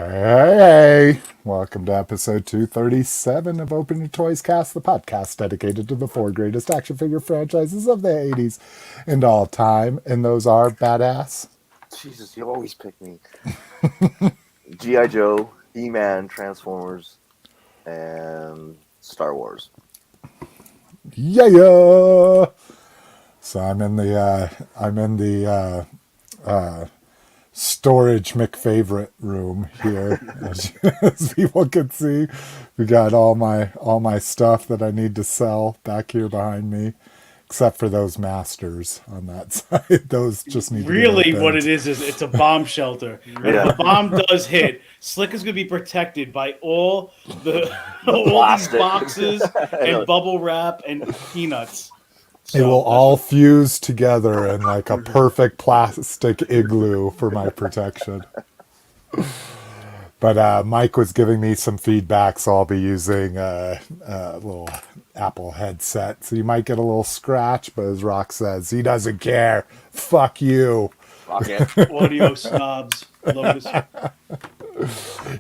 Hey, welcome to episode 237 of Open Your Toys Cast, the podcast dedicated to the four greatest action figure franchises of the 80s and all time. And those are Badass. Jesus, you always pick me. G.I. Joe, He-Man, Transformers, and Star Wars. Yeah, yeah. So I'm in the storage McFavorite room here, as people can see. We got all my stuff that I need to sell back here behind me, except for those masters on that side. Those just need really to get what it is it's a bomb shelter. And if a bomb does hit, Slick is going to be protected by all these boxes and bubble wrap and peanuts. So, it will all fuse together in like a perfect plastic igloo for my protection. But Mike was giving me some feedback, so I'll be using a little Apple headset. So you might get a little scratch, but as Rock says, he doesn't care. Fuck you. Audio snobs. Lotus.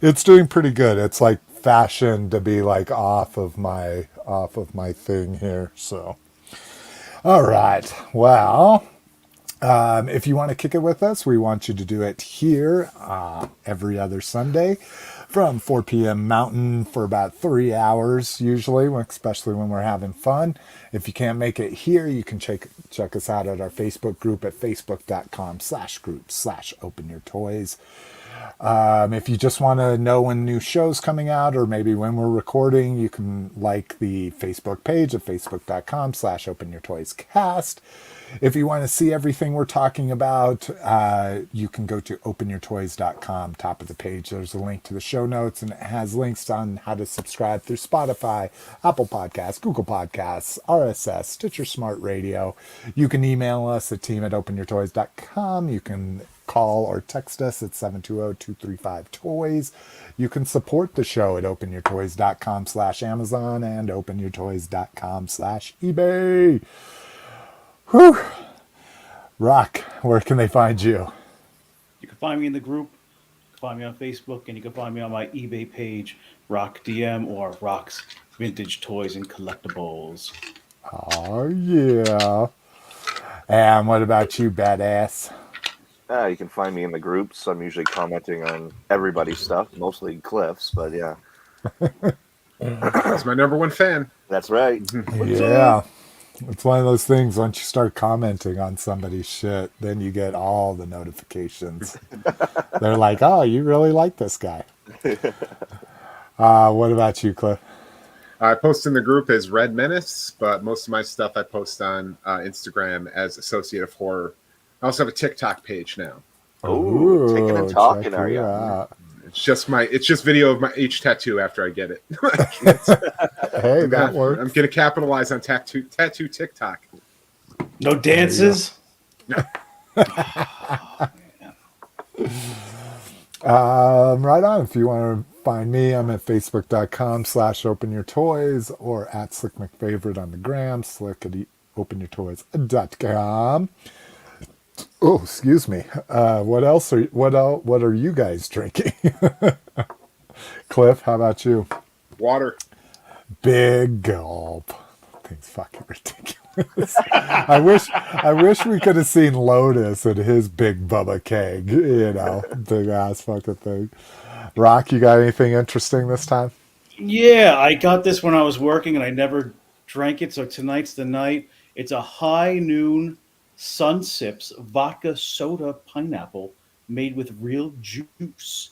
It's doing pretty good. It's like fashioned to be like off of my thing here, so. All right. Well, if you want to kick it with us, we want you to do it here every other Sunday from 4 p.m. Mountain for about 3 hours, usually, especially when we're having fun. If you can't make it here, you can check us out at our Facebook group at facebook.com/group/openyourtoys. If you just want to know when new show's coming out or maybe when we're recording, you can like the Facebook page at facebook.com/openyourtoyscast. If you want to see everything we're talking about, you can go to openyourtoys.com. Top of the page, there's a link to the show notes, and it has links on how to subscribe through Spotify, Apple Podcasts, Google Podcasts, RSS, Stitcher Smart Radio. You can email us at team@openyourtoys.com. You can call or text us at 720-235-TOYS. You can support the show at openyourtoys.com/Amazon and openyourtoys.com/eBay. Whew. Rock, where can they find you? You can find me in the group. You can find me on Facebook, and you can find me on my eBay page, Rock DM or Rock's Vintage Toys and Collectibles. Oh, yeah. And what about you, Badass? You can find me in the groups. I'm usually commenting on everybody's stuff, mostly Cliff's, but yeah. That's my number one fan. That's right. Yeah. It's one of those things, once you start commenting on somebody's shit, then you get all the notifications. They're like, oh, you really like this guy. What about you, Cliff? I post in the group as Red Menace, but most of my stuff I post on Instagram as Associate of Horror. I also have a TikTok page now. Oh, taking and talking, are you? It's just video of my each tattoo after I get it. Hey, that works. I'm gonna capitalize on tattoo TikTok. No dances. No. Right on. If you want to find me, I'm at facebook.com/openyourtoys or at Slick McFavorite on the gram, slick at openyourtoys.com. Oh, excuse me. What are you guys drinking? Cliff, how about you? Water. Big gulp. Thing's fucking ridiculous. I wish we could have seen Lotus and his big Bubba keg, big ass fucking thing. Rock, you got anything interesting this time? Yeah, I got this when I was working and I never drank it, so tonight's the night. It's a High Noon Sun Sips vodka soda pineapple made with real juice.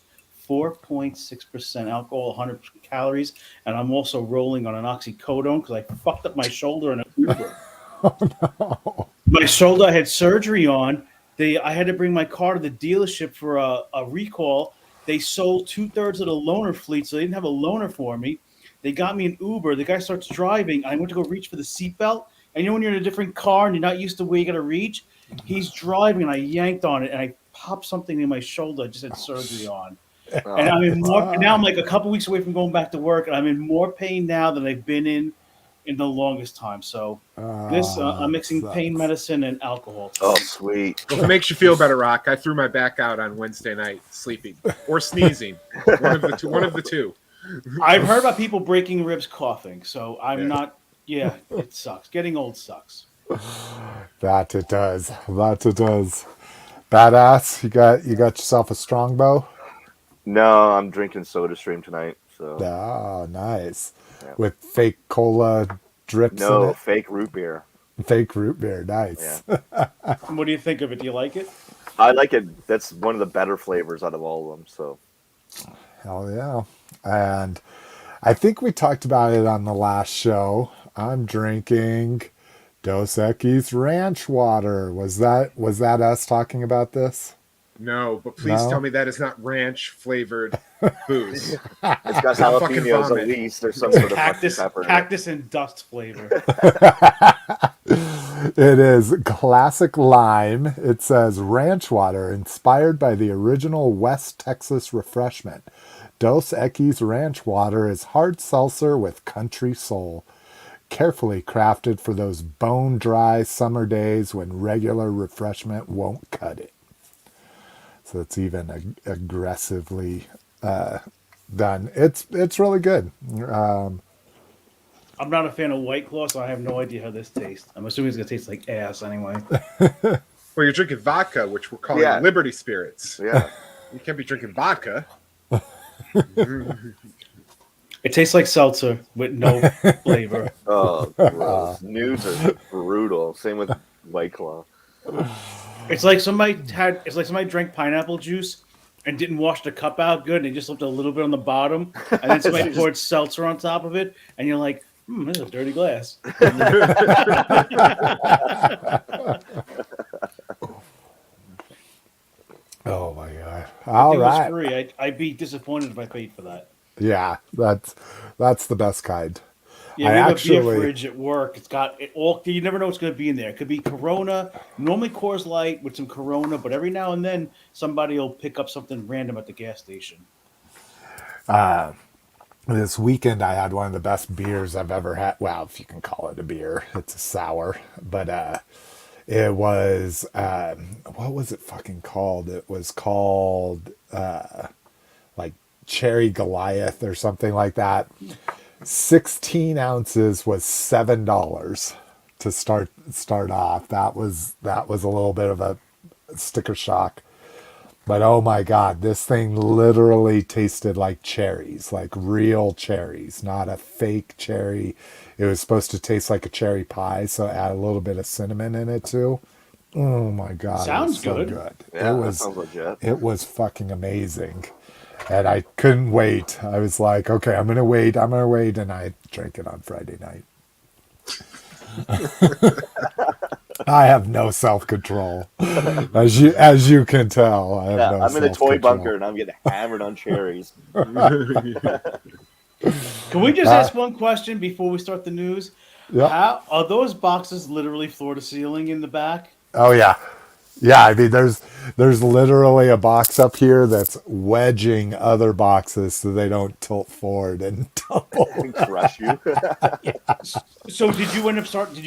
4.6% alcohol, 100 calories, and I'm also rolling on an oxycodone because I fucked up my shoulder in a Uber. Oh, no. My shoulder, I had surgery on. I had to bring my car to the dealership for a recall. They sold 2/3 of the loaner fleet, so they didn't have a loaner for me. They got me an Uber. The guy starts driving. I went to go reach for the seatbelt. And when you're in a different car and you're not used to where you got to reach, he's driving, and I yanked on it, and I popped something in my shoulder I just had surgery on. And I'm in more. Now I'm like a couple weeks away from going back to work, and I'm in more pain now than I've been in in the longest time. So this I'm mixing pain medicine and alcohol. Oh, sweet. Well, if it makes you feel better, Rock, I threw my back out on Wednesday night sleeping or sneezing. One of the two. One of the two. I've heard about people breaking ribs coughing, so I'm not. Yeah, it sucks. Getting old sucks. That it does. That it does. Badass, you got yourself a strongbow? No, I'm drinking Soda Stream tonight. So Oh, nice. Yeah. With fake cola drips in no it? fake root beer. Fake root beer, nice. Yeah. What do you think of it? Do you like it? I like it. That's one of the better flavors out of all of them. So Hell yeah. And I think we talked about it on the last show. I'm drinking Dos Equis Ranch Water. Was that us talking about this? No, but please No? tell me that is not ranch flavored booze. it's got fucking jalapenos vomit. at least. There's some sort of Cactus, fucking pepper. in it. cactus and dust flavor. It is classic lime. It says ranch water inspired by the original West Texas refreshment. Dos Equis Ranch Water is hard seltzer with country soul. Carefully crafted for those bone-dry summer days when regular refreshment won't cut it. So it's even aggressively done. It's really good. I'm not a fan of White Claw, so I have no idea how this tastes. I'm assuming it's gonna taste like ass anyway. Well, you're drinking vodka, which we're calling Yeah. Liberty Spirits. Yeah. You can't be drinking vodka. It tastes like seltzer with no flavor. Oh, gross. News are brutal. Same with White Claw. It's like somebody drank pineapple juice and didn't wash the cup out good, and they just left a little bit on the bottom, and then somebody poured seltzer on top of it, and you're like, this is a dirty glass. Oh my god! All It was right. free. I'd be disappointed if I paid for that. Yeah, that's the best kind. Yeah, we have a beer fridge at work. It's got it all. You never know what's going to be in there. It could be Corona, normally Coors Light with some Corona, but every now and then somebody will pick up something random at the gas station. This weekend I had one of the best beers I've ever had. Well, if you can call it a beer, it's a sour, but it was what was it fucking called? It was called like Cherry Goliath or something like that. 16 ounces was $7 to start off. That was a little bit of a sticker shock. But oh my god, this thing literally tasted like cherries, like real cherries, not a fake cherry. It was supposed to taste like a cherry pie, so add a little bit of cinnamon in it too. Oh my god, Sounds it was so good. Yeah, it that was sounds legit. it was fucking amazing. And I couldn't wait. I was like, okay, I'm gonna wait, and I drank it on Friday night. I have no self-control, as you can tell. I have no I'm in a toy self-control. bunker and I'm getting hammered on cherries. Can we just ask one question before we start the news? Yeah. How are those boxes literally floor to ceiling in the back? Oh yeah. Yeah, I mean there's literally a box up here that's wedging other boxes so they don't tilt forward and tumble. And crush you. So did you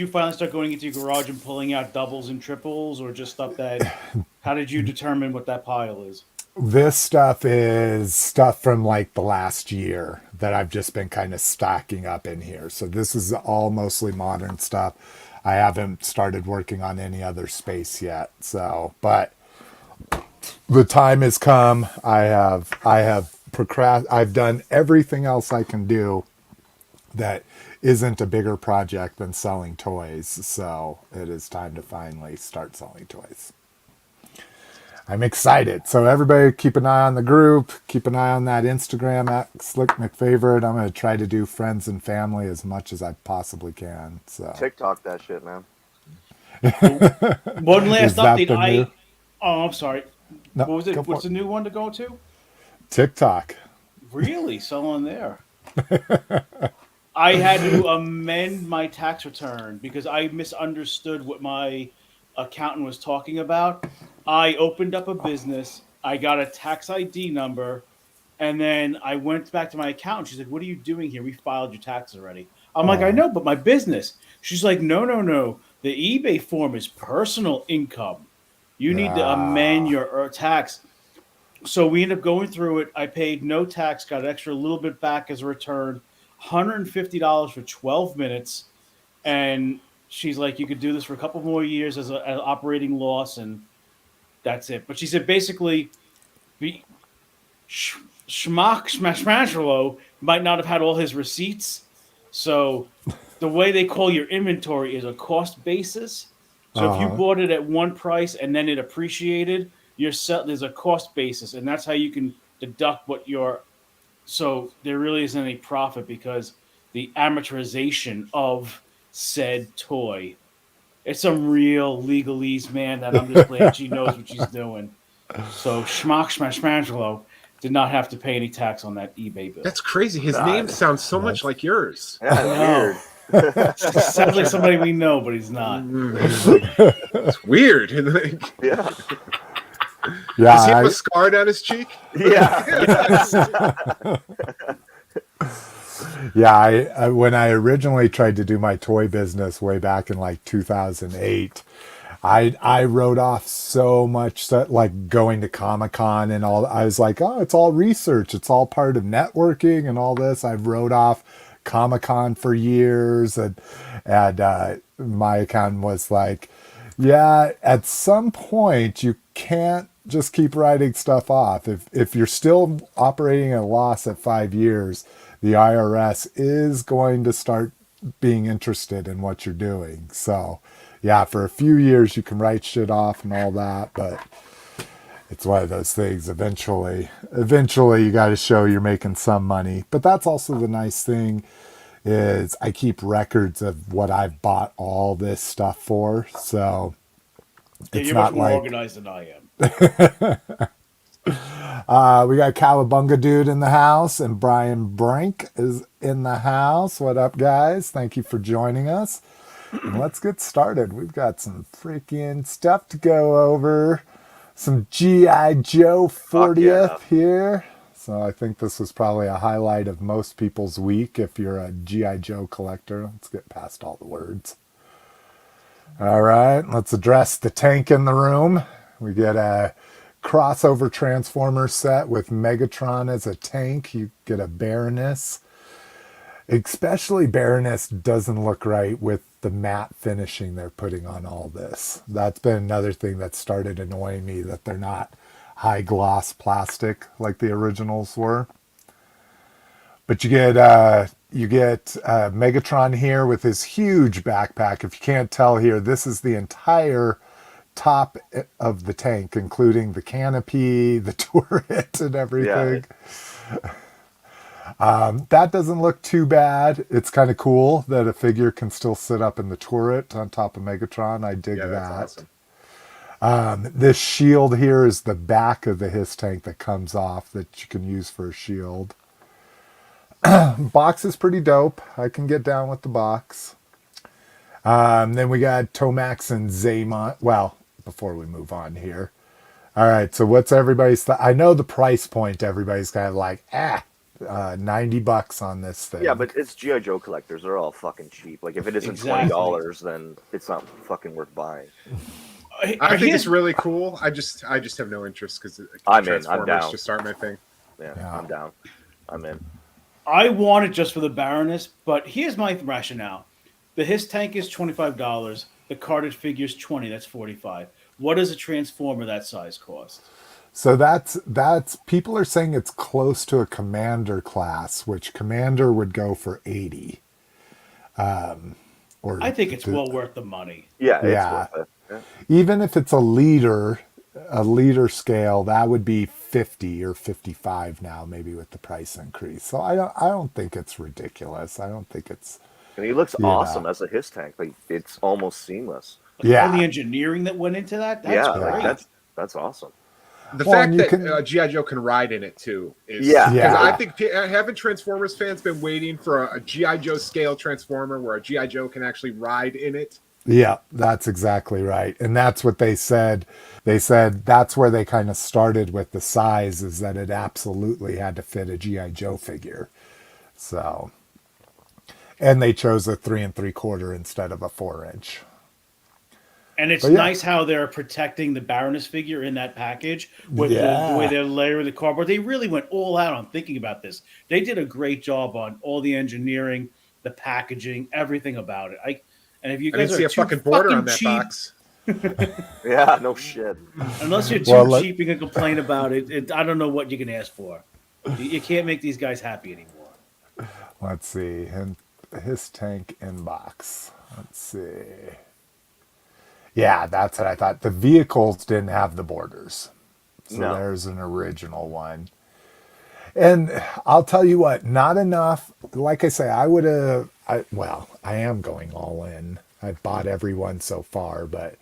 finally start going into your garage and pulling out doubles and triples, or just stuff that? How did you determine what that pile is? This stuff is stuff from like the last year that I've just been kind of stacking up in here. So this is all mostly modern stuff. I haven't started working on any other space yet. So, but the time has come. I've done everything else I can do that isn't a bigger project than selling toys. So it is time to finally start selling toys. I'm excited. So everybody keep an eye on the group. Keep an eye on that Instagram at Slick McFavorite. I'm going to try to do friends and family as much as I possibly can. So TikTok that shit, man. One last Is that update. the new? I'm sorry. No, What was it? go for What's it. the new one to go to? TikTok. Really? So on there. I had to amend my tax return because I misunderstood what my accountant was talking about. I opened up a business. I got a tax ID number, and then I went back to my accountant. She said, "What are you doing here? We filed your taxes already." I'm like, I know, but my business. She's like, no. The eBay form is personal income. You need to amend your tax. So we ended up going through it. I paid no tax, got an extra little bit back as a return, $150 for 12 minutes. And she's like, you could do this for a couple more years as an operating loss, and that's it. But she said basically, Schmashmashlo might not have had all his receipts. So the way they call your inventory is a cost basis. So if you bought it at one price and then it appreciated, there's a cost basis, and that's how you can deduct what your. So there really isn't any profit because the amortization of said toy. It's some real legalese, man. That I'm just glad she knows what she's doing. So Schmashmashlo did not have to pay any tax on that eBay bill. That's crazy. His name sounds so much like yours. Yeah, weird. Sounds like somebody we know, but he's not. It's weird. Yeah. Does he have a scar down his cheek? Yeah. Yeah, I when I originally tried to do my toy business way back in like 2008, I wrote off so much stuff, like going to Comic-Con and all. I was like, oh, it's all research. It's all part of networking and all this. I wrote off Comic-Con for years, and my accountant was like, yeah, at some point you can't just keep writing stuff off. If you're still operating at a loss at 5 years, the IRS is going to start being interested in what you're doing. So yeah, for a few years you can write shit off and all that, but it's one of those things. Eventually you got to show you're making some money. But that's also the nice thing is I keep records of what I've bought all this stuff for. So it's you're not much more like organized than I am. We got Cowabunga Dude in the house, and Brian Brink is in the house. What up, guys? Thank you for joining us. And let's get started. We've got some freaking stuff to go over. Some G.I. Joe 40th here. So I think this was probably a highlight of most people's week if you're a G.I. Joe collector. Let's get past all the words. All right, let's address the tank in the room. We get a crossover Transformer set with Megatron as a tank. You get a Baroness. Especially Baroness doesn't look right with the matte finishing they're putting on all this. That's been another thing that started annoying me, that they're not high gloss plastic like the originals were. But you get Megatron here with his huge backpack. If you can't tell here, this is the entire top of the tank, including the canopy, the turret, and everything. Yeah. That doesn't look too bad. It's kind of cool that a figure can still sit up in the turret on top of Megatron. I dig that. That's awesome. This shield here is the back of the Hiss tank that comes off that you can use for a shield. Box is pretty dope. I can get down with the box. Then we got Tomax and Xamot. Well, before we move on here. All right, so what's everybody's I know the price point, everybody's kind of like, $90 on this thing. Yeah, but it's G.I. Joe collectors. They're all fucking cheap. Like, if it isn't $20, then it's not fucking worth buying. I think it's really cool. I just have no interest because I'm down. Just aren't my thing. Yeah, I'm down. I'm in. I want it just for the Baroness, but here's my rationale. The Hiss tank is $25. The carded figure's $20. That's $45. What does a Transformer that size cost? So that's people are saying it's close to a Commander class, which Commander would go for $80. I think it's well worth the money. Yeah, it's worth it. Yeah. Even if it's a liter scale, that would be 50 or 55 now, maybe with the price increase. So I don't think it's ridiculous. I don't think it's. And he looks awesome as a Hiss tank. Like, it's almost seamless. Like, all the engineering that went into that. That's great. Like, that's awesome. The fact that G.I. Joe can ride in it too is because I think haven't Transformers fans been waiting for a G.I. Joe scale Transformer where a G.I. Joe can actually ride in it? Yeah, that's exactly right. And that's what they said. They said that's where they kind of started with the size, is that it absolutely had to fit a G.I. Joe figure. So, And they chose a 3 3/4 instead of a 4-inch. And it's nice how they're protecting the Baroness figure in that package with the way they're layering the cardboard. They really went all out on thinking about this. They did a great job on all the engineering, the packaging, everything about it. And if you guys I didn't see a fucking border on that box. Yeah, no shit. Unless you're too cheap, you can complain about it. I don't know what you can ask for. You can't make these guys happy anymore. Let's see. And his tank inbox. Let's see. Yeah, that's what I thought. The vehicles didn't have the borders. So there's an original one. And I'll tell you what, not enough. Like I say, I am going all in. I've bought every one so far, but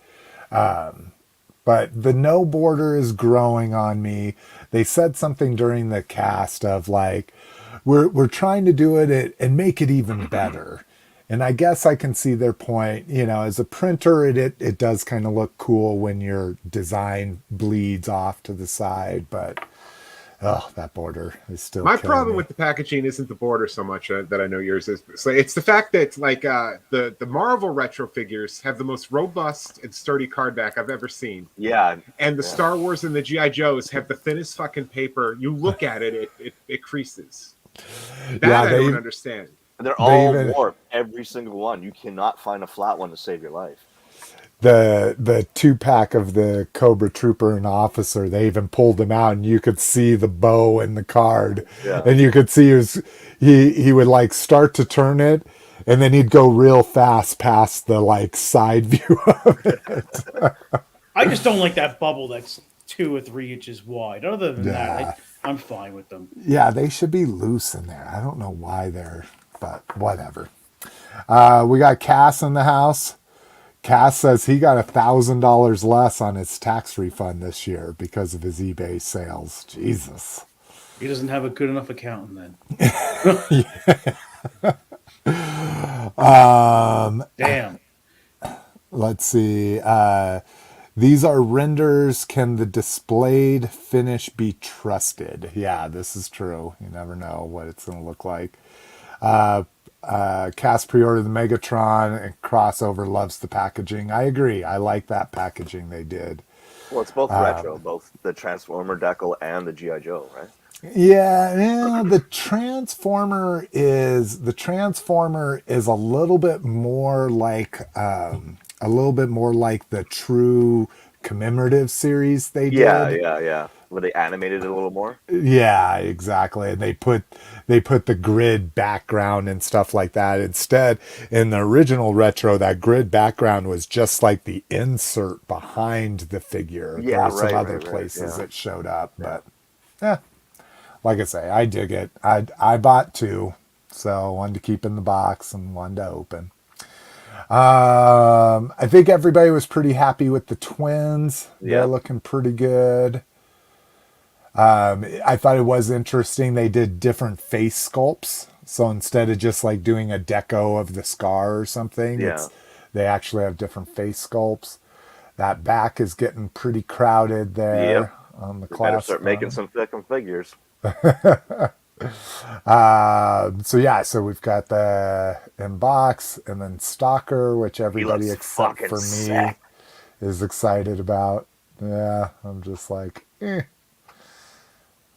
the no border is growing on me. They said something during the cast of like, we're trying to do it and make it even better. And I guess I can see their point. You know, as a printer, it does kind of look cool when your design bleeds off to the side, but that border is still. My problem with the packaging isn't the border so much that I know yours is. So it's the fact that like the Marvel retro figures have the most robust and sturdy card back I've ever seen. Yeah. And the Star Wars and the G.I. Joes have the thinnest fucking paper. You look at it, it creases. That I don't understand. They're all warped, every single one. You cannot find a flat one to save your life. The 2-pack of the Cobra Trooper and Officer, they even pulled him out, and you could see the bow in the card, and you could see he would like start to turn it, and then he'd go real fast past the like side view of it. I just don't like that bubble that's 2 or 3 inches wide. Other than that, I'm fine with them. Yeah, they should be loose in there. I don't know why but whatever. We got Cass in the house. Cass says he got $1,000 less on his tax refund this year because of his eBay sales. Jesus. He doesn't have a good enough accountant then. Damn. Let's see. These are renders. Can the displayed finish be trusted? Yeah, this is true. You never know what it's going to look like. Cass pre-ordered the Megatron and Crossover loves the packaging. I agree. I like that packaging they did. Well, it's both retro, both the Transformer decal and the G.I. Joe, right? Yeah, the Transformer is a little bit more like the true commemorative series they did. Yeah. Where they animated it a little more. Yeah, exactly. And they put the grid background and stuff like that. Instead, in the original retro, that grid background was just like the insert behind the figure. Yeah, there were some other places it showed up, but like I say, I dig it. I bought 2, so one to keep in the box and one to open. I think everybody was pretty happy with the twins. They're looking pretty good. I thought it was interesting. They did different face sculpts. So instead of just like doing a deco of the scar or something, they actually have different face sculpts. That back is getting pretty crowded there on the class. Better start making some fucking figures. So we've got the inbox and then Stalker, which everybody except for me is excited about. Yeah, I'm just like,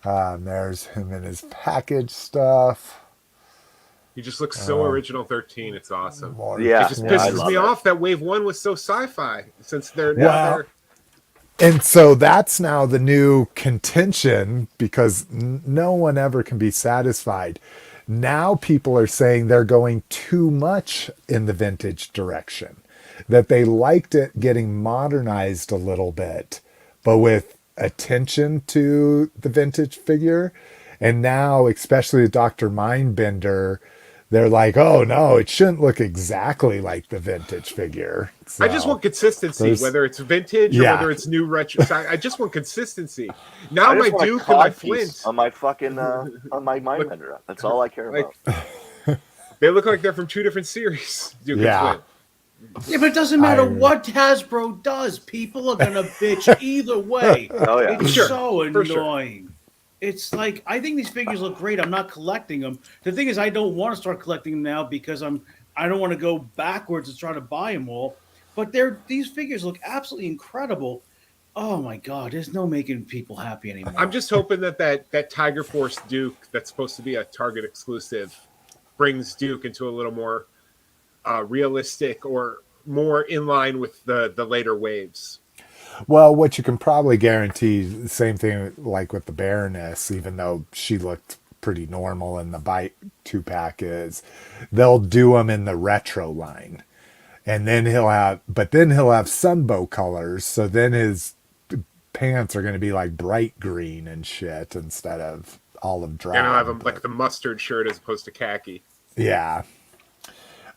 there's him in his package stuff. He just looks so original 13. It's awesome. It just pisses me off that Wave 1 was so sci-fi since they're And so that's now the new contention because no one ever can be satisfied. Now people are saying they're going too much in the vintage direction, that they liked it getting modernized a little bit, but with attention to the vintage figure. And now, especially with Dr. Mindbender, they're like, oh no, it shouldn't look exactly like the vintage figure. So, I just want consistency, whether it's vintage or whether it's new retro. I just want consistency. Now my Duke and my Flint on my fucking on my Mindbender. That's all I care about. They look like they're from 2 different series. Duke and Flint. Yeah, but it doesn't matter what Hasbro does. People are gonna bitch either way. Oh yeah, it's so annoying. it's like I think these figures look great. I'm not collecting them. The thing is, I don't want to start collecting them now because I don't want to go backwards and try to buy them all. But these figures look absolutely incredible. Oh my god, there's no making people happy anymore. I'm just hoping that Tiger Force Duke that's supposed to be a Target exclusive brings Duke into a little more realistic or more in line with the later waves. Well, what you can probably guarantee, the same thing like with the Baroness, even though she looked pretty normal in the Bite 2-pack, is they'll do them in the retro line. And then he'll have Sunbow colors, so then his pants are going to be like bright green and shit instead of olive drab. And I'll have him like the mustard shirt as opposed to khaki. Yeah.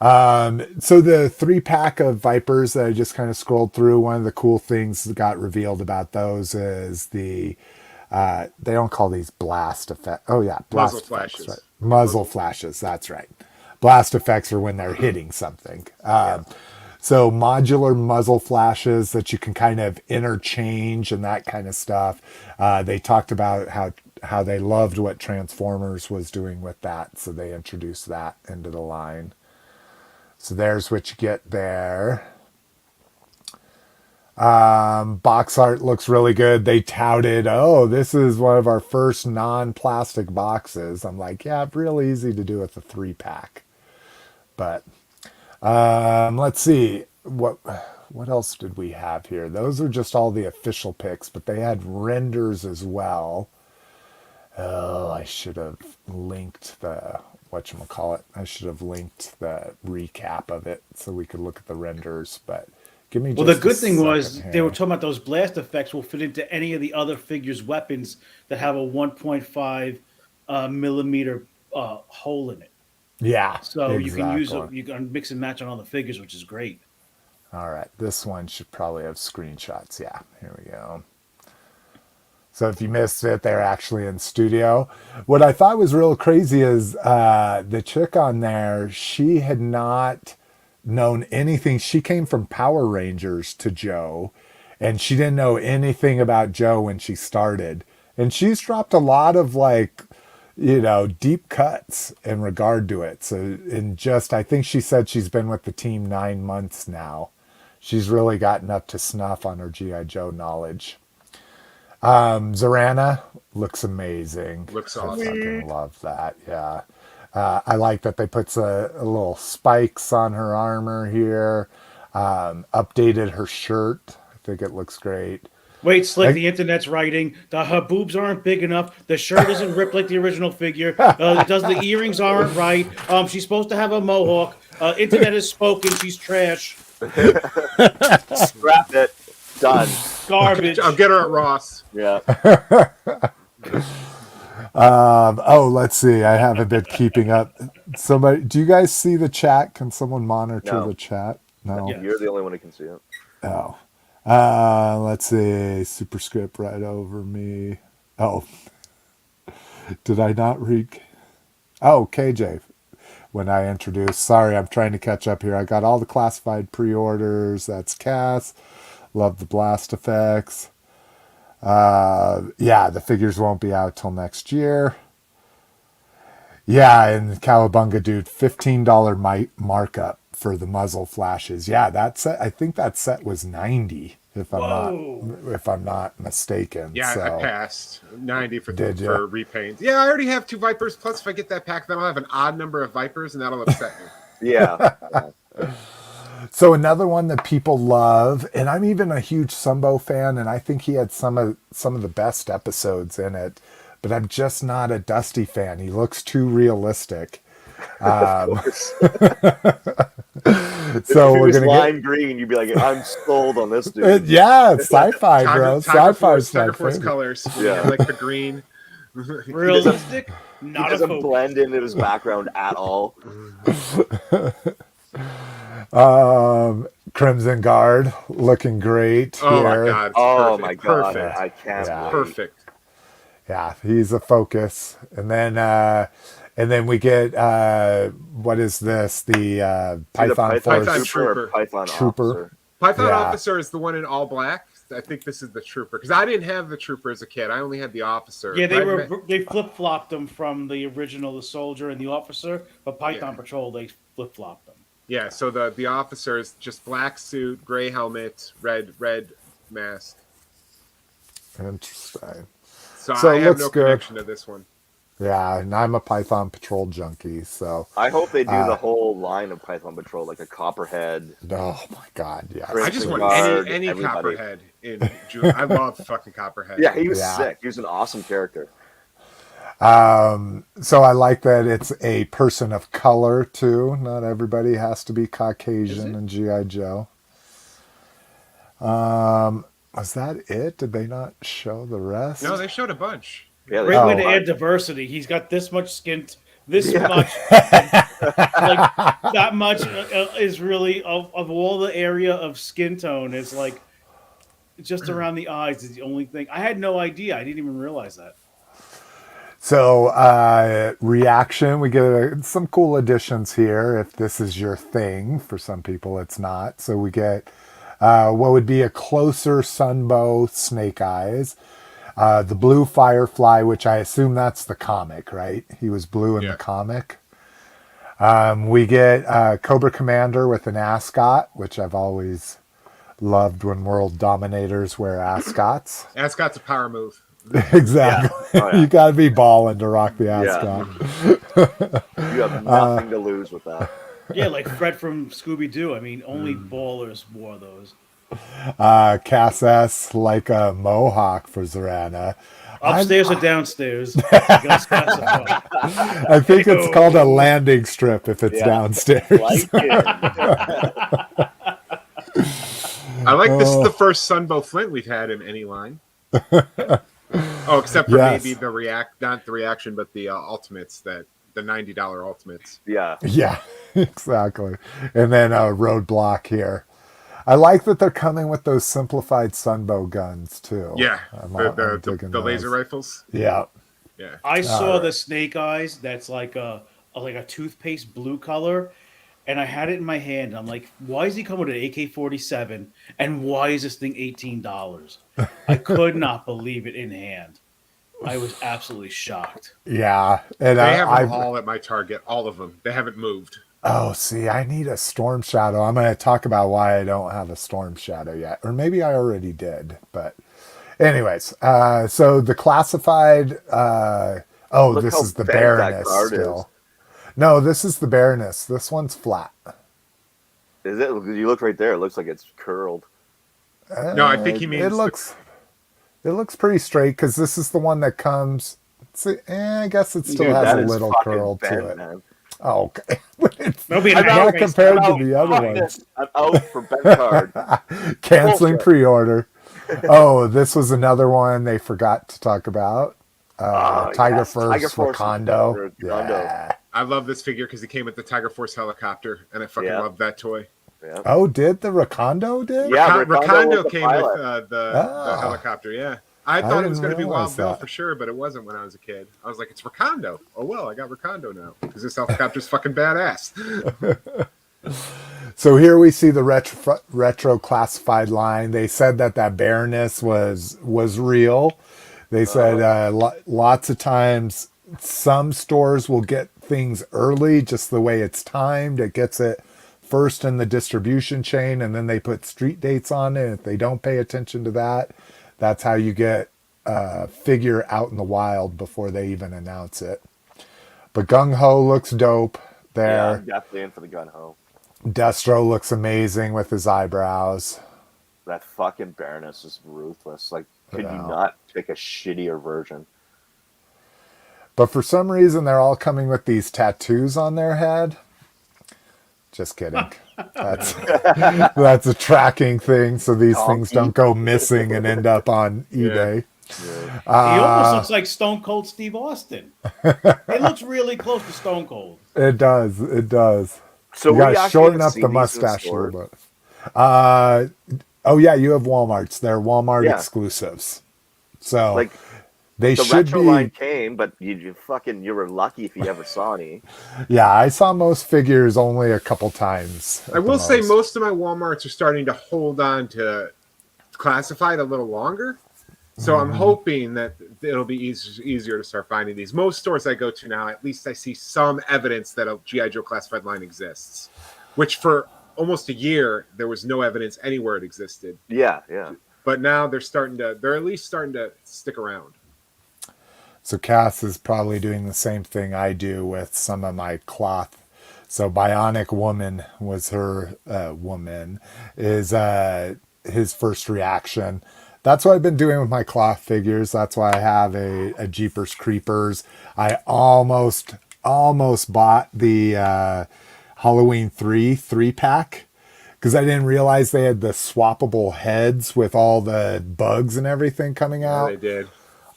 So the 3-pack of Vipers that I just kind of scrolled through, one of the cool things that got revealed about those is they don't call these blast effect. Oh yeah, blast muzzle effects, flashes. Right. Muzzle flashes. That's right. Blast effects are when they're hitting something. So modular muzzle flashes that you can kind of interchange and that kind of stuff. They talked about how they loved what Transformers was doing with that, so they introduced that into the line. So there's what you get there. Box art looks really good. They touted, oh, this is one of our first non-plastic boxes. I'm like, yeah, real easy to do with the 3-pack. But let's see. What else did we have here? Those are just all the official pics, but they had renders as well. Oh, I should have linked the whatchamacallit. I should have linked the recap of it so we could look at the renders, but give me just the good thing was here. They were talking about those blast effects will fit into any of the other figures' weapons that have a 1.5 millimeter hole in it. Yeah. So exactly. you can use it, you can mix and match on all the figures, which is great. All right. This one should probably have screenshots. Yeah. Here we go. So if you missed it, they're actually in studio. What I thought was real crazy is the chick on there, she had not known anything. She came from Power Rangers to Joe, and she didn't know anything about Joe when she started. And she's dropped a lot of deep cuts in regard to it. So I think she said she's been with the team 9 months now. She's really gotten up to snuff on her G.I. Joe knowledge. Zarana looks amazing. Looks awesome. I fucking love that. Yeah. I like that they put a little spikes on her armor here. Updated her shirt. I think it looks great. Wait, Slick, the internet's writing. Her boobs aren't big enough. The shirt isn't ripped like the original figure. The earrings aren't right. She's supposed to have a mohawk. Internet has spoken. She's trash. Scrap it. Done. Garbage. I'll get her at Ross. Yeah. Let's see. I haven't been keeping up. Somebody, do you guys see the chat? Can someone monitor the chat? No. Yeah. You're the only one who can see it. Oh. Let's see. Superscript right over me. Oh. Did I not read? Oh, KJ. When I introduced. Sorry, I'm trying to catch up here. I got all the classified pre-orders. That's Cass. Love the blast effects. The figures won't be out till next year. Yeah, and Cowabunga dude, $15 markup for the muzzle flashes. Yeah, that set. I think that set was $90 if I'm not mistaken. Yeah, so, I passed $90 for repaints. Yeah, I already have 2 Vipers. Plus, if I get that pack, then I'll have an odd number of Vipers, and that'll upset me. Yeah. So another one that people love, and I'm even a huge Sunbow fan, and I think he had some of the best episodes in it, but I'm just not a Dusty fan. He looks too realistic. So we're gonna lime green. You'd be like, I'm sold on this dude. Yeah, it's sci-fi, bro. Sci-fi's Tiger Force colors. Yeah, like the green. Realistic. He doesn't blend into his background at all. Crimson Guard looking great. Oh here. my god! My god! Perfect. I can't. Yeah. Perfect. Yeah, he's a focus, and then we get what is this? The Python Force Trooper. Trooper. Python Officer is the one in all black. I think this is the Trooper because I didn't have the Trooper as a kid. I only had the Officer. Yeah, they flip flopped them from the original, the Soldier and the Officer, but Python Patrol they flip flopped them. Yeah, so the Officer is just black suit, gray helmet, red mask. Interesting. So So I it have looks no good. connection to this one. Yeah, and I'm a Python Patrol junkie, so I hope they do the whole line of Python Patrol, like a Copperhead. oh my god, yes. Chris I just want Guard, any everybody. Copperhead in June. I love fucking Copperhead. Yeah, he was Yeah. sick. He was an awesome character. So I like that it's a person of color too. Not everybody has to be Caucasian in G.I. Joe. Was that it? Did they not show the rest? No, they showed a bunch. Yeah, Great way to Oh. add diversity. He's got this much skin, this Yeah. much, like that much is really of all the area of skin tone is like just around the eyes is the only thing. I had no idea. I didn't even realize that. So, reaction, we get some cool additions here. If this is your thing, for some people it's not. So we get what would be a closer Sunbow Snake Eyes. The blue Firefly, which I assume that's the comic, right? He was blue in the comic. We get Cobra Commander with an Ascot, which I've always loved when world dominators wear ascots. Ascot's a power move. Exactly. Yeah. Oh, yeah. You got to be balling to rock the ascot. You have nothing to lose with that. Yeah, like Fred from Scooby Doo. I mean, only ballers wore those. Cass S like a mohawk for Zarana. Upstairs or downstairs? You gotta specify. I think it's called a landing strip if it's downstairs. Like it. I like this is the first Sunbow Flint we've had in any line. Oh, except for Yes. maybe not the reaction, but the ultimates, the $90 ultimates. Yeah. Yeah, exactly. And then a roadblock here. I like that they're coming with those simplified Sunbow guns too. Yeah, I'm the digging laser those. rifles. Yeah. Yeah, I saw the Snake Eyes. That's like a toothpaste blue color, and I had it in my hand. I'm like, why is he coming with an AK-47? And why is this thing $18? I could not believe it in hand. I was absolutely shocked. Yeah. And they have them I've all at my Target. All of them. They haven't moved. Oh, see, I need a Storm Shadow. I'm going to talk about why I don't have a Storm Shadow yet. Or maybe I already did. But anyways, so the classified... Look this how is the bent that Baroness card still. No, this is the Baroness. This one's flat. Is it? You look right there. It looks like it's curled. No, I think he means It looks pretty straight because this is the one that comes... See, I guess it still Dude, has that a is little fucking curl bent, to it. man. Oh, okay. It's Nobody not knows. compared I'm to the out. other Fuck ones. this. I'm out for bent card. Canceling Bullshit. pre-order. Oh, this was another one they forgot to talk about. Tiger yes, Force Tiger Force Recondo. Recondo. Yeah. I love this figure because he came with the Tiger Force helicopter, and I fucking Yeah. love that toy. Yeah. Oh, did the Recondo did? Yeah, Recondo Recondo was the came pilot. with the helicopter. Yeah, I thought it was didn't going to be realize Wild Bill that. for sure, but it wasn't when I was a kid. I was like, it's Recondo. Oh well, I got Recondo now because this helicopter's fucking badass. So here we see the retro classified line. They said that Baroness was real. They said lots of times some stores will get things early, just the way it's timed. It gets it first in the distribution chain, and then they put street dates on it. If they don't pay attention to that, that's how you get a figure out in the wild before they even announce it. But Gung Ho looks dope Yeah, there. I'm definitely in for the gun ho. Destro looks amazing with his eyebrows. That fucking Baroness is ruthless. Like, could Yeah. you not pick a shittier version? But for some reason, they're all coming with these tattoos on their head. Just kidding. That's a tracking thing, so these things don't go missing and end up on eBay. Yeah. He almost looks like Stone Cold Steve Austin. It looks really close to Stone Cold. It does. It does. So You we got to actually shorten haven't up seen the these in mustache a stores. little bit. Oh, yeah, you have Walmarts. They're Walmart Yeah. exclusives. So Like, they the should retro be. line came, but you were lucky if you ever saw any. Yeah, I saw most figures only a couple times. I will say most of my Walmarts are starting to hold on to classified a little longer. So I'm hoping that it'll be easier to start finding these. Most stores I go to now, at least I see some evidence that a G.I. Joe classified line exists, which for almost a year, there was no evidence anywhere it existed. Yeah. But now they're at least starting to stick around. So Cass is probably doing the same thing I do with some of my cloth. So Bionic Woman was her is his first reaction. That's what I've been doing with my cloth figures. That's why I have a Jeepers Creepers. I almost bought the Halloween 3-pack because I didn't realize they had the swappable heads with all the bugs and everything coming out. Yeah, they did.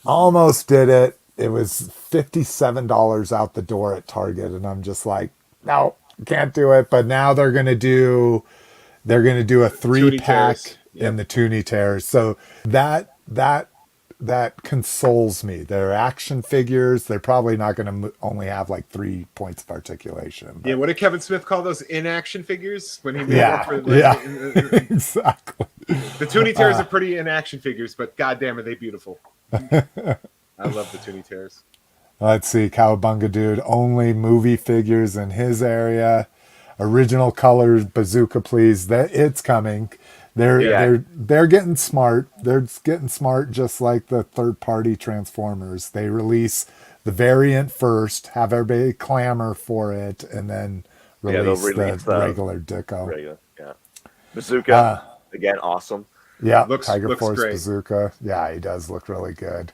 Almost did it. It was $57 out the door at Target, and I'm just like, no, can't do it. But now they're gonna do a 3-pack in the Toonie Tears. So that consoles me. They're action figures. They're probably not going to only have like 3 points of articulation. But... Yeah, what did Kevin Smith call those in-action figures when he exactly. The Toonie Tears are pretty in-action figures, but goddamn, are they beautiful. I love the Toonie Tears. Let's see, Cowabunga Dude, only movie figures in his area. Original colors, Bazooka, please. It's coming. They're getting smart. They're getting smart, just like the third-party Transformers. They release the variant first, have everybody clamor for it, and then release the regular Dicko. Bazooka, again, awesome. Yeah, looks Force great. Bazooka. Yeah, he does look really good.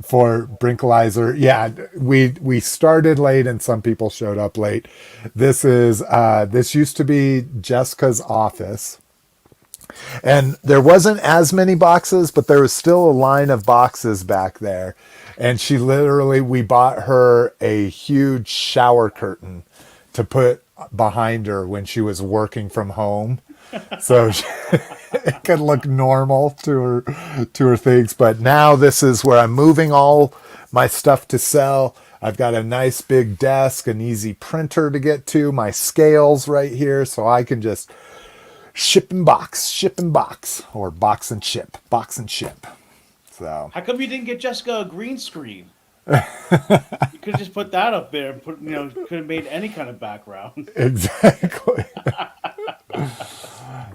For Brinkalizer, yeah, we started late and some people showed up late. This used to be Jessica's office, and there wasn't as many boxes, but there was still a line of boxes back there. And we bought her a huge shower curtain to put behind her when she was working from home, so it could look normal to her things. But now this is where I'm moving all my stuff to sell. I've got a nice big desk, an easy printer to get to, my scales right here, so I can just ship and box, or box and ship. So how come you didn't get Jessica a green screen? You could have just put that up there and could have made any kind of background. Exactly.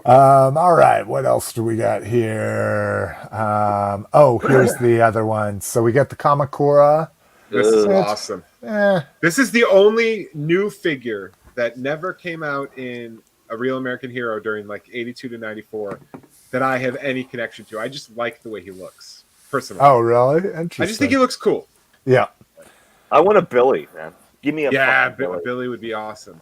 All right, what else do we got here? Here's the other one. So we got the Kamakura. This is awesome. This is the only new figure that never came out in a Real American Hero during like 82 to 94 that I have any connection to. I just like the way he looks, personally. Oh, really? Interesting. I just think he looks cool. Yeah. I want a Billy, man. Give me a Billy would be awesome.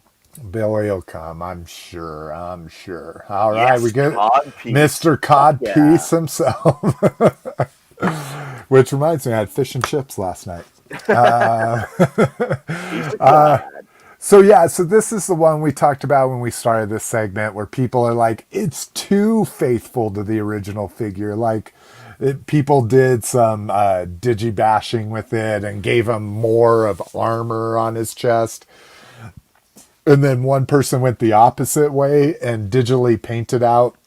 Billy will come, I'm sure. All right, we get Codpiece. Mr. Codpiece himself. Which reminds me, I had fish and chips last night. So this is the one we talked about when we started this segment, where people are like, it's too faithful to the original figure. Like, people did some digi-bashing with it and gave him more of armor on his chest. And then one person went the opposite way and digitally painted out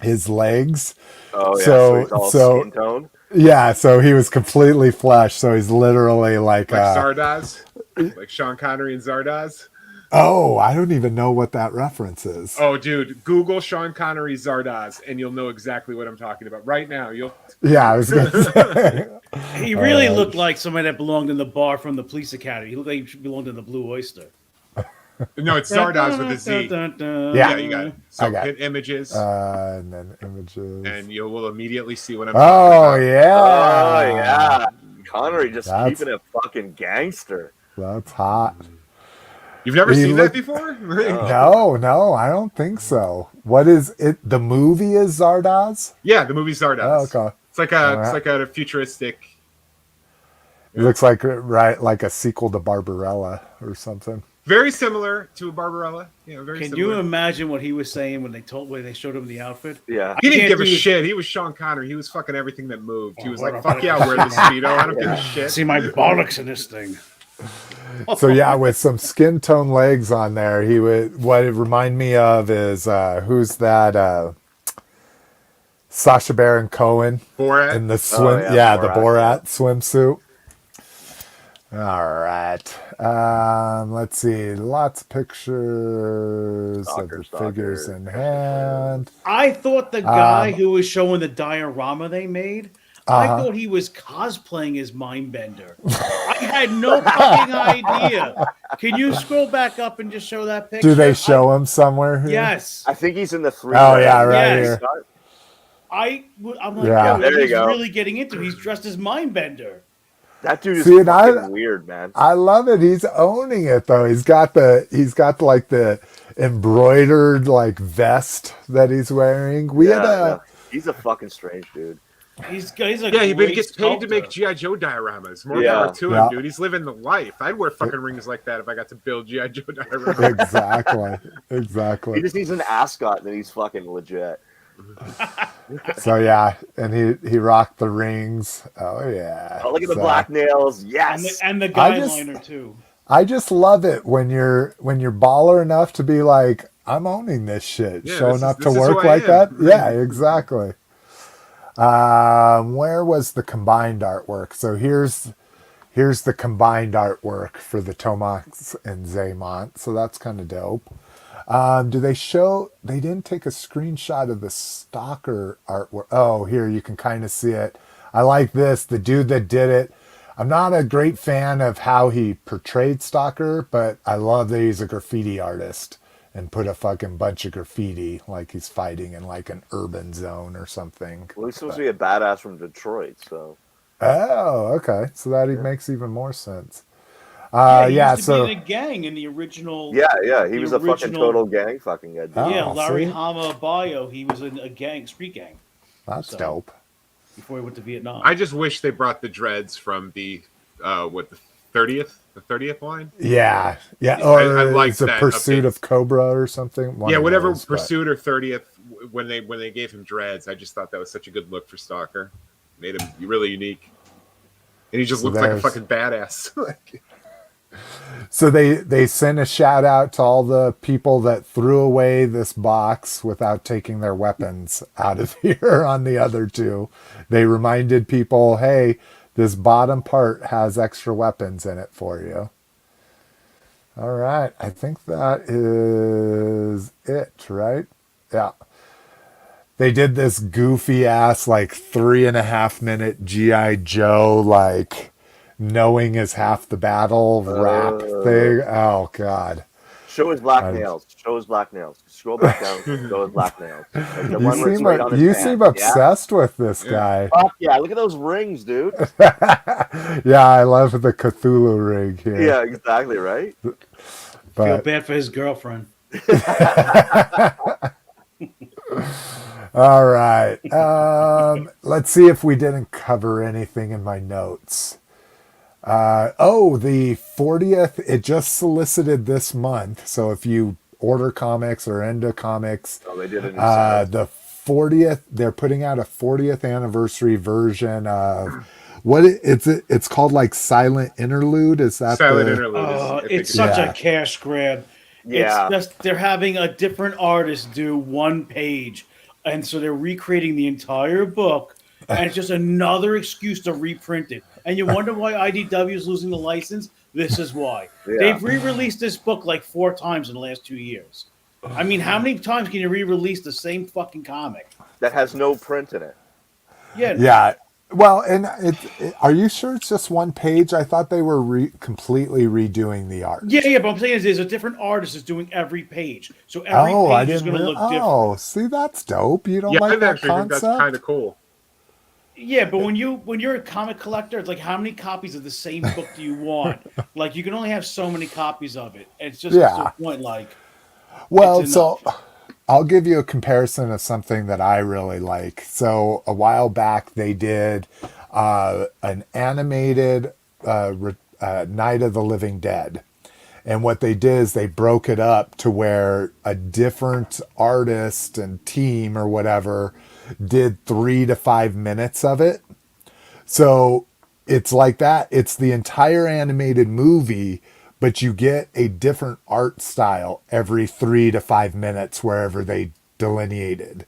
his legs. Oh, yeah. So he's all skin tone? Yeah, so he was completely flesh. So he's literally like Zardoz? Like Sean Connery and Zardoz? Oh, I don't even know what that reference is. Oh, dude, Google Sean Connery Zardoz, and you'll know exactly what I'm talking about. Right now, Yeah, I was going to say. He really looked like somebody that belonged in the bar from the police academy. He looked like he belonged in the Blue Oyster. No, it's Zardoz with a Z. Yeah, you got it. So hit images. And then images. And you will immediately see what I'm talking about. Oh, yeah. Connery just keeping it fucking gangster. That's hot. You've never seen that before? No, I don't think so. What is it? The movie is Zardoz? Yeah, the movie's Zardoz. Oh, okay. It's like a futuristic. It looks like a sequel to Barbarella or something. Very similar to a Barbarella. Very Can similar. you imagine what he was saying when they showed him the outfit? Yeah. He didn't give a shit. He was Sean Connery. He was fucking everything that moved. He was like, fuck yeah, I'll wear the Speedo. I don't give a shit. See my bollocks in this thing. So yeah, with some skin tone legs on there, what it remind me of is who's that Sacha Baron Cohen Borat. in the swim. yeah, Yeah, the Borat, Borat swimsuit. All right. Let's see. Lots of pictures of Stalker, the figures Stalker, in Christian Flynn. hand. I thought the guy who was showing the diorama they made, I thought he was cosplaying as Mindbender. I had no fucking idea. Can you scroll back up and just show that picture? Do they show him somewhere here? Yes. I think he's in the 3. Oh, yeah, right Yes. here. I'm like, Yeah. oh, There you he's go. really getting into it. He's dressed as Mindbender. That dude is See, and fucking weird, man. I love it. He's owning it though. He's got like the embroidered like vest that he's wearing. He's a fucking strange dude. He's a Yeah, but great he gets paid to sculptor. make G.I. Joe dioramas. More Yeah. power to him, Yeah. dude. He's living the life. I'd wear fucking rings like that if I got to build G.I. Joe dioramas. Exactly. He Exactly. just needs an Ascot, and then he's fucking legit. So yeah, and he rocked the rings. Oh yeah. Oh, look at the So, black nails. Yes. And the I guy just- liner too. I just love it when you're baller enough to be like, I'm owning this shit, Yeah, showing up this to is work who I like that. am. Yeah, exactly. Where was the combined artwork? So here's the combined artwork for the Tomax and Xamot. So that's kind of dope. Do they show? They didn't take a screenshot of the Stalker artwork. Oh, here you can kind of see it. I like this. The dude that did it. I'm not a great fan of how he portrayed Stalker, but I love that he's a graffiti artist and put a fucking bunch of graffiti like he's fighting in like an urban zone or something. Well, he's supposed to be a badass from Detroit, so. Oh, okay. So that makes even more sense. He yeah, used to so be in a gang in the original. Yeah. He The was a fucking original- total gang fucking guy. Dude. Oh, Yeah, Larry see? Hama Bayo. He was in a gang, street gang, that's So- dope. before he went to Vietnam. I just wish they brought the dreads from the the 30th line. Yeah, yeah. I Or like it's a that Pursuit update. of Cobra or something. One Yeah, of whatever those, but- Pursuit or 30th when they gave him dreads, I just thought that was such a good look for Stalker. Made him really unique. And he just So looks like a there's- fucking badass. So they sent a shout out to all the people that threw away this box without taking their weapons out of here on the other two. They reminded people, hey, this bottom part has extra weapons in it for you. All right. I think that is it, right? Yeah. They did this goofy ass, like 3.5 minute G.I. Joe, like knowing is half the battle rap thing. Oh, God. Show his black nails. Show his black nails. Scroll back down. Show his black nails. Like the one where it's right on his You pants. seem Yeah? obsessed with this guy. Fuck yeah! Look at those rings, dude. Yeah, I love the Cthulhu rig here. Yeah, exactly right. Feel But bad for his girlfriend. all right. Let's see if we didn't cover anything in my notes. The 40th, it just solicited this month. So if you order comics or into comics, Oh, they did a new sign. the 40th, they're putting out a 40th anniversary version of it's called like Silent Interlude. Is that Silent the, Interlude. Oh, I think it's such Yeah. a cash grab. Yeah. It's just they're having a different artist do one page, and so they're recreating the entire book, and it's just another excuse to reprint it. And you wonder why IDW is losing the license? This is why. Yeah. They've re-released this book like 4 times in the last 2 years. I mean, how many times can you re-release the same fucking comic? That has no print in it. Yeah. Well, and are you sure it's just one page? I thought they were completely redoing the art. Yeah, but I'm saying is there's a different artist is doing every page. So every I page is didn't. going to look different. Oh, see, that's dope. You don't Yeah, like I that actually think concept? that's kind of cool. Yeah, but when you're a comic collector, it's like how many copies of the same book do you want? Like you can only have so many copies of it. It's just Yeah. to a point like Well, it's so enough. I'll give you a comparison of something that I really like. So a while back, they did an animated Night of the Living Dead. And what they did is they broke it up to where a different artist and team or whatever did 3 to 5 minutes of it. So it's like that. It's the entire animated movie, but you get a different art style every 3 to 5 minutes wherever they delineated.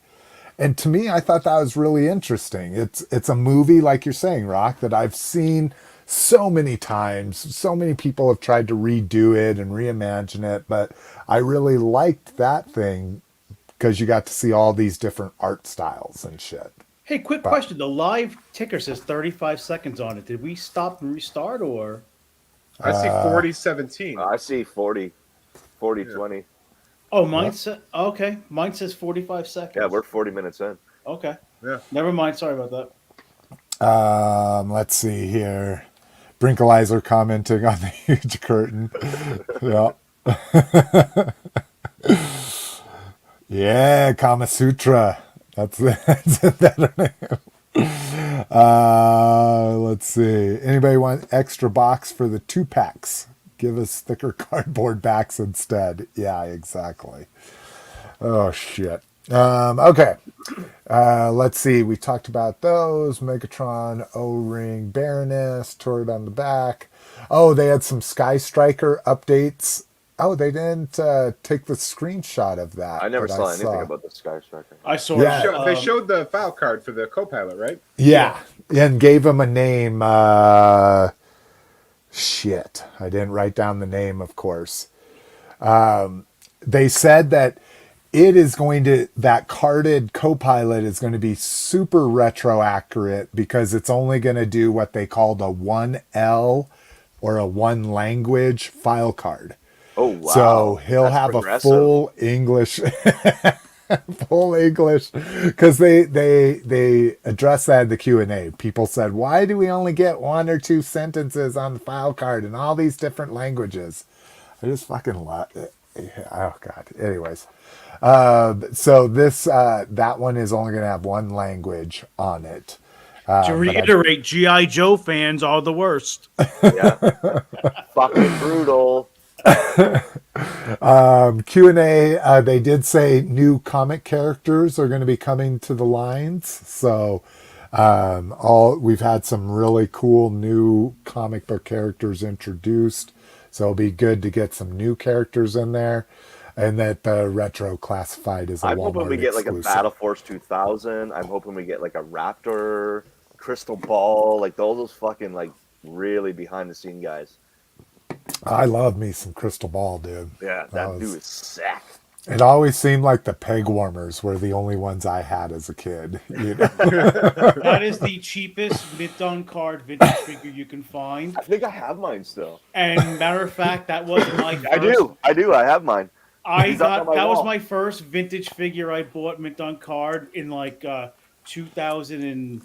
And to me, I thought that was really interesting. It's a movie, like you're saying, Rock, that I've seen so many times. So many people have tried to redo it and reimagine it, but I really liked that thing because you got to see all these different art styles and shit. Hey, quick But question. The live ticker says 35 seconds on it. Did we stop and restart or? I see 40-17. I see 40, 20. Oh, mine says okay. Mine says 45 seconds. Yeah, we're 40 minutes in. okay. Yeah. Never mind. Sorry about that. let's see here. Brinkalizer commenting on the huge curtain. Yeah. Yeah, Kama Sutra. That's a better name. Let's see. Anybody want extra box for the 2-packs? Give us thicker cardboard backs instead. Yeah, exactly. Oh, shit. Okay. Let's see. We talked about those. Megatron, O-Ring, Baroness, turret on the back. Oh, they had some Skystriker updates. Oh, they didn't take the screenshot of that. I never but saw anything about the Skystriker. I saw. Yeah. They showed the file card for the co-pilot, right? Yeah, and gave him a name. Shit, I didn't write down the name, of course. They said that that carded co-pilot is going to be super retro accurate because it's only going to do what they called a 1L or a one language file card. Oh, wow. So he'll That's have progressive. a full English, because they addressed that in the Q&A. People said, why do we only get 1 or 2 sentences on the file card in all these different languages? I just fucking love it. Oh, God. Anyways. So that one is only going to have 1 language on it. To reiterate, G.I. Joe fans are the worst. Yeah. Fucking brutal. Q&A, they did say new comic characters are going to be coming to the lines. So we've had some really cool new comic book characters introduced. So it'll be good to get some new characters in there. And that the retro classified as a I'm Walmart hoping we get like exclusive. a Battle Force 2000. I'm hoping we get like a Raptor, Crystal Ball, like those fucking like really behind the scene guys. I love me some Crystal Ball, dude. Yeah, that dude is sick. It always seemed like the peg warmers were the only ones I had as a kid. You know? That is the cheapest mint-on card vintage figure you can find. I think I have mine still. And matter of fact, that was my first. I do. I have mine. That was my first vintage figure I bought mint-on card in like 2010,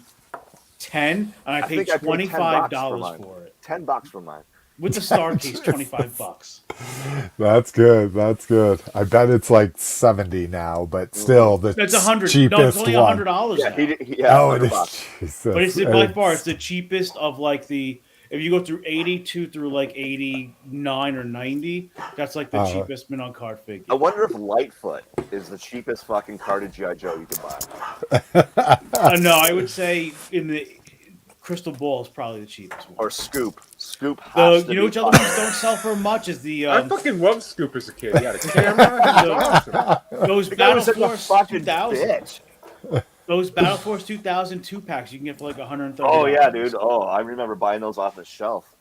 and I paid $25 for it. $10 for mine. With the star case, $25. That's good. That's good. I bet it's like 70 now, but still the That's 100. cheapest No, it's only one. $100 Yeah, now. Oh, it is. $100. Jesus. But it's by far it's the cheapest of like if you go through 82 through like 89 or 90, that's like the cheapest mint on card figure. I wonder if Lightfoot is the cheapest fucking carded G.I. Joe you can buy. No, I would say in the Crystal Ball is probably the cheapest one. Or Scoop. Scoop has You know which other ones don't sell for much is the I fucking loved Scoop as a kid. He had a camera. those Battle Force 2000. Bitch. Those Battle Force 2000 2-packs you can get for like $130. Oh yeah, dude. Oh, I remember buying those off the shelf.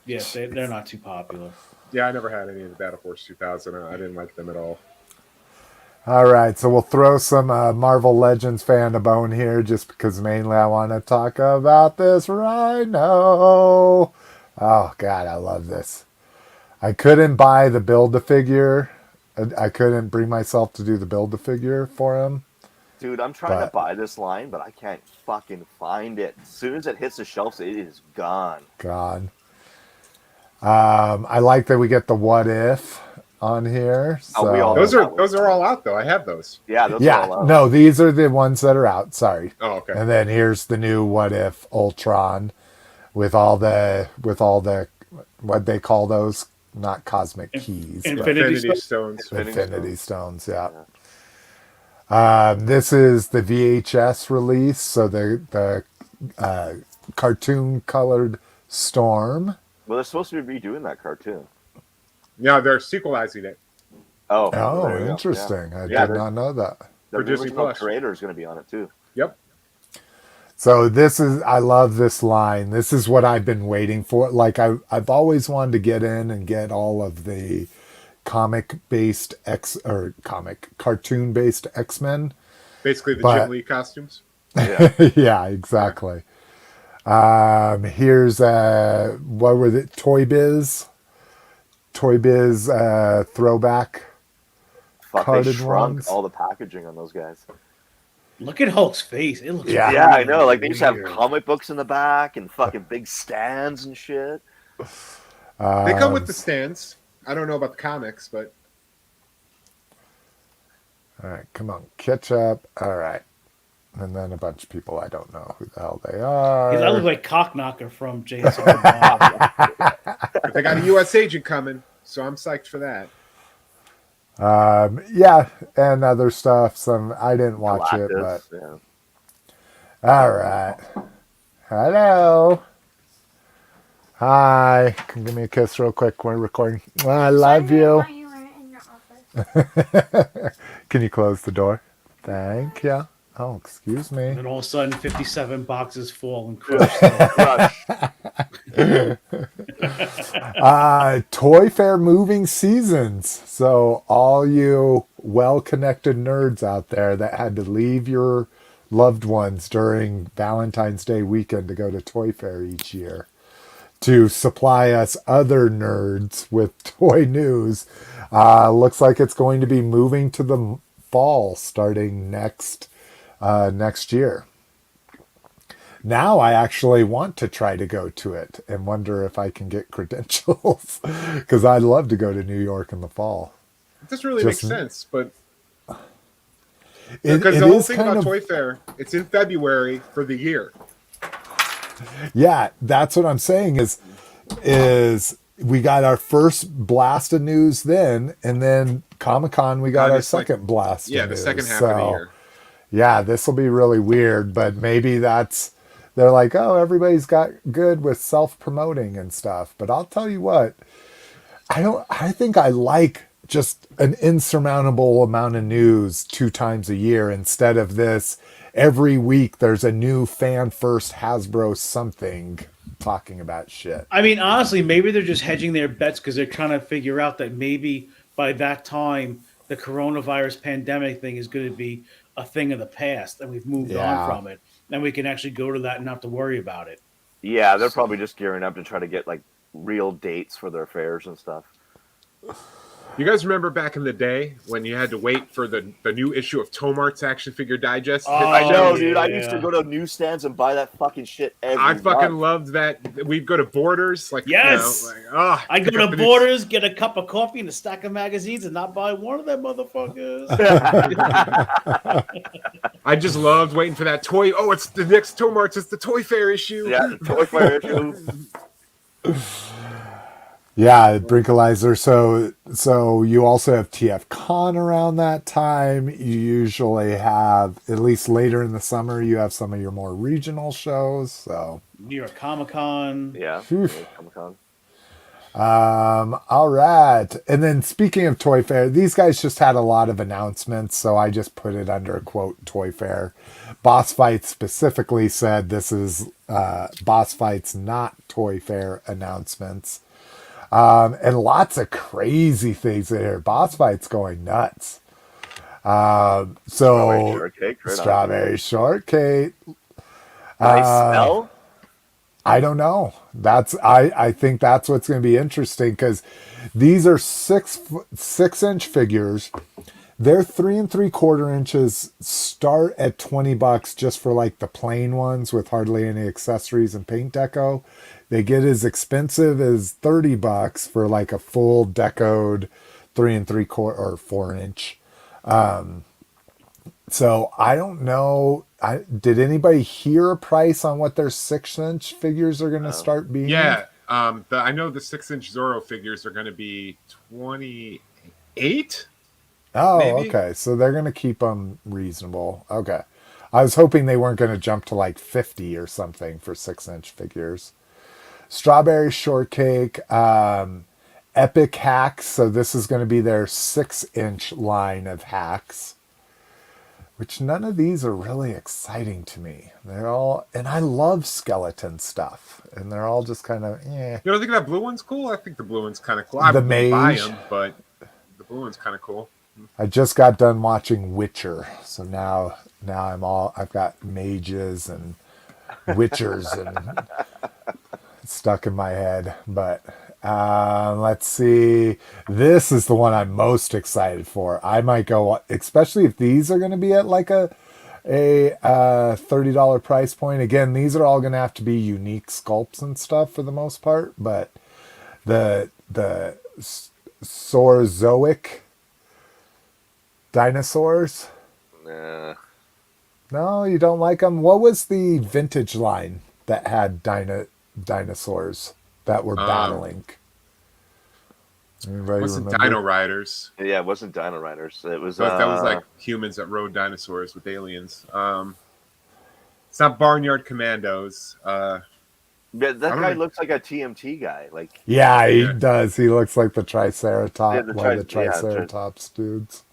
Yes, they're not too popular. Yeah, I never had any of the Battle Force 2000. I didn't like them at all. All right, so we'll throw some Marvel Legends fan a bone here just because mainly I want to talk about this Rhino. Oh, God, I love this. I couldn't buy the Build-A-Figure. I couldn't bring myself to do the Build-A-Figure for him. Dude, I'm trying to buy this line, but I can't fucking find it. As soon as it hits the shelves, it is gone. Gone. I like that we get the What If on here. So. Those are all out though. I have those. Yeah, those are all out. No, these are the ones that are out. Sorry. Oh, okay. And then here's the new What If Ultron with all the what they call those, not cosmic keys, Infinity Stones. Infinity Stones. Yeah. This is the VHS release, so the cartoon colored Storm. Well, they're supposed to be redoing that cartoon. Yeah, they're sequelizing it. Oh, Oh, interesting. Yeah. I did not know that. The For Disney original Plus. creator is going to be on it too. Yep. So I love this line. This is what I've been waiting for. Like I've always wanted to get in and get all of the cartoon based X-Men. Basically the But- Jim Lee costumes. Yeah. Yeah, exactly. Here's what were the Toy Biz throwback Fuck, they carded shrunk ones. all the packaging on those guys. Look at Hulk's face. It looks Yeah. Yeah, I know. Like they used to have weird. comic books in the back and fucking big stands and shit. They come with the stands. I don't know about the comics, but All right, come on, catch up. All right. And then a bunch of people I don't know who the hell they are. I look like Cockknocker from Jason. Bourne. but they got a U.S. agent coming, so I'm psyched for that. Yeah, and other stuff. I didn't watch it, but Galactus, yeah. all right. Hello. Hi. Can you give me a kiss real quick? We're recording. Well, I love you. Why you weren't in your office? Can you close the door? Thank you. Oh, excuse me. And all of a sudden, 57 boxes fall and crush. Crush. Toy Fair moving seasons. So all you well-connected nerds out there that had to leave your loved ones during Valentine's Day weekend to go to Toy Fair each year to supply us other nerds with toy news. Looks like it's going to be moving to the fall starting next year. Now I actually want to try to go to it and wonder if I can get credentials because I'd love to go to New York in the fall. It doesn't really Just- make sense, but It because the whole is thing kind about of, Toy Fair, it's in February for the year. yeah, that's what I'm saying is we got our first blast of news then, and then Comic-Con we got our It's like- second blast. Yeah, of the news. second half of the So, year. yeah, this will be really weird, but maybe they're like, oh, everybody's got good with self-promoting and stuff. But I'll tell you what, I think I like just an insurmountable amount of news 2 times a year instead of this every week there's a new fan first Hasbro something talking about shit. I mean, honestly, maybe they're just hedging their bets because they're trying to figure out that maybe by that time the coronavirus pandemic thing is going to be a thing of the past and we've moved Yeah. on from it. Then we can actually go to that and not have to worry about it. Yeah, they're probably just gearing up to try to get like real dates for their fairs and stuff. You guys remember back in the day when you had to wait for the new issue of Tomart's Action Figure Digest? Oh, I know, dude. I yeah. used to go to newsstands and buy that fucking shit every I fucking month. loved that. We'd go to Borders, like Yes! you know, like, oh, I go pick up to the new- Borders, get a cup of coffee and a stack of magazines, and not buy one of them motherfuckers. I just loved waiting for that toy. Oh, it's the next Tomart's. It's the Toy Fair issue. Yeah, the Toy Fair issue. Yeah, Brinkalizer. So you also have TF Con around that time. You usually have, at least later in the summer, you have some of your more regional shows. So New York Comic Con. Yeah, Phew. Comic-Con. all right. And then speaking of Toy Fair, these guys just had a lot of announcements, so I just put it under a quote Toy Fair. Boss Fight specifically said this is Boss Fight's not Toy Fair announcements. And lots of crazy things in here. Boss Fight's going nuts. Strawberry So shortcake, right on. Strawberry Shortcake. Can they smell? I don't know. I think that's what's going to be interesting because these are 6-inch figures. Their 3 3/4 inches start at $20 just for like the plain ones with hardly any accessories and paint deco. They get as expensive as $30 for like a full decoed 3 3/4 or 4-inch. So I don't know. Did anybody hear a price on what their 6-inch figures are going to start being? Yeah. I know the 6-inch Zorro figures are going to be 28. Oh, maybe? okay. So they're going to keep them reasonable. Okay. I was hoping they weren't going to jump to like 50 or something for 6-inch figures. Strawberry Shortcake, Epic Hacks. So this is going to be their 6-inch line of hacks. which none of these are really exciting to me. They're all, and I love skeleton stuff, and they're all just kind of, eh. You don't think that blue one's cool? I think the blue one's kind of cool. I The wouldn't buy mage. them, but the blue one's kind of cool. I just got done watching Witcher, so now I've got mages and witchers and stuck in my head. But let's see. This is the one I'm most excited for. I might go, especially if these are going to be at like a $30 price point. Again, these are all going to have to be unique sculpts and stuff for the most part. But the Saurozoic dinosaurs. Nah. No, you don't like them? What was the vintage line that had dinosaurs that were battling? Anybody Wasn't remember? Dino Riders? Yeah, it wasn't Dino Riders. It was. That was like humans that rode dinosaurs with aliens. It's not Barnyard Commandos. that guy looks like a TMT guy. Like. Yeah, he Yeah. does. He looks like the Triceratops, Yeah, one of the Triceratops dudes.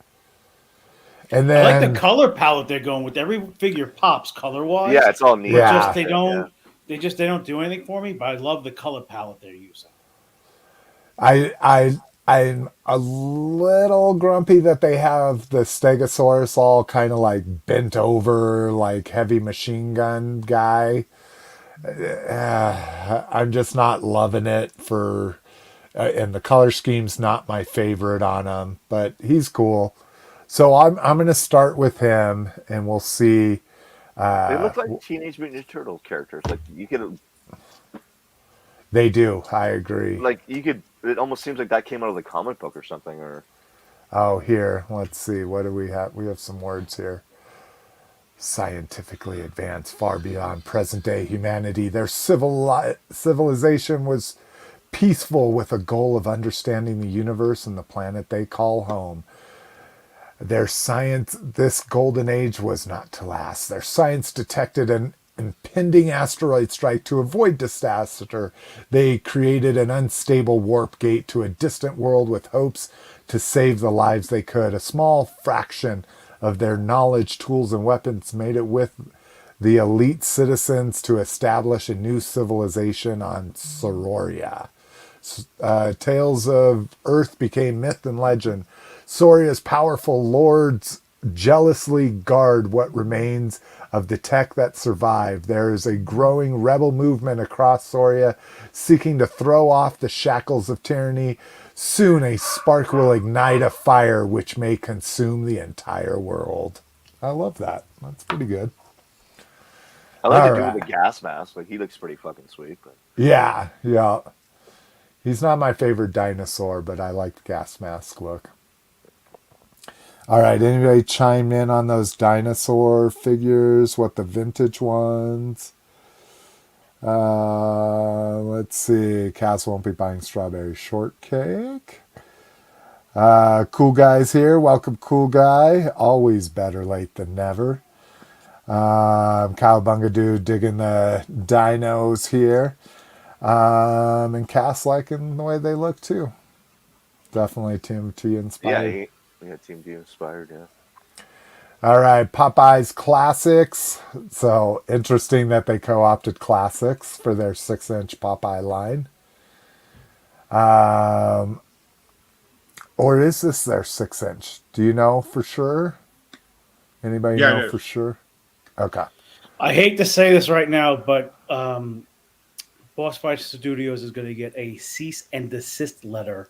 And I then like the color palette they're going with. Every figure pops color wise. Yeah, it's all neat. Yeah. Just they don't do anything for me. But I love the color palette they're using. I'm a little grumpy that they have the Stegosaurus all kind of like bent over, like heavy machine gun guy. I'm just not loving it and the color scheme's not my favorite on him, but he's cool. So I'm going to start with him, and we'll see. They look like Teenage Mutant Ninja Turtle characters. Like you could. They do. I agree. Like you could. It almost seems like that came out of the comic book or something. Or. Oh, here. Let's see. What do we have? We have some words here. Scientifically advanced, far beyond present-day humanity. Their civilization was peaceful with a goal of understanding the universe and the planet they call home. Their science, this golden age was not to last. Their science detected an impending asteroid strike. To avoid disaster, they created an unstable warp gate to a distant world with hopes to save the lives they could. A small fraction of their knowledge, tools, and weapons made it with the elite citizens to establish a new civilization on Sororia. Tales of Earth became myth and legend. Soria's powerful lords jealously guard what remains of the tech that survived. There is a growing rebel movement across Soria seeking to throw off the shackles of tyranny. Soon a spark will ignite a fire which may consume the entire world. I love that. That's pretty good. I like All the dude right. with the gas mask. Like he looks pretty fucking sweet. But. Yeah. He's not my favorite dinosaur, but I like the gas mask look. All right, anybody chime in on those dinosaur figures? What the vintage ones? Let's see. Cass won't be buying strawberry shortcake. Cool Guy's here. Welcome, Cool Guy. Always better late than never. Cowabunga Dude digging the dinos here. And Cass liking the way they look too. Definitely TMT inspired. Yeah, Team D inspired, yeah. All right, Popeye's Classics. So interesting that they co-opted Classics for their 6-inch Popeye line. Or is this their 6-inch? Do you know for sure? Anybody Yeah, I know do. for sure? Okay. I hate to say this right now, but Boss Fight Studios is going to get a cease and desist letter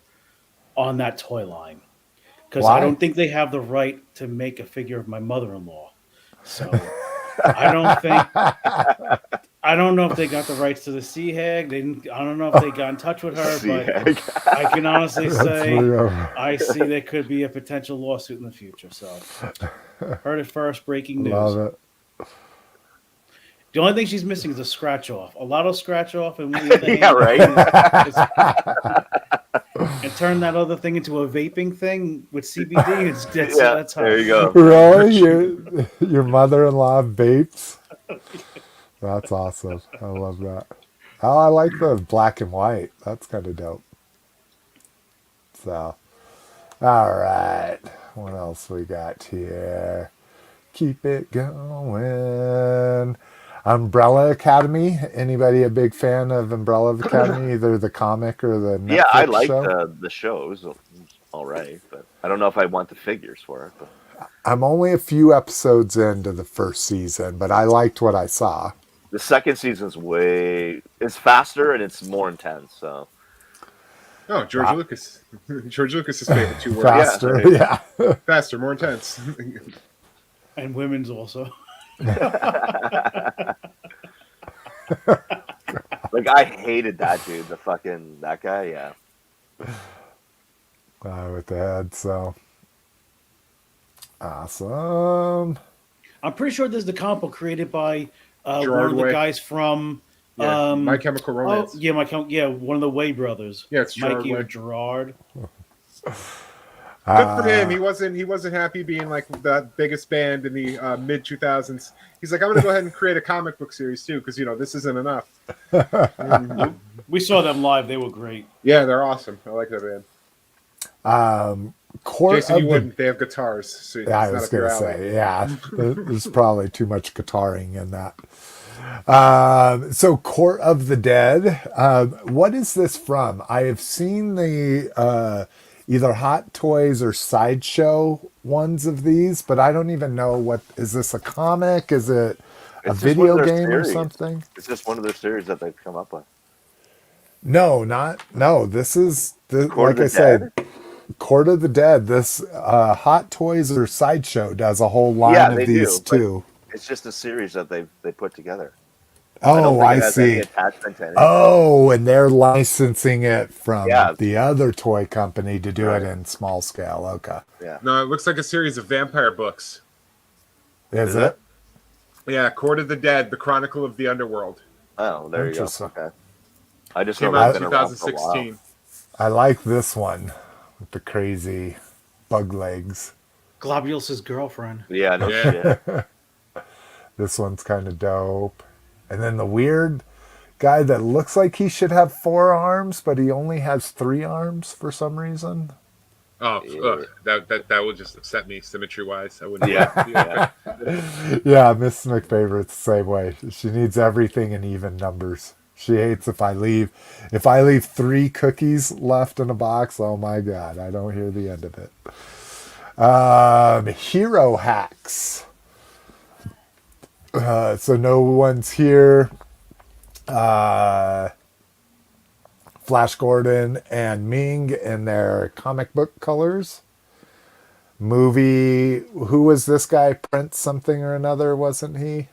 on that toy line. Because Why? I don't think they have the right to make a figure of my mother-in-law. So I don't know if they got the rights to the Sea Hag. I don't know if they got in touch with her, but I can honestly say I see there could be a potential lawsuit in the future. So heard it first, breaking news. Love it. The only thing she's missing is a scratch off. A lot of scratch off, and the other Yeah, right. And turn that other thing into a vaping thing with CBD. That's how. There you go. Really? Your mother-in-law vapes? That's awesome. I love that. Oh, I like the black and white. That's kind of dope. So, all right. What else we got here? Keep it going. Umbrella Academy. Anybody a big fan of Umbrella Academy, either the comic or the Netflix Yeah, I like show? the show. It was all right, but I don't know if I want the figures for it. But I'm only a few episodes into the first season, but I liked what I saw. the second season's it's faster and it's more intense. So Oh, George Lucas. George Lucas's favorite two words. Faster, yeah. Faster, more intense. And women's also. like I hated that dude. That guy. Yeah. With the head, so awesome. I'm pretty sure this is the comic book created by one Gerard of the Way. guys from Yeah, My Chemical Romance. one of the Way brothers. Yeah, it's Gerard Mikey Way. or Gerard. Good for him. He wasn't happy being like the biggest band in the mid 2000s. He's like, I'm gonna go ahead and create a comic book series too, because this isn't enough. We saw them live. They were great. Yeah, they're awesome. I like that band. Court Jason, of you the wouldn't. They have guitars. So it's I not was up your going to alley. say, yeah, there's probably too much guitaring in that. So, Court of the Dead. What is this from? I have seen the either Hot Toys or Sideshow ones of these, but I don't even know what. Is this a comic? Is it a It's just one of video their game or series. something? It's just one of their series that they've come up with. No, this is, Court of like the I said, Dead? Court of the Dead. This Hot Toys or Sideshow does a whole line Yeah, of they these do, but too. It's just a series that they put together. I don't Oh, think I it has any see. attachment to anything. Oh, and they're licensing it from Yeah. the other toy company to do Right. it in small scale. Okay. Yeah. No, it looks like a series of vampire books. Is Is it? Yeah, Court of the Dead, the Chronicle of the Underworld. Oh, there you go. Interesting. Okay. I just Came know out they've in been around for a while. 2016. I like this one with the crazy bug legs. Globulus's girlfriend. Yeah, no Yeah. shit. This one's kind of dope. And then the weird guy that looks like he should have 4 arms, but he only has 3 arms for some reason. Oh, Yeah. ugh, that would just upset me symmetry wise. I wouldn't. Yeah, yeah. Yeah, Miss McFavorite's the same way. She needs everything in even numbers. She hates if I leave 3 cookies left in a box. Oh my God, I don't hear the end of it. Hero hacks. So no one's here. Flash Gordon and Ming in their comic book colors. Movie. Who was this guy? Prince something or another, wasn't he?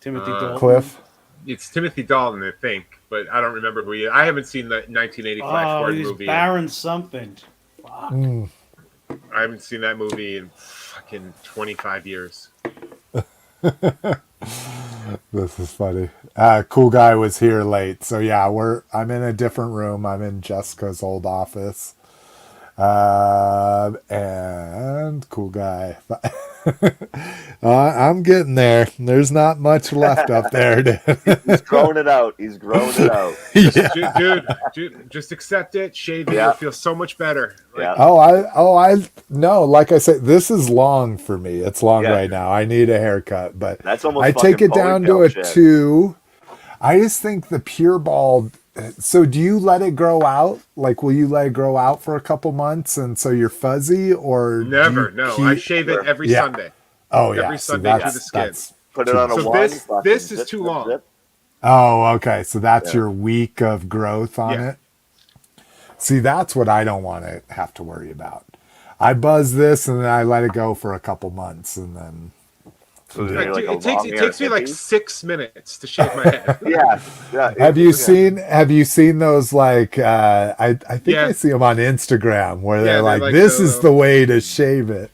Timothy Dalton. Cliff. It's Timothy Dalton, I think, but I don't remember who he is. I haven't seen the 1985 Oh, Ford he's movie. Baron something. Fuck. I haven't seen that movie in fucking 25 years. This is funny. Cool guy was here late, so yeah, I'm in a different room. I'm in Jessica's old office, and cool guy. I'm getting there. There's not much left up there. He's growing it out. He's growing it out. Yeah. Dude, just accept it. Shave it. Yeah. You'll feel so much better. Like, Yeah. No, like I said, this is long for me. It's long Yeah. right now. I need a haircut, but That's almost I take fucking it down to ponytail a shit. 2. I just think the pure bald. So do you let it grow out? Like, will you let it grow out for a couple months and so you're fuzzy, or do never. you No, keep- I shave it every Yeah. Sunday. Oh yeah, every so Sunday that's, to the skin. that's- Put it on a So one. this fucking is zip, too zip, long. zip. Oh, okay. So that's Yeah. your week of growth on Yeah. it. See, that's what I don't want to have to worry about. I buzz this and then I let it go for a couple months and then. So Like, you're like dude, a it takes long-haired me like hippie? 6 minutes to shave my head. Yeah. Have you seen those like I think Yeah. I see them on Instagram where they're they're like, like this the- is the way to shave it.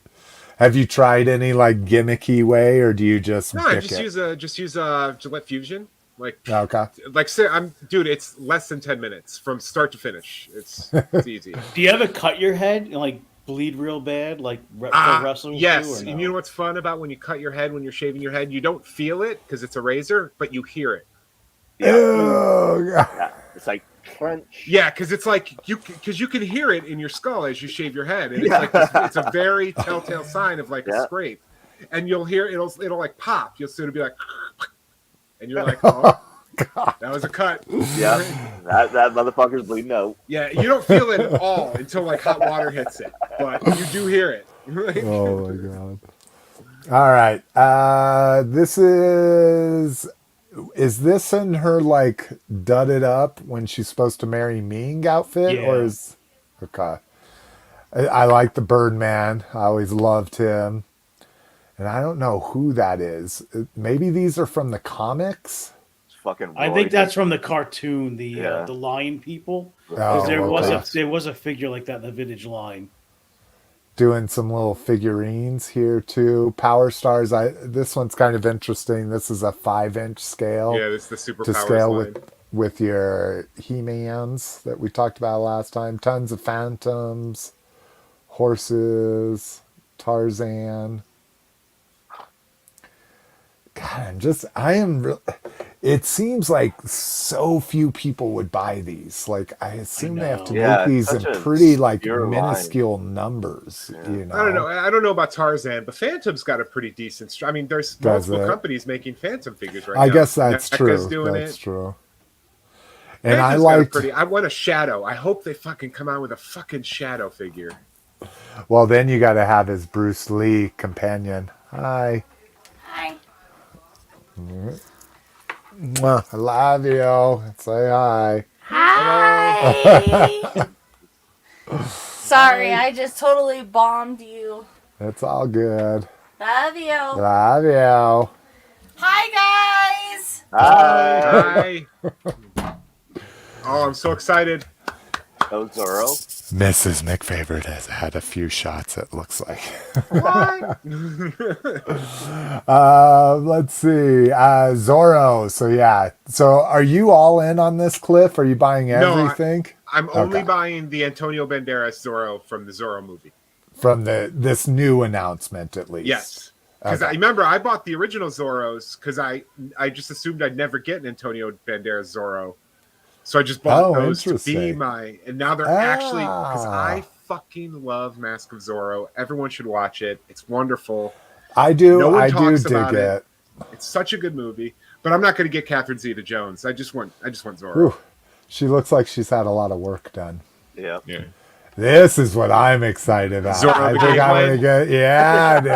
Have you tried any like gimmicky way, or do you just No, I pick just it? use Gillette Fusion. Okay. Say dude, it's less than 10 minutes from start to finish. It's easy. Do you ever cut your head and like bleed real bad, like pro wrestlers Yes, do? Or and no? you know what's fun about when you cut your head when you're shaving your head? You don't feel it because it's a razor, but you hear it. Yeah. Oh, God. Yeah. It's like crunch. Yeah, because it's like you can hear it in your skull as you shave your head, and it's Yeah. like it's a very telltale sign of like Yeah. a scrape. and you'll hear it'll like pop. You'll sort of be like, and you're like, oh, that was a cut. Yeah, that motherfucker's bleeding out. Yeah, you don't feel it at all until like hot water hits it, but you do hear it. Oh my god! All right, this is this in her like dudded up when she's supposed to marry Ming outfit, or Yeah. is okay? I like the Birdman. I always loved him, and I don't know who that is. Maybe these are from the comics. It's fucking. I Roy. think that's from the cartoon, the Yeah. Lion People. Oh, Because okay. there was a figure like that in the vintage line. Doing some little figurines here too. Power Stars. This one's kind of interesting. This is a 5-inch scale Yeah, this is the super to powers scale line. with your He-Mans that we talked about last time. Tons of Phantoms, horses, Tarzan. God, it seems like so few people would buy these. Like, I assume they have to know. Yeah, make these in such a pretty like obscure line. minuscule numbers. You know, I don't know about Tarzan, but Phantom's got a pretty decent. I mean, there's Does multiple it? companies making Phantom figures right now. I guess that's NECA's true. doing That's it. true. And Phantom's I got a liked. pretty. I want a Shadow. I hope they fucking come out with a fucking Shadow figure. Well, then you got to have his Bruce Lee companion. Hi. Hi. Mwah, I love you. Say hi. Hi. Sorry, I just totally bombed you. It's all good. Love you. Love you. Hi, guys. Hi. Hi. Oh, I'm so excited. Oh, Zorro. Mrs. McFavorite has had a few shots, it looks like. What? Let's see. Zorro. So, yeah. So, are you all in on this, Cliff? Are you buying No, everything? I'm only Okay. buying the Antonio Banderas Zorro from the Zorro movie. From this new announcement, at least. Yes. Because Okay. I remember I bought the original Zorros because I just assumed I'd never get an Antonio Banderas Zorro. So I just bought those to be interesting. and now they're actually, because Ah. I fucking love Mask of Zorro. Everyone should watch it. It's wonderful. I do. No one I do talks dig about it. it. It's such a good movie. But I'm not going to get Catherine Zeta-Jones. I just want Zorro. Whew. She looks like she's had a lot of work done. Yeah. Yeah. This is what I'm excited about. Zorro I the think I'm Gameblade? gonna get. Yeah, dude.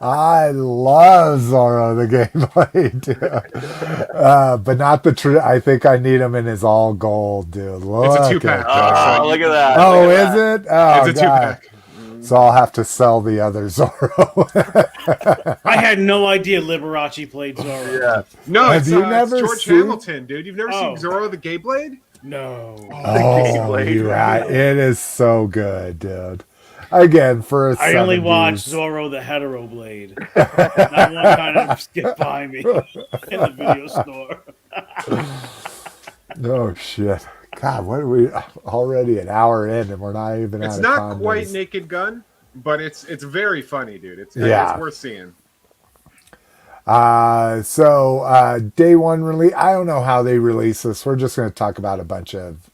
I love Zorro the Gameblade, dude. But not the. I think I need him in his all gold, dude. Look It's a at 2-pack. that. Oh, look at that. Oh, Look at is that. it? Oh, It's a 2-pack. So I'll have to sell the other Zorro. I had no idea Liberace played Zorro. Yeah. No, Have it's, you it's never George seen- Hamilton, dude. You've never Oh. seen Zorro the Gay Blade? No. Oh, Gameblade. you're right. It is so good, dude. Again, for a I only 70s. watched Zorro the Hetero Blade. That one kind of skipped by me in the video store. Oh shit! God, what are we already an hour in and we're not even It's out of not condos. quite Naked Gun, but it's very funny, dude. It's worth seeing. Day one release. I don't know how they release this. We're just going to talk about a bunch of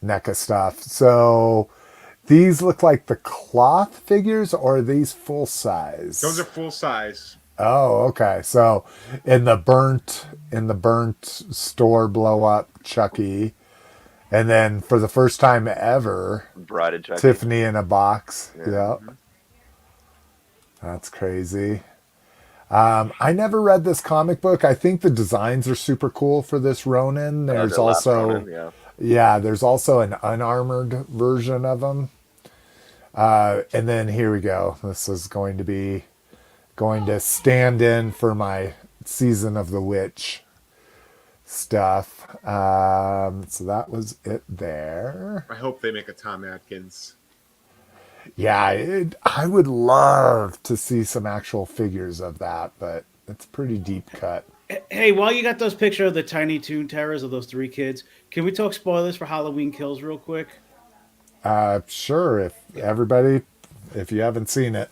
NECA stuff. So these look like the cloth figures, or are these full size? Those are full size. Oh, okay. So in the burnt store blow up Chucky, and then for the first time ever, Bride of Chucky. Tiffany in a box. Yeah. Yep. That's crazy. I never read this comic book. I think the designs are super cool for this Ronin. There's The last also Ronin, yeah. there's also an unarmored version of them. And then here we go. This is going to stand in for my Season of the Witch stuff. So that was it there. I hope they make a Tom Atkins. Yeah, I would love to see some actual figures of that, but it's pretty deep cut. Hey, while you got those pictures of the Tiny Toon Terrors of those 3 kids, can we talk spoilers for Halloween Kills real quick? Sure, if you haven't seen it.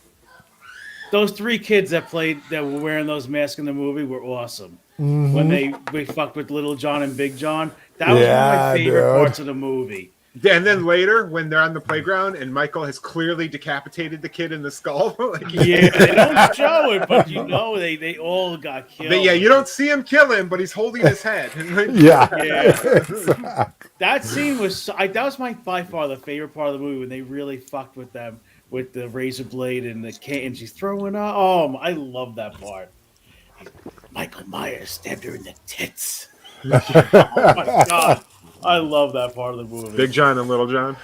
Those 3 kids that were wearing those masks in the movie were awesome. When we fucked with Little John and Big John, that was one of Yeah, my favorite dude. parts of the movie. And then later, when they're on the playground and Michael has clearly decapitated the kid in the skull, like, Yeah, they don't show it, but they all got killed. yeah, you don't see him kill him, but he's holding his head. Yeah. Yeah. That scene was that was by far the favorite part of the movie when they really fucked with them with the razor blade and the cane, and she's throwing up. Oh, I love that part. Michael Myers stabbed her in the tits. Oh my god. I love that part of the movie. Big John and Little John.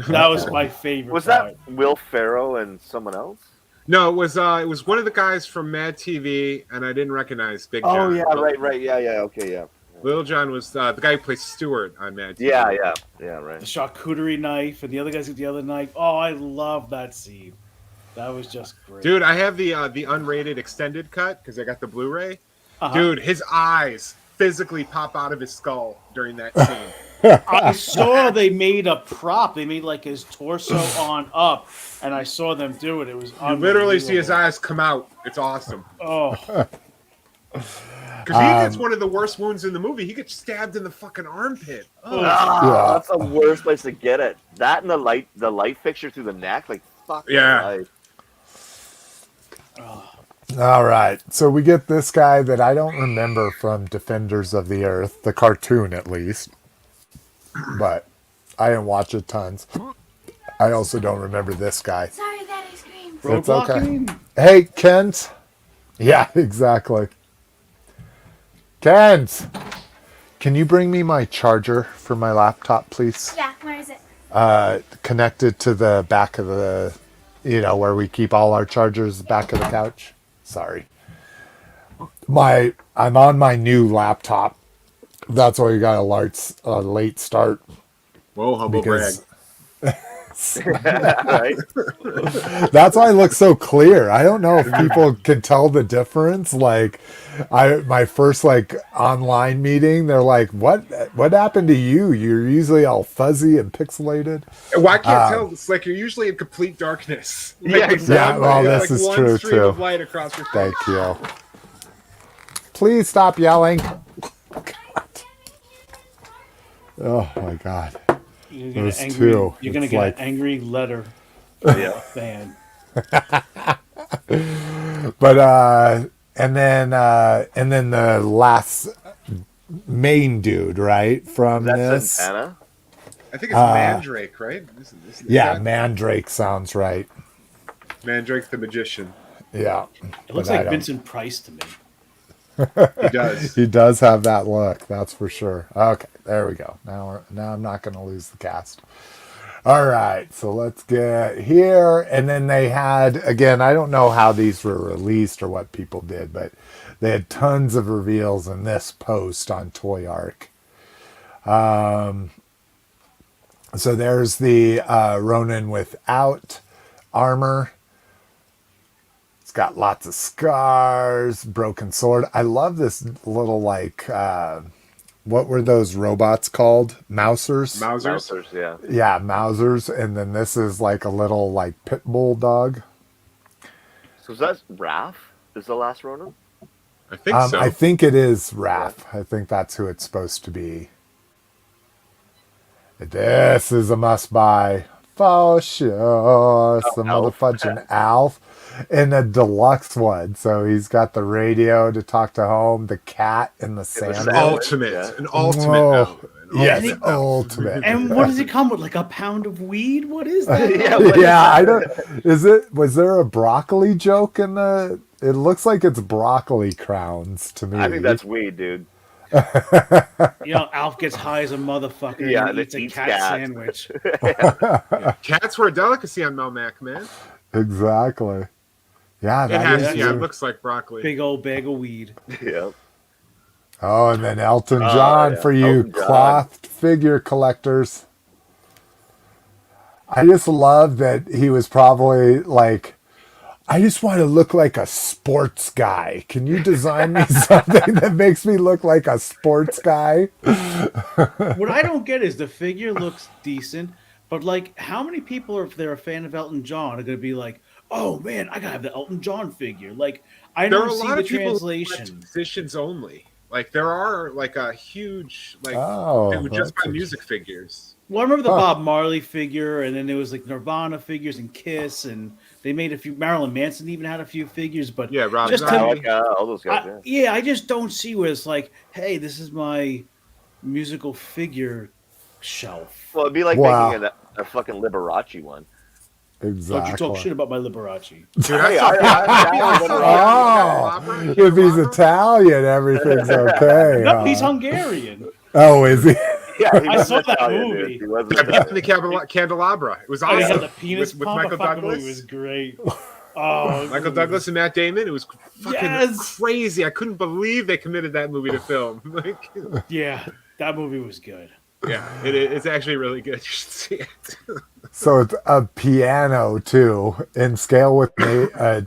That was my favorite. Was part. that Will Ferrell and someone else? No, it was one of the guys from Mad TV, and I didn't recognize Big John. Oh yeah, right, yeah, okay, yeah. Little John was the guy who plays Stewart on Mad TV. Yeah, right. The charcuterie knife and the other guys with the other knife. Oh, I love that scene. That was just great. Dude, I have the unrated extended cut because I got the Blu-ray. Uh-huh. Dude, his eyes physically pop out of his skull during that scene. I saw they made a prop. They made like his torso on up, and I saw them do it. It was You literally see his eyes come out. It's awesome. Oh, Because he gets one of the worst wounds in the movie. He gets stabbed in the fucking armpit. Oh. Yeah. That's the worst place to get it. That and the light fixture through the neck, like fuck. Yeah. All right. So we get this guy that I don't remember from Defenders of the Earth, the cartoon at least. But I didn't watch it tons. I also don't remember this guy. Sorry that I screamed. It's Roadblock, okay. you mean? Hey, Kent. Yeah, exactly. Kent, can you bring me my charger for my laptop, please? Yeah, where is it? Connected to the back of the, where we keep all our chargers, the back of the couch. Sorry. I'm on my new laptop. That's why you got a late start. Whoa, humble brag. Right? That's why it looks so clear. I don't know if people can tell the difference. Like, my first online meeting, they're like, "What happened to you? You're usually all fuzzy and pixelated." Well, I can't tell. It's like you're usually in complete darkness. Yeah, exactly. Yeah, well, this is one true, stream too. Of light across your face. Thank you. Please stop yelling. Oh my God. You're Those gonna two. You're gonna It's get like- an angry letter. Yeah. Fan. But and then the last main dude, right? From That's this. Santana. I think it's Mandrake, right? Is Yeah, that- Mandrake sounds right. Mandrake the magician. Yeah. It looks But I like don't- Vincent Price to me. He does. He does have that look, that's for sure. Okay, there we go. Now I'm not going to lose the cast. All right, so let's get here. And then they had, again, I don't know how these were released or what people did, but they had tons of reveals in this post on Toy Arc. So there's the Ronin without armor. It's got lots of scars, broken sword. I love this little what were those robots called? Mousers? Mousers, yeah. Yeah, Mousers. And then this is like a little pit bull dog. So is that Raph? Is the last Ronin? I think so. I think it is Raph. I think that's who it's supposed to be. This is a must buy. For sure. Some Alf. motherfucking Alf. In a deluxe one. So he's got the radio to talk to home, the cat, and the sandwich. sandwich. Ultimate. Yeah. An ultimate. Whoa. Elf. An Yes, ultimate elf. ultimate. And what does it come with? Like a pound of weed? What is that? Yeah, what is Yeah, that? I don't. Was there a broccoli joke in the? It looks like it's broccoli crowns to me. I think that's weed, dude. Alf gets high as a motherfucker Yeah, and and eats a eats cat cat. sandwich. Cats were a delicacy on Melmac, man. Exactly. Yeah, It that has. is Yeah, it true. looks like broccoli. Big old bag of weed. Yeah. Oh, and then Elton Oh, John yeah. for you Elton John. cloth figure collectors. I just love that he was probably like, I just want to look like a sports guy. Can you design me something that makes me look like a sports guy? What I don't get is the figure looks decent, but how many people if they're a fan of Elton John are going to be like, oh man, I gotta have the Elton John figure. I There are don't a see lot the of people who translation. collect musicians only. Like there are like a huge like Oh, they would just that's buy music figures. Well, I remember the Huh. Bob Marley figure, and then there was like Nirvana figures and Kiss, and they made a few. Marilyn Manson even had a few figures, but Yeah, Rob just I to, like all those guys. I just don't see where it's like, hey, this is my musical figure shelf. Well, it'd be like Wow. making a fucking Liberace one. Don't you talk exactly. shit about my Liberace? Dude, Hey, I saw Oh, if he's Italian, everything's okay. No, huh? he's Hungarian. Oh, is he? Yeah, he I was saw that Italian, movie. dude. He was Yeah, Italian. Behind the Candelabra. It was Oh, he had awesome. the penis with pump. Michael I fucking Douglas. movie was great. Oh, Michael Douglas and Matt Damon. It was fucking Yes! crazy. I couldn't believe they committed that movie to film. Like, Yeah, that movie was good. yeah, it's actually really good. You should see it. So it's a piano too, in scale with me, a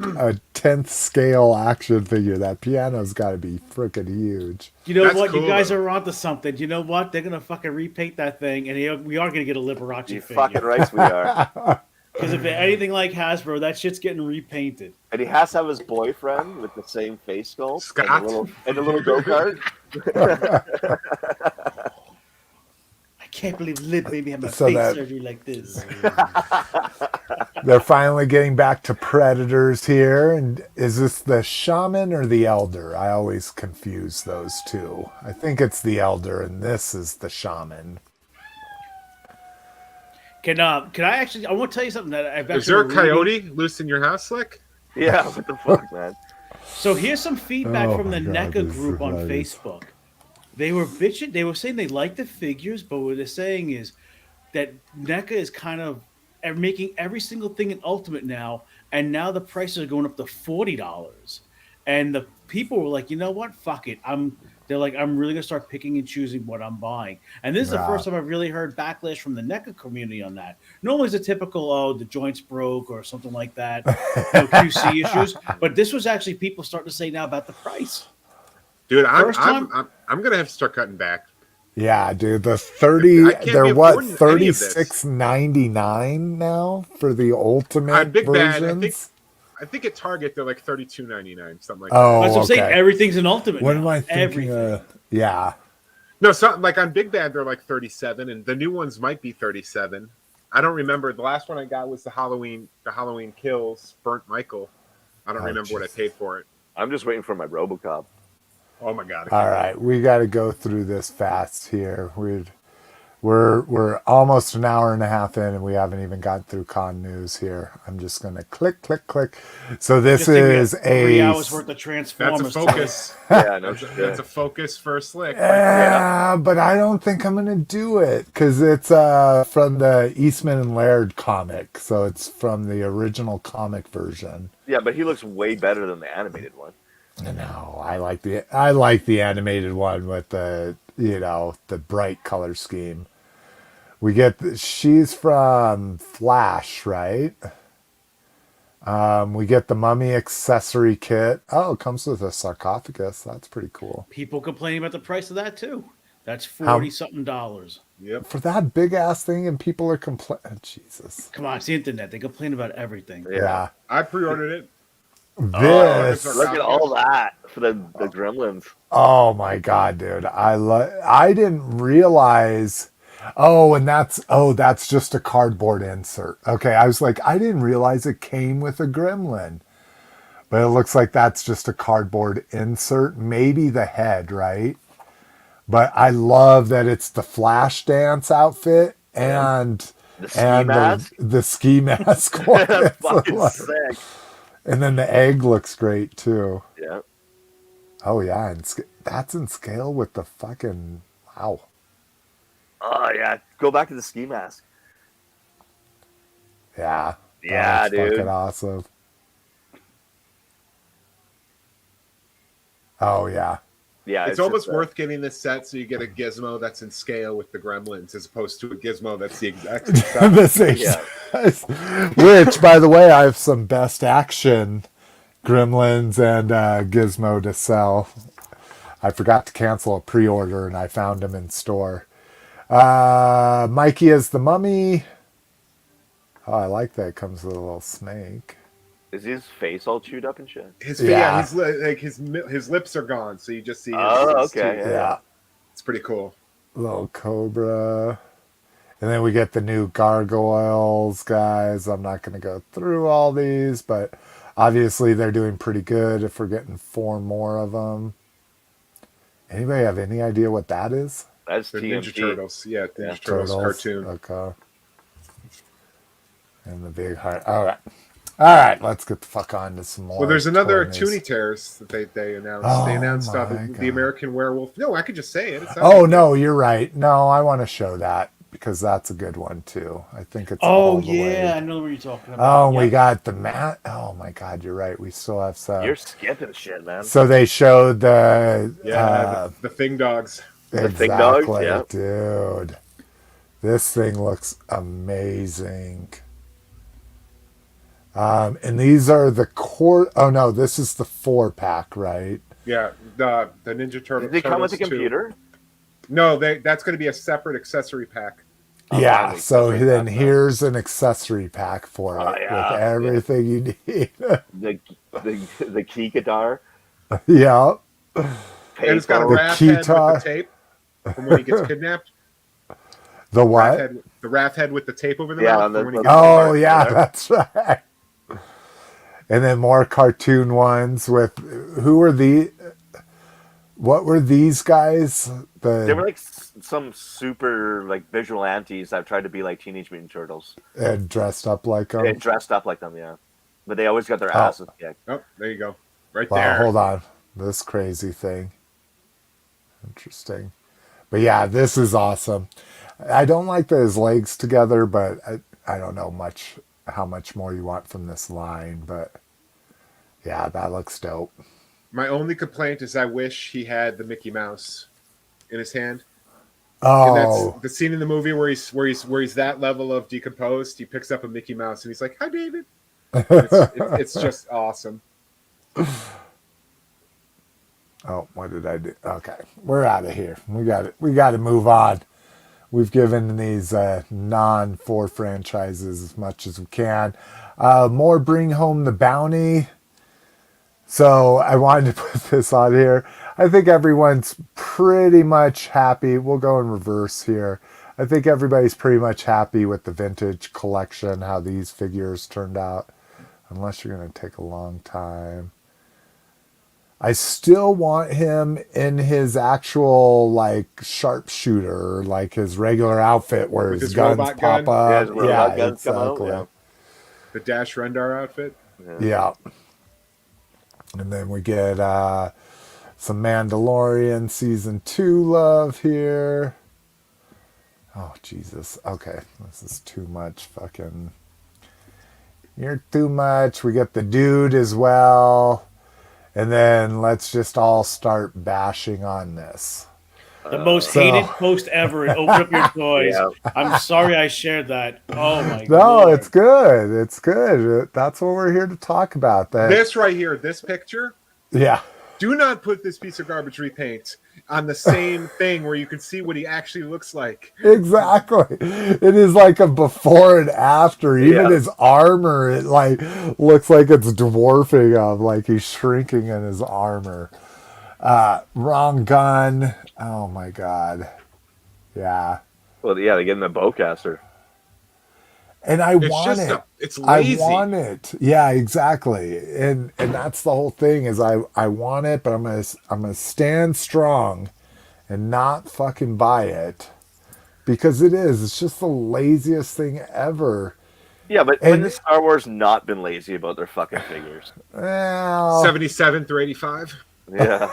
10th scale action figure. That piano's got to be freaking huge. You know That's what? cool, You guys though. are onto something. You know what? They're gonna fucking repaint that thing, and we are gonna get a Liberace You figure. fucking right we are. Because if they're anything like Hasbro, that shit's getting repainted. And he has to have his boyfriend with the same face sculpt Scott. and the little go kart. I can't believe Lib made me have my So face that- surgery like this. They're finally getting back to Predators here. And is this the Shaman or the Elder? I always confuse those two. I think it's the Elder, and this is the Shaman. Can I actually? I want to tell you something that I've actually. Is there a been reading. coyote loose in your house, Slick? Yeah, what the fuck, man? So here's some feedback Oh from the my God, NECA this group is on hilarious. Facebook. They were bitching. They were saying they like the figures, but what they're saying is that NECA is kind of making every single thing in Ultimate now, and now the prices are going up to $40. And the people were like, you know what? Fuck it. They're like, I'm really gonna start picking and choosing what I'm buying. And this is the Wow. first time I've really heard backlash from the NECA community on that. Normally it's a typical, oh, the joints broke or something like that, QC issues. But this was actually people starting to say now about the price. Dude, First time- I'm gonna have to start cutting back. Yeah, dude, the 30, I can't they're be what, affording any of this. $36.99 now for the ultimate On Big Bad, versions? I think at Target they're like $32.99, something like Oh, That's what I'm saying. okay. Everything's an Ultimate. What now. am I thinking? Everything. Yeah. that. No, something like on Big Bad they're like 37, and the new ones might be 37. I don't remember. The last one I got was the Halloween Kills Burnt Michael. I don't Oh, remember what I jeez. paid for it. I'm just waiting for my RoboCop. Oh my god! All right, we got to go through this fast here. We're almost an hour and a half in, and we haven't even gotten through con news here. I'm just gonna click. So this Just think we is got 3 hours a worth of That's Transformers. a focus. Yeah, no That's a focus for a Slick. yeah, but I don't think I'm gonna do it because it's from the Eastman and Laird comic, so it's from the original comic version. Yeah, but he looks way better than the animated one. No, I like the animated one with the the bright color scheme. We get she's from Flash, right? We get the mummy accessory kit. Oh, it comes with a sarcophagus. That's pretty cool. People complaining about the price of that too. That's How- $40-something dollars. Yep. For that big ass thing, and people are complaining. Jesus. Come on, it's the internet. They complain about everything. Yeah. I pre-ordered it. This. Look at all that for the Gremlins. Oh my god, dude! I didn't realize. Oh, and that's just a cardboard insert. Okay, I was like, I didn't realize it came with a gremlin, but it looks like that's just a cardboard insert. Maybe the head, right? But I love that it's the Flash dance outfit and The ski mask? the ski mask. one. That's It's fucking like- sick. and then the egg looks great too. Yeah. Oh yeah, and that's in scale with the fucking wow. Oh yeah. Go back to the ski mask. Yeah. Yeah, That's dude. fucking awesome. Oh yeah. Yeah. It's just almost a- worth getting this set so you get a gizmo that's in scale with the Gremlins as opposed to a gizmo that's the exact same size. The same Yeah. size. Which, by the way, I have some best action gremlins and gizmo to sell. I forgot to cancel a pre-order and I found them in store. Mikey is the mummy. Oh, I like that. It comes with a little snake. Is his face all chewed up and shit? His lips are gone, so you just see his Okay. teeth. Yeah. It's pretty cool. Little Cobra. And then we get the new gargoyles, guys. I'm not going to go through all these, but obviously they're doing pretty good if we're getting 4 more of them. Anybody have any idea what that is? That's The TMT. Ninja Turtles. Yeah, Ninja Turtles cartoon. Okay. And the big heart. All right. All right, let's get the fuck on to some more. Well, there's another toys. Toonie Tears that they announced. Oh, they announced my the God. American Werewolf. No, I could just say it. It's not Oh, big no, you're right. No, I want to show that because that's a good one, too. I think it's all the way. yeah, I know what you're talking about. Oh, we Yep. got the mat. Oh, my God, you're right. We still have some. You're skipping shit, man. So they showed the... the Thing Dogs. The Thing Dogs, exactly, yeah. dude. This thing looks amazing. And these are the core... Oh, no, this is the 4-pack, right? Yeah, the Ninja Turtles. Did they come with a 2. computer? No, that's going to be a separate accessory pack. Oh, Yeah, finally, so something then like that. here's an accessory pack for it Oh, yeah, with everything you need. The key guitar. Yeah. And it's got a Payphone. raft head with Kita. the tape from when he gets kidnapped. The what? The raft head with the tape over the Yeah, mouth. and the- from when he gets Oh, kidnapped. yeah, Yeah. that's right. And then more cartoon ones with who were the... What were these guys? They were like some super like vigilantes that tried to be like Teenage Mutant Turtles. Dressed up like them. They dressed up like them, yeah. But they always got their asses kicked. Oh, there you go. Right Wow, there. hold on. This crazy thing. Interesting. But yeah, this is awesome. I don't like his legs together, but I don't know how much more you want from this line, but yeah, that looks dope. My only complaint is I wish he had the Mickey Mouse in his hand. And Oh, that's the scene in the movie where he's that level of decomposed. He picks up a Mickey Mouse and he's like, "Hi, David." It's just awesome. oh, what did I do? Okay, we're out of here. We got to move on. We've given these non-4 franchises as much as we can. More Bring Home the Bounty. So I wanted to put this on here. I think everyone's pretty much happy. We'll go in reverse here. I think everybody's pretty much happy with the vintage collection, how these figures turned out. Unless you're going to take a long time. I still want him in his actual, like, sharpshooter, like his regular outfit where With his his guns robot pop gun? up. Yeah, his robot guns come out, exactly. yeah. The Dash Rendar outfit. Yeah. And then we get some Mandalorian Season 2 love here. Oh, Jesus. Okay. This is too much fucking... You're too much. We get the dude as well. And then let's just all start bashing on this. The most hated post ever. And open up your toys. Yeah. I'm sorry I shared that. Oh my god. No, it's good. It's good. That's what we're here to talk about. That. This right here, this picture. Yeah. Do not put this piece of garbage repaint on the same thing where you can see what he actually looks like. Exactly. It is like a before and after. Even Yeah. his armor, it like looks like it's dwarfing him, like he's shrinking in his armor. Wrong gun. Oh my god. Yeah. Well, yeah, they give him a bowcaster. And I It's want just it. it's lazy. I want it. Yeah, exactly. And that's the whole thing is I want it, but I'm gonna stand strong and not fucking buy it. Because it's just the laziest thing ever. Yeah, but And- when has Star Wars not been lazy about their fucking figures? Well, 77 through 85. Yeah.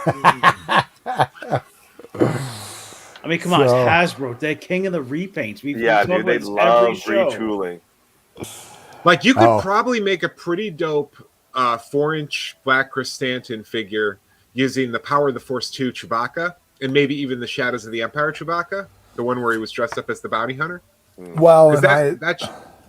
I mean, come on, it's So- Hasbro. They're king of the repaints. We Yeah, talk dude, about they this love every show. retooling. Like you could Oh. probably make a pretty dope 4-inch Black Chrysanthemum figure using the Power of the Force 2 Chewbacca and maybe even the Shadows of the Empire Chewbacca, the one where he was dressed up as the bounty hunter. well, Because and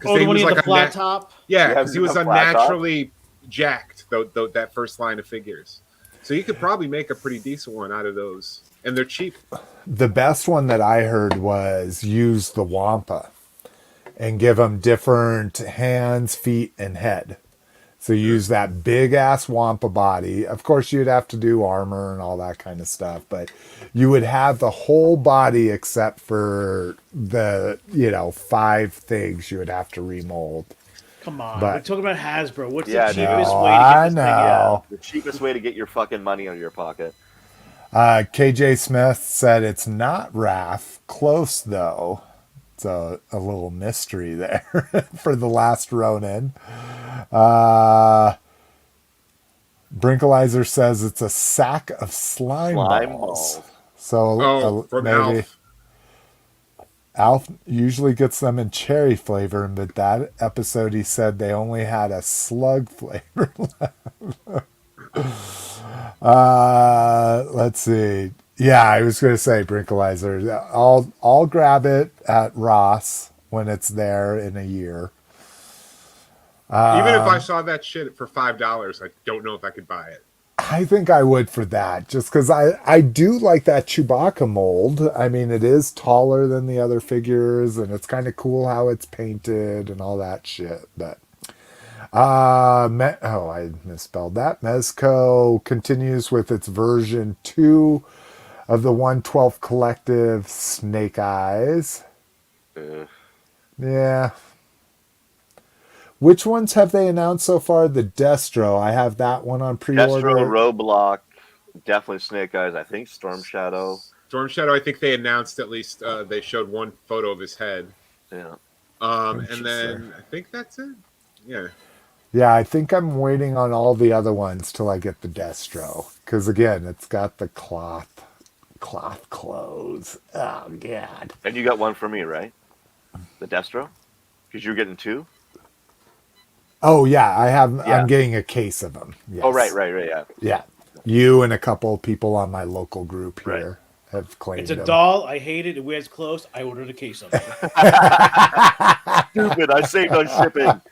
Oh, the one he with was the like flat top. yeah, Yeah, because he was the flat top. unnaturally jacked. Though that first line of figures, so you could probably make a pretty decent one out of those, and they're cheap. the best one that I heard was use the Wampa and give them different hands, feet, and head. So you use that big ass Wampa body. Of course, you'd have to do armor and all that kind of stuff, but you would have the whole body except for the 5 things you would have to remold. Come on, But- we're talking about Hasbro. What's Yeah, the dude. cheapest No, way to I get this thing out? know. The cheapest way to get your fucking money out of your pocket. KJ Smith said it's not Raph. Close though. It's a little mystery there for the last Ronin. Brinkalizer says it's a sack of slime balls. So from maybe Alf. Alf usually gets them in cherry flavor, but that episode he said they only had a slug flavor left. Let's see. Yeah, I was going to say Brinkalizer. I'll grab it at Ross when it's there in a year. Even if I saw that shit for $5, I don't know if I could buy it. I think I would for that, just because I do like that Chewbacca mold. I mean, it is taller than the other figures, and it's kind of cool how it's painted and all that shit. But I misspelled that. Mezco continues with its version 2 of the 1/12 Collective Snake Eyes. Yeah. Which ones have they announced so far? The Destro. I have that one on pre-order. Destro, Roadblock, definitely Snake Eyes. I think Storm Shadow. Storm Shadow, I think they announced at least they showed one photo of his head. Yeah. And then I think that's it. Yeah. Yeah, I think I'm waiting on all the other ones till I get the Destro. Because again, it's got the cloth clothes. Oh, God. And you got one for me, right? The Destro? Because you're getting 2? Oh, yeah, I have. Yeah. I'm getting a case of them. Yes. Oh, right, yeah. Yeah. You and a couple people on my local group here have claimed It's a them. doll. I hate it. It wears close. I ordered a case of it. Stupid. I saved on shipping.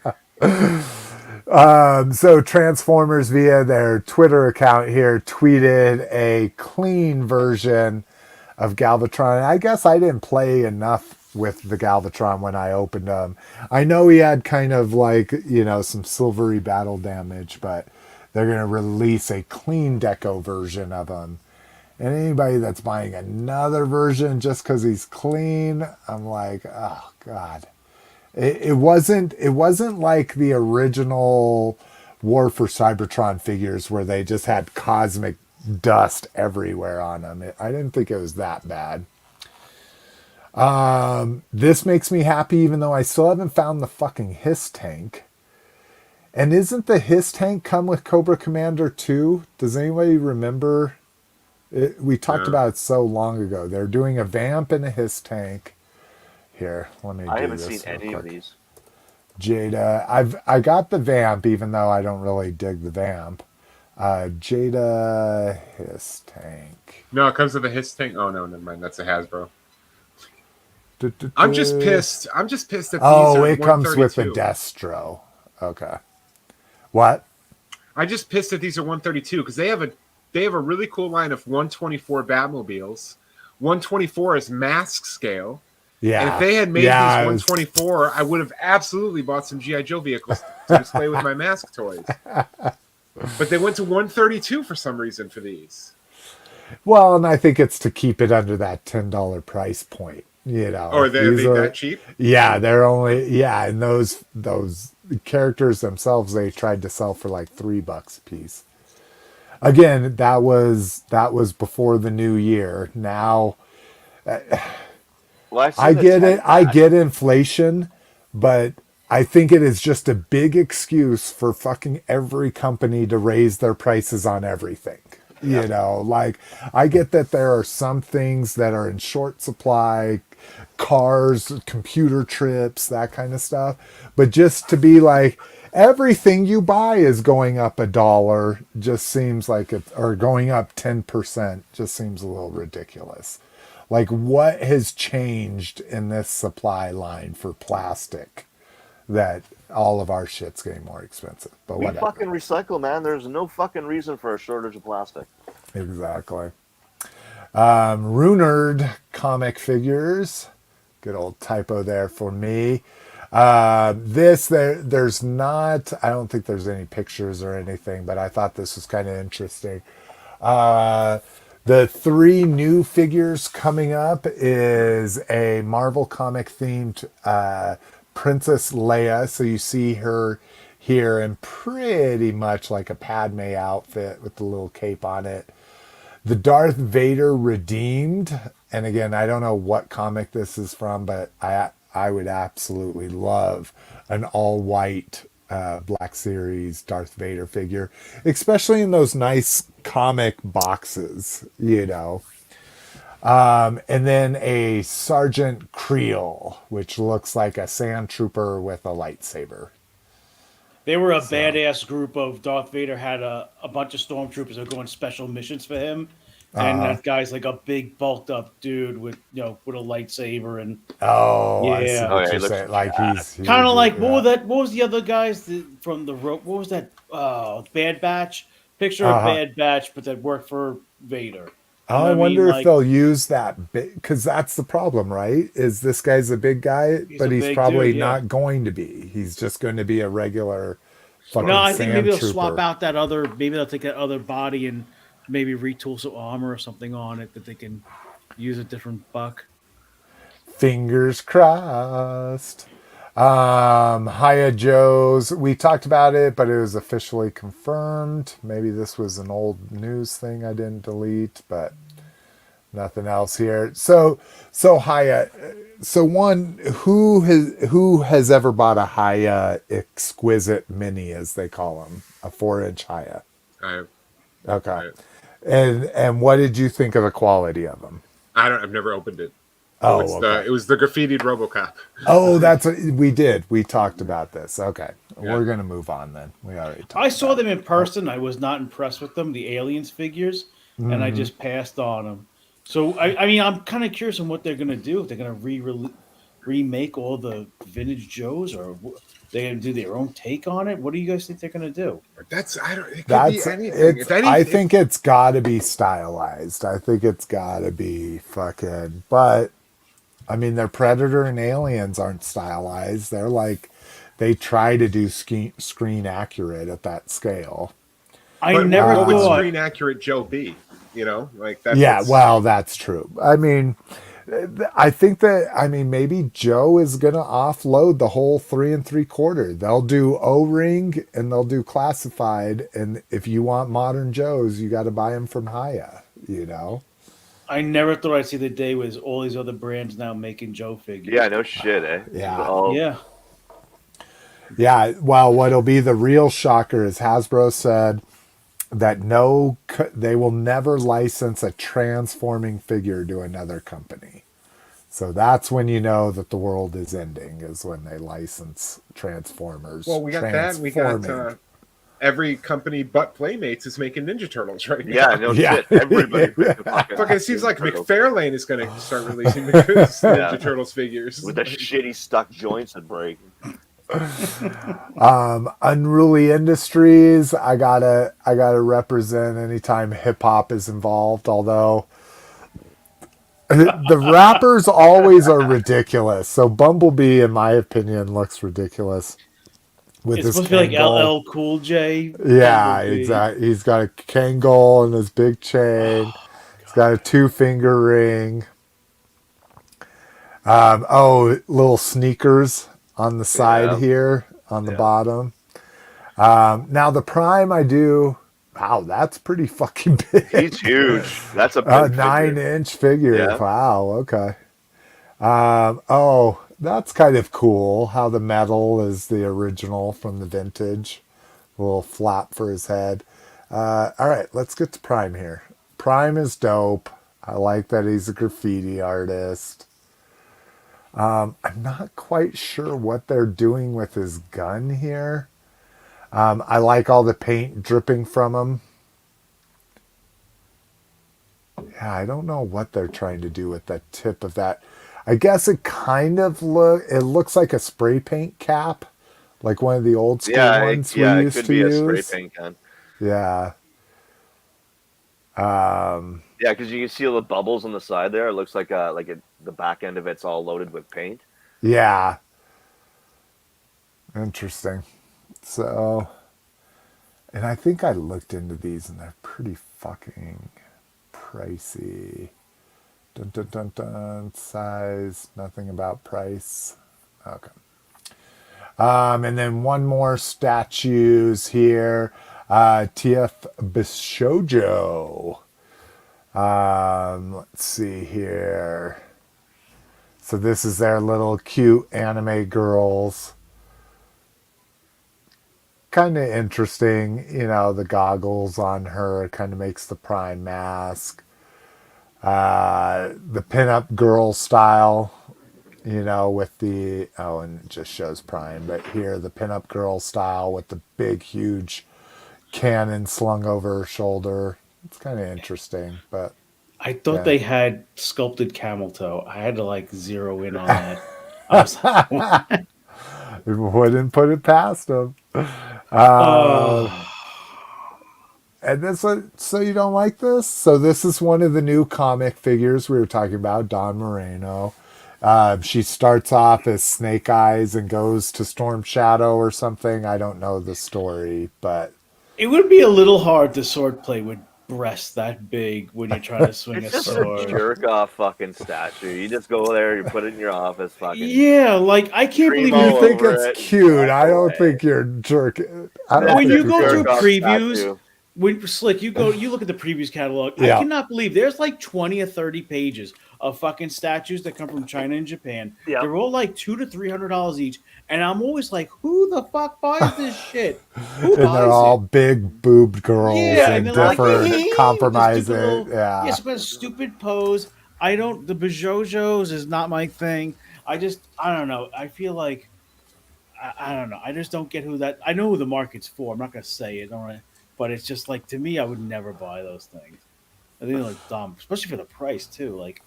So Transformers via their Twitter account here tweeted a clean version of Galvatron. I guess I didn't play enough with the Galvatron when I opened them. I know he had kind of like, some silvery battle damage, but they're going to release a clean deco version of him. And anybody that's buying another version just because he's clean, I'm like, oh, God. It wasn't like the original War for Cybertron figures where they just had cosmic dust everywhere on them. I didn't think it was that bad. This makes me happy even though I still haven't found the fucking Hiss tank. And isn't the Hiss tank come with Cobra Commander 2? Does anybody remember? We talked about it so long ago. They're doing a Vamp and a Hiss tank. Here, let me do this. I haven't seen real any of quick. these. Jada. I got the Vamp, even though I don't really dig the Vamp. Jada Hiss tank. No, it comes with a Hiss tank. Oh no, never mind. That's a Hasbro. I'm just pissed. I'm just pissed that these are it comes with the 132. Destro. Okay. What? I'm just pissed that these are 132 because they have a really cool line of 124 Batmobiles. 124 is mask scale. Yeah. And if they had made these 124, I would have absolutely bought some G.I. Joe vehicles to display with my mask toys. But they went to 132 for some reason for these. Well, and I think it's to keep it under that $10 price point. Or they're that cheap? Yeah, they're only and those characters themselves they tried to sell for like $3 a piece. Again, that was before the new year. Now Well, I get it. I get inflation, but I think it is just a big excuse for fucking every company to raise their prices on everything. Like I get that there are some things that are in short supply, cars, computer trips, that kind of stuff. But just to be like, everything you buy is going up $1 just seems like it, or going up 10% just seems a little ridiculous. Like what has changed in this supply line for plastic that all of our shit's getting more expensive? But we whatever. fucking recycle, man. There's no fucking reason for a shortage of plastic. Exactly. Runerd comic figures. Good old typo there for me. There's not. I don't think there's any pictures or anything, but I thought this was kind of interesting. Uh, the three new figures coming up is a Marvel comic themed Princess Leia. So you see her here in pretty much like a Padme outfit with the little cape on it. The Darth Vader Redeemed, and again, I don't know what comic this is from, but I would absolutely love an all white Black Series Darth Vader figure, especially in those nice comic boxes, you know. And then a Sergeant Creel, which looks like a sand trooper with a lightsaber. They were a badass group of Darth Vader had a bunch of stormtroopers that were going special missions for him. And that guy's like a big bulked up dude with with a lightsaber and Oh, I see yeah. Oh, what yeah, he you're looks saying. Like Kind of like yeah. what was the other guys from the rope? What was that? Bad Batch. Picture of Uh-huh. Bad Batch, but that worked for Vader. You Oh, know I what I mean? wonder if Like they'll use that big, because that's the problem, right? Is this guy's a big guy, he's but a he's big dude. probably Yeah. not going to be. He's just going to be a regular No, fucking I think maybe sand they'll swap trooper. out that other. Maybe they'll take that other body and maybe retool some armor or something on it that they can use a different buck. Fingers crossed. Hiya Joe's. We talked about it, but it was officially confirmed. Maybe this was an old news thing I didn't delete, but nothing else here. So Hiya. So one, who has ever bought a Hiya Exquisite Mini, as they call them, a 4-inch Hiya? I, Okay. I, And what did you think of the quality of them? I don't. I've never opened it. Oh, Oh, okay. it was the graffitied RoboCop. Oh, that's what we did. We talked about this. Okay. Yeah. We're going to move on then. We already talked I saw about them in person. I was not impressed with them, the aliens figures, and I just passed on them. So I mean, I'm kind of curious on what they're going to do. If they're going to remake all the vintage Joes, or they're going to do their own take on it. What do you guys think they're going to do? That's I don't. It could be That's anything. it's If any, I think it's got to be stylized. I think it's got to be fucking but I mean their Predator and Aliens aren't stylized. They're like they try to do screen accurate at that scale. I but never what would thought. screen accurate Joe be? You know, like that's Yeah, what's- well, that's true. I mean, I think that maybe Joe is gonna offload the whole 3 3/4. They'll do O-ring and they'll do classified, and if you want modern Joes, you got to buy them from Hiya. You know? I never thought I'd see the day with all these other brands now making Joe figures. Yeah, no shit, eh? Yeah. Oh, Yeah. Yeah. Well, what'll be the real shocker is Hasbro said that they will never license a transforming figure to another company. So that's when you know that the world is ending, is when they license Transformers. Well, we got that. We got Transforming. every company but Playmates is making Ninja Turtles right now. yeah, no Yeah. shit. Everybody. Fucking, it seems like McFarlane is going to start releasing the Ninja Yeah. Turtles figures. with the shitty stuck joints that break. Unruly Industries, I gotta represent anytime hip hop is involved, although the rappers always are ridiculous. So Bumblebee, in my opinion, looks ridiculous. With It's his supposed to be like Kangol. LL Cool J. Yeah, Bumblebee. exactly. He's got a Kangol and his big chain. He's got a 2-finger ring. Little sneakers on the side Yeah. here on the Yeah. bottom. Now the Prime, I do. Wow, that's pretty fucking big. He's huge. That's a big A figure. 9-inch figure. Yeah. Wow. Okay. That's kind of cool. How the metal is the original from the vintage. A little flap for his head. All right, let's get to Prime here. Prime is dope. I like that he's a graffiti artist. I'm not quite sure what they're doing with his gun here. I like all the paint dripping from him. Yeah, I don't know what they're trying to do with the tip of that. I guess it kind of looks like a spray paint cap, like one of the old school ones we it used could to be use. a spray paint gun. Yeah. Yeah, because you can see all the bubbles on the side there. It looks like the back end of it's all loaded with paint. Yeah. Interesting. So, and I think I looked into these and they're pretty fucking pricey. Dun dun dun dun. Size, nothing about price. Okay. And then one more statues here. TF Bishojo. Let's see here. So this is their little cute anime girls. Kind of interesting, you know, the goggles on her kind of makes the Prime mask. The pinup girl style, you know, with the, oh, and it just shows Prime, but here the pinup girl style with the big, huge cannon slung over her shoulder. It's kind of interesting, but I thought yeah. they had sculpted camel toe. I had to like zero in on that. I was like, what? Wouldn't put it past them. Oh. And this one, so you don't like this? So this is one of the new comic figures we were talking about, Don Moreno. She starts off as Snake Eyes and goes to Storm Shadow or something. I don't know the story, but It would be a little hard to sword play with breasts that big when you're trying to swing It's a just sword. a jerk off fucking statue. You just go there, you put it in your office, fucking. Yeah, like I can't Cream believe all you you think over it's it. cute. I don't Away. think you're jerking. I don't when think you go you're to jerk off previews, statue. when Slick, you look at the previews catalog. Yeah. I cannot believe there's like 20 or 30 pages of fucking statues that come from China and Japan. Yeah. They're all like $200 to $300 each, and I'm always like, who the fuck buys this shit? Who and they're buys all it? big boobed girls Yeah, and and they're like, different with the compromise stupid it. little- Yeah. some kind of stupid pose. The Bajojos is not my thing. I don't know. I feel like, I don't know. I just don't get who that, I know who the market's for. I'm not going to say it, but it's just like, to me, I would never buy those things. I think they're like dumb, especially for the price too. Like,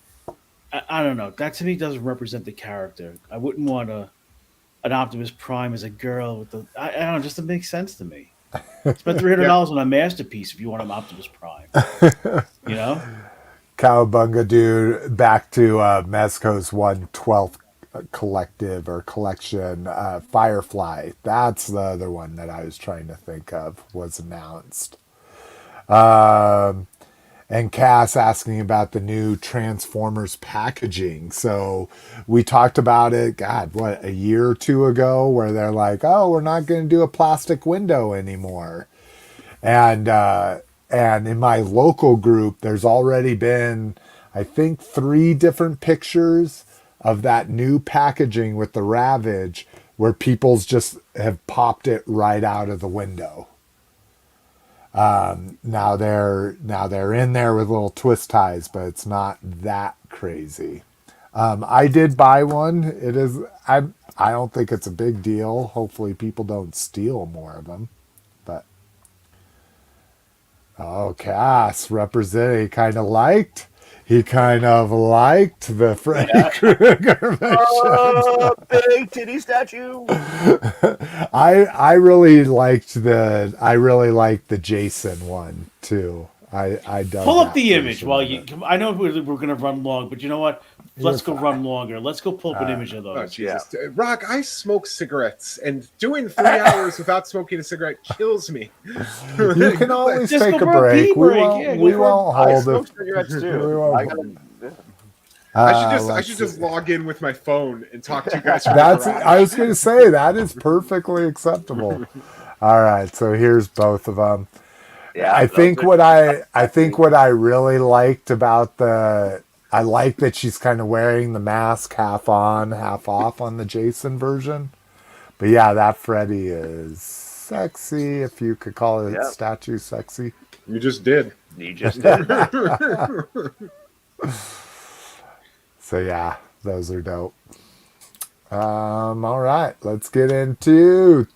I don't know. That to me doesn't represent the character. I wouldn't want an Optimus Prime as a girl with the, I don't know, just it makes sense to me. Spend $300 on a masterpiece if you want an Optimus Prime. You know? Cowabunga dude, back to Mezco's 1/12th collective or collection, Firefly. That's the other one that I was trying to think of was announced. And Cass asking about the new Transformers packaging. So we talked about it, God, what, a year or two ago, where they're like, oh, we're not going to do a plastic window anymore. And in my local group, there's already been, I think, 3 different pictures of that new packaging with the Ravage where people's just have popped it right out of the window. Now they're in there with little twist ties, but it's not that crazy. I did buy one. It is, I don't think it's a big deal. Hopefully people don't steal more of them. But Cass represented. He kind of liked the Freddy Krueger version. Big titty statue. I really liked the Jason one too. I dug Pull up that the image version while of you. it. I know we're going to run long, but you know what? Let's go run longer. Let's go pull up an image of Oh, those. Jesus. Rock, I smoke cigarettes, and doing 3 hours without smoking a cigarette kills me. You can always Just take go a for a pee break. We break. won't. Yeah, go We for a- won't I hold smoke it. cigarettes We too. won't I hold gotta, I should let's just see. log in with my phone and talk to you guys. From That's. the garage. I was going to say that is perfectly acceptable. All right, so here's both of them. yeah. I those think are- what I really liked about I like that she's kind of wearing the mask half on, half off on the Jason version. But yeah, that Freddy is sexy, if you could call it Yeah. statue sexy. You just did. You just did. So yeah, those are dope. All right, let's get into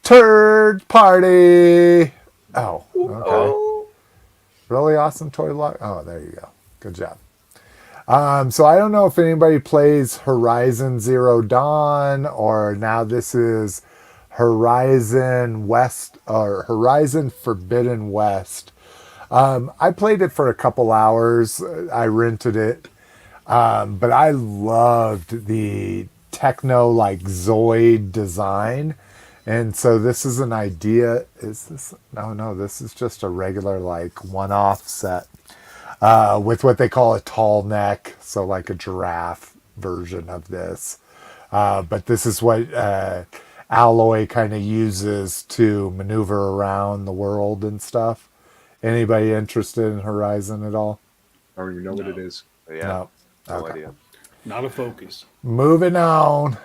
Turd Party. Oh, okay. Oh, Really awesome toy block. Oh, there you go. Good job. So I don't know if anybody plays Horizon Zero Dawn or now this is Horizon West or Horizon Forbidden West. I played it for a couple hours. I rented it. But I loved the techno like Zoid design. And so this is an idea. Is this? No, this is just a regular like one-off set with what they call a tall neck. So like a giraffe version of this. But this is what Alloy kind of uses to maneuver around the world and stuff. Anybody interested in Horizon at all? I don't even know what it is. Yeah. No. No idea. Not a focus. Moving on.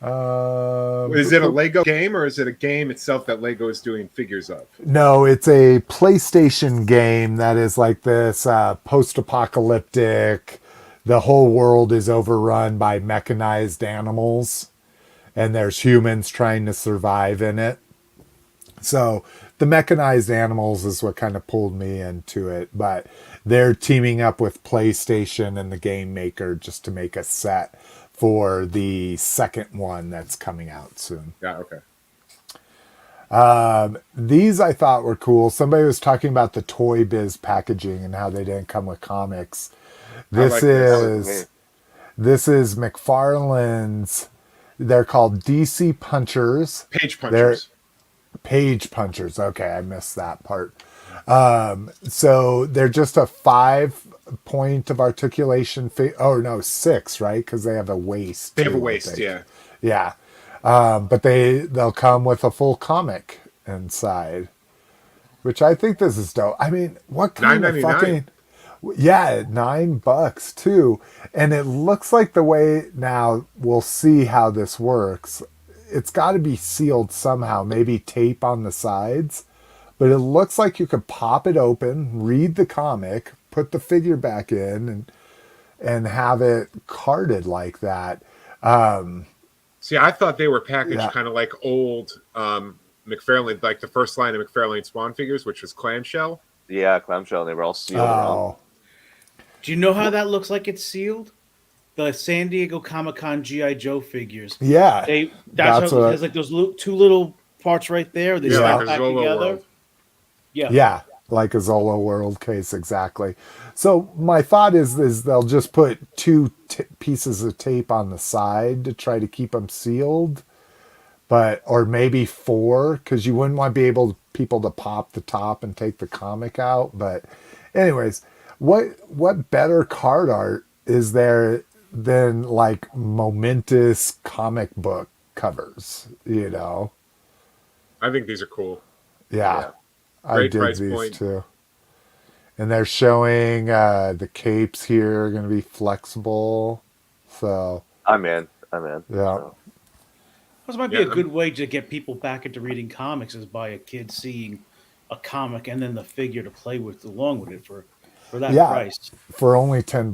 Is it a Lego game or is it a game itself that Lego is doing figures of? No, it's a PlayStation game that is like this post-apocalyptic. The whole world is overrun by mechanized animals, and there's humans trying to survive in it. So the mechanized animals is what kind of pulled me into it, but they're teaming up with PlayStation and the game maker just to make a set for the second one that's coming out soon. Yeah, okay. These I thought were cool. Somebody was talking about the Toy Biz packaging and how they didn't come with comics. This like is McFarlane's. They're called DC Punchers. Page punchers. Page Punchers. Okay, I missed that part. So they're just a 5 point of articulation. 6, right? Because they have a waist. They have a too, waist, yeah. Yeah. But they'll come with a full comic inside, which I think this is dope. I mean, what kind of fucking... Yeah, $9 too. And it looks like the way now we'll see how this works. It's got to be sealed somehow, maybe tape on the sides. But it looks like you could pop it open, read the comic, put the figure back in, and have it carded like that. See, I thought they were packaged kind of like old McFarlane, like the first line of McFarlane Spawn figures, which was clamshell. Yeah, clamshell. They were all sealed around. Do you know how that looks like it's sealed? The San Diego Comic-Con G.I. Joe figures. Yeah. That's how it has like those two little parts right there. They snap like back Zolo together. World. Yeah, like a Zolo World case, exactly. So my thought is they'll just put 2 pieces of tape on the side to try to keep them sealed, or maybe 4, because you wouldn't want to be able people to pop the top and take the comic out. But anyways, what better card art is there than like momentous comic book covers? You know, I think these are cool. Yeah. I Great dig price these point. too. And they're showing the capes here are going to be flexible. So I'm in. yeah. So. This might be a good way to get people back into reading comics, is by a kid seeing a comic and then the figure to play with along with it for that price. For only $10.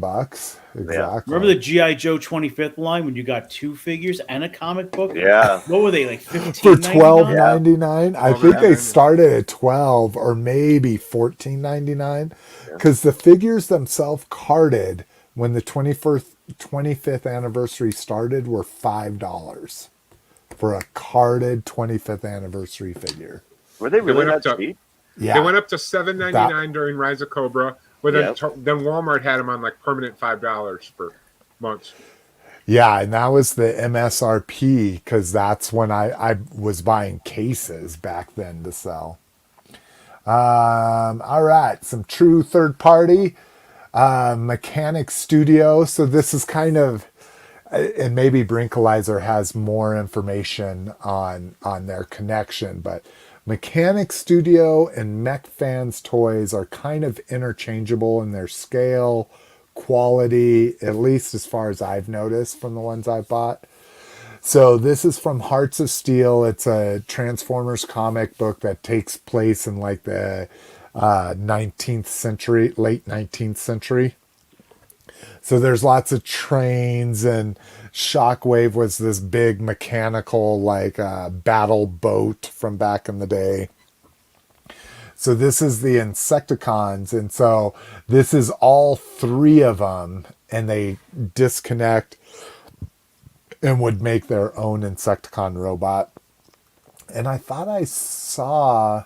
Exactly. Remember the G.I. Joe 25th line when you got 2 figures and a comic book? Yeah. What were they, like $15.99? For $12.99? I think they started at $12 or maybe $14.99, because the figures themselves carded when the 25th anniversary started were $5 for a carded 25th anniversary figure. Were they really that cheap? Yeah. They went up to $7.99 during Rise of Cobra. But then Walmart had them on like permanent $5 for months. Yeah, and that was the MSRP, because that's when I was buying cases back then to sell. All right, some true third party. Mechanic Studio. So this is kind of, and maybe Brinkalizer has more information on their connection, but Mechanic Studio and Mech Fans Toys are kind of interchangeable in their scale, quality, at least as far as I've noticed from the ones I've bought. So this is from Hearts of Steel. It's a Transformers comic book that takes place in like the 19th century, late 19th century. So there's lots of trains, and Shockwave was this big mechanical like battle boat from back in the day. So this is the Insecticons, and so this is all 3 of them, and they disconnect and would make their own Insecticon robot. And I thought I saw,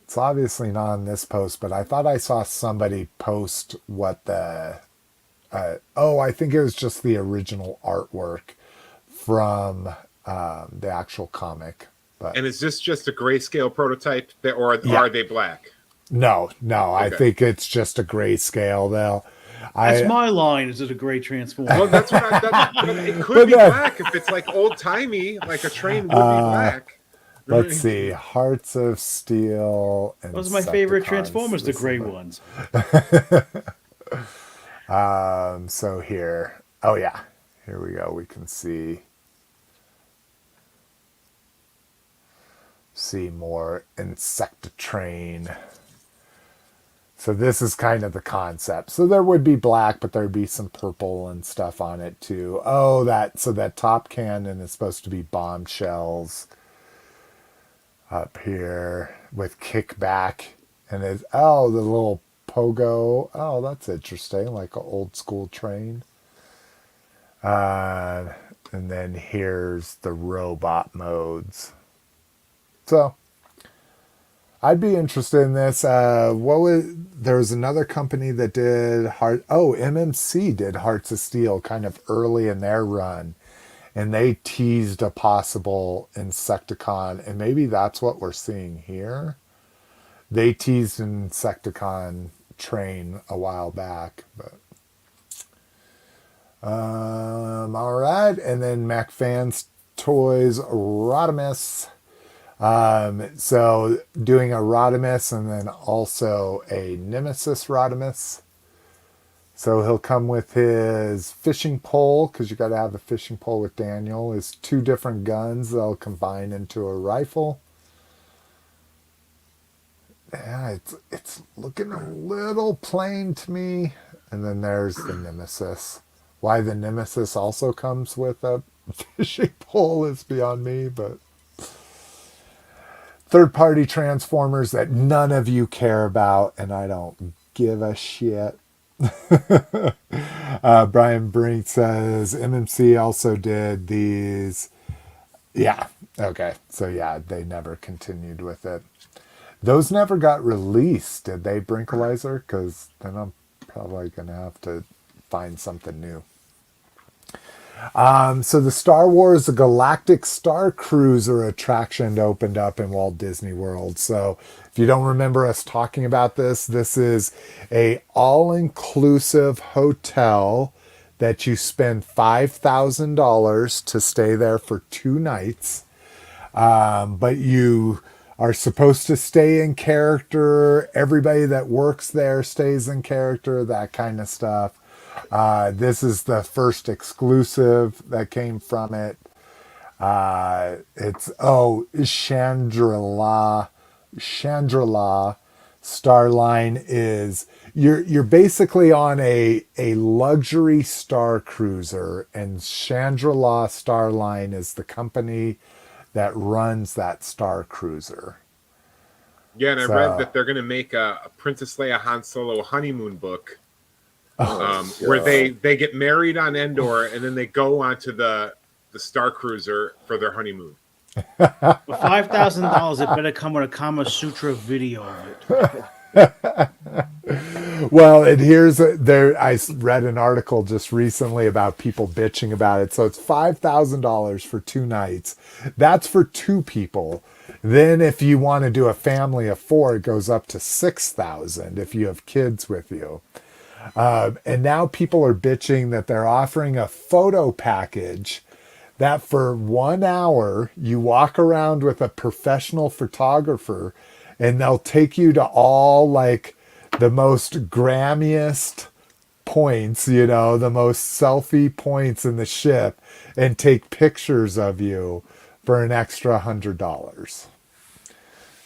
it's obviously not on this post, but I thought I saw somebody post what the I think it was just the original artwork from the actual comic. But And is this just a grayscale prototype, or Yeah. are they black? no, I Okay. think it's just a grayscale though. That's my line. Is it a great transformer? Well, that's what it could But be that- black if it's like old timey, like a train would be black. Let's see, Hearts of Steel and Those are my favorite Insecticons. Transformers, the This is gray ones. So here we go. We can see more Insectitrain. So this is kind of the concept. So there would be black, but there'd be some purple and stuff on it too. Oh, that top cannon is supposed to be bombshells up here with kickback, and the little pogo. Oh, that's interesting, like an old school train. And then here's the robot modes. So I'd be interested in this. There was another company that did MMC did Hearts of Steel kind of early in their run, and they teased a possible Insecticon, and maybe that's what we're seeing here. They teased an Insecticon train a while back, but all right. And then MacFans Toys Rodimus. So doing a Rodimus and then also a Nemesis Rodimus. So he'll come with his fishing pole, because you got to have the fishing pole with Daniel. His 2 different guns they'll combine into a rifle. Yeah, it's looking a little plain to me. And then there's the Nemesis. Why the Nemesis also comes with a fishing pole is beyond me, but third-party Transformers that none of you care about, and I don't give a shit. Brian Brink says MMC also did these. Yeah, okay. So yeah, they never continued with it. Those never got released, did they, Brinkalizer? Because then I'm probably going to have to find something new. So the Star Wars, the Galactic Star Cruiser attraction opened up in Walt Disney World. So if you don't remember us talking about this, this is a all-inclusive hotel that you spend $5,000 to stay there for 2 nights. But you are supposed to stay in character. Everybody that works there stays in character, that kind of stuff. This is the first exclusive that came from it. It's Chandrila Starline is you're basically on a luxury star cruiser, and Chandrila Starline is the company that runs that star cruiser. Yeah, and I read that they're going to make a Princess Leia Han Solo honeymoon book. Where they get married on Endor and then they go onto the Star Cruiser for their honeymoon. For $5,000, it better come with a Kama Sutra video of it. Well, and here's I read an article just recently about people bitching about it. So it's $5,000 for 2 nights. That's for 2 people. Then if you want to do a family of 4, it goes up to $6,000 if you have kids with you. And now people are bitching that they're offering a photo package that for 1 hour you walk around with a professional photographer, and they'll take you to all like the most Grammiest points, the most selfie points in the ship, and take pictures of you for an extra $100.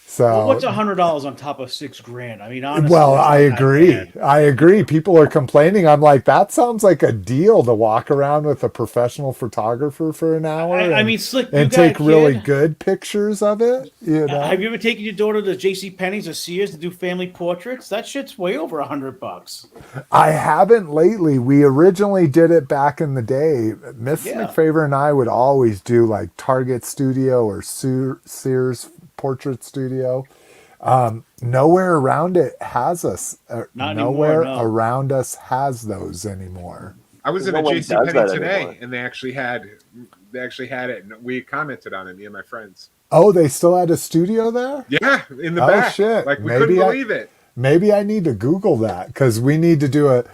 So Well, what's $100 on top of $6,000? I mean, honestly. well, it's not I that agree. bad. I agree. People are complaining. I'm like, that sounds like a deal to walk around with a professional photographer for an hour. I mean, Slick, you and got take a really kid? good pictures of it. Have you ever taken your daughter to J.C. Penney's or Sears to do family portraits? That shit's way over $100. I haven't lately. We originally did it back in the day. Miss Yeah. McFavor and I would always do like Target Studio or Sears Portrait Studio. nowhere around it has us. Not Nowhere anymore, no. around us has those anymore. I was in No a one JC does Penney that today, anymore. and they actually had it, and we commented on it, me and my friends. Oh, they still had a studio there? Yeah, in the Oh back. shit! Like we couldn't believe it. Maybe I need to Google that because we need to do it.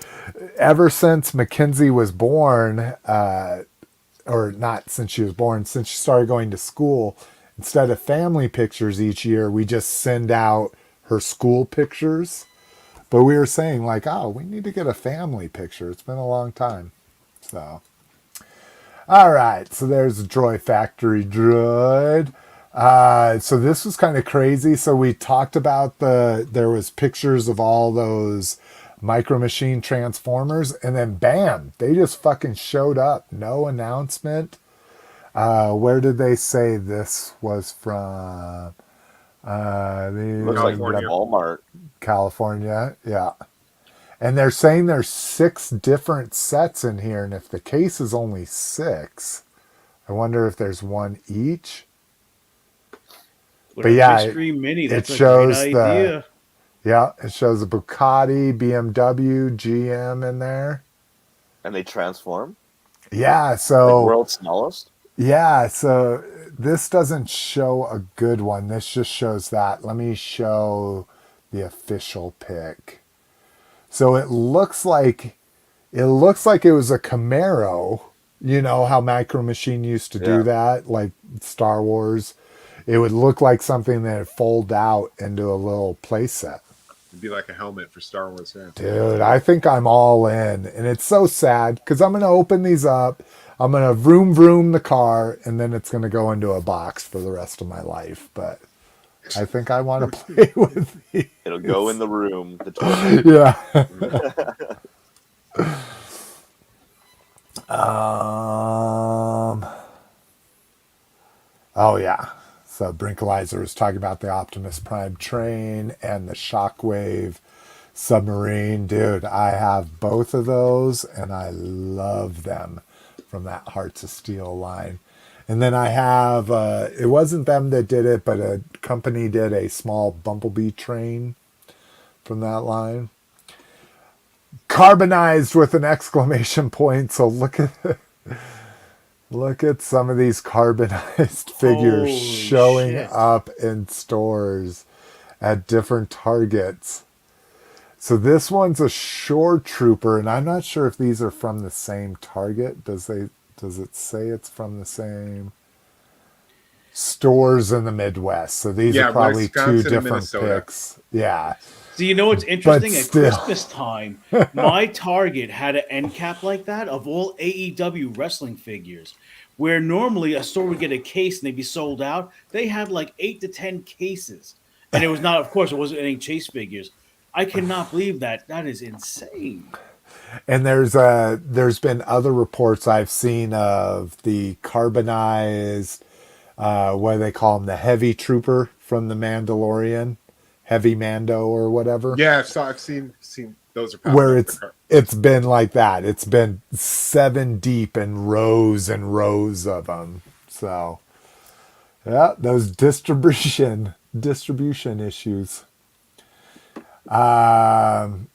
Ever since Mackenzie was born, or not since she was born, since she started going to school, instead of family pictures each year, we just send out her school pictures. But we were saying like, oh, we need to get a family picture. It's been a long time. So, all right. So there's a Droid Factory droid. So this was kind of crazy. So we talked about there was pictures of all those Micro Machine Transformers, and then bam, they just fucking showed up. No announcement. Where did they say this was from? Looks like California. Walmart. California, yeah. And they're saying there's 6 different sets in here, and if the case is only 6, I wonder if there's one each. With But a yeah, Bitstream Mini, it that's a shows great the idea. yeah, it shows a Bugatti, BMW, GM in there. And they transform? Yeah, Like so world's smallest? yeah, so this doesn't show a good one. This just shows that. Let me show the official pic. So it looks like it was a Camaro. You know how Micro Machine used to do Yeah. that, like Star Wars. It would look like something that would fold out into a little playset. It'd be like a helmet for Star Wars. Yeah. Dude, I think I'm all in. And it's so sad because I'm going to open these up. I'm going to vroom vroom the car, and then it's going to go into a box for the rest of my life. But I think I want to play with these. It'll go in the room. The toilet. Yeah. Oh, yeah. So Brinkalizer was talking about the Optimus Prime train and the Shockwave submarine. Dude, I have both of those, and I love them from that Hearts of Steel line. And then I have, it wasn't them that did it, but a company did a small Bumblebee train from that line. Carbonized with an exclamation point. So look at some of these carbonized figures Holy showing shit. up in stores at different targets. So this one's a Shore Trooper, and I'm not sure if these are from the same target. Does it say it's from the same stores in the Midwest? So these Yeah, are probably Wisconsin two and different Minnesota. picks. Yeah. So you know what's interesting? At still. Christmas time, my Target had an end cap like that of all AEW wrestling figures, where normally a store would get a case and they'd be sold out. They had like 8 to 10 cases, and it was not, of course, it wasn't any chase figures. I cannot believe that. That is insane. And there's been other reports I've seen of the carbonized, what do they call him, the heavy trooper from the Mandalorian, Heavy Mando or whatever. Yeah, I've seen those are popping Where up for it's been like that. It's been 7 deep and rows of them. So yeah, those distribution issues. And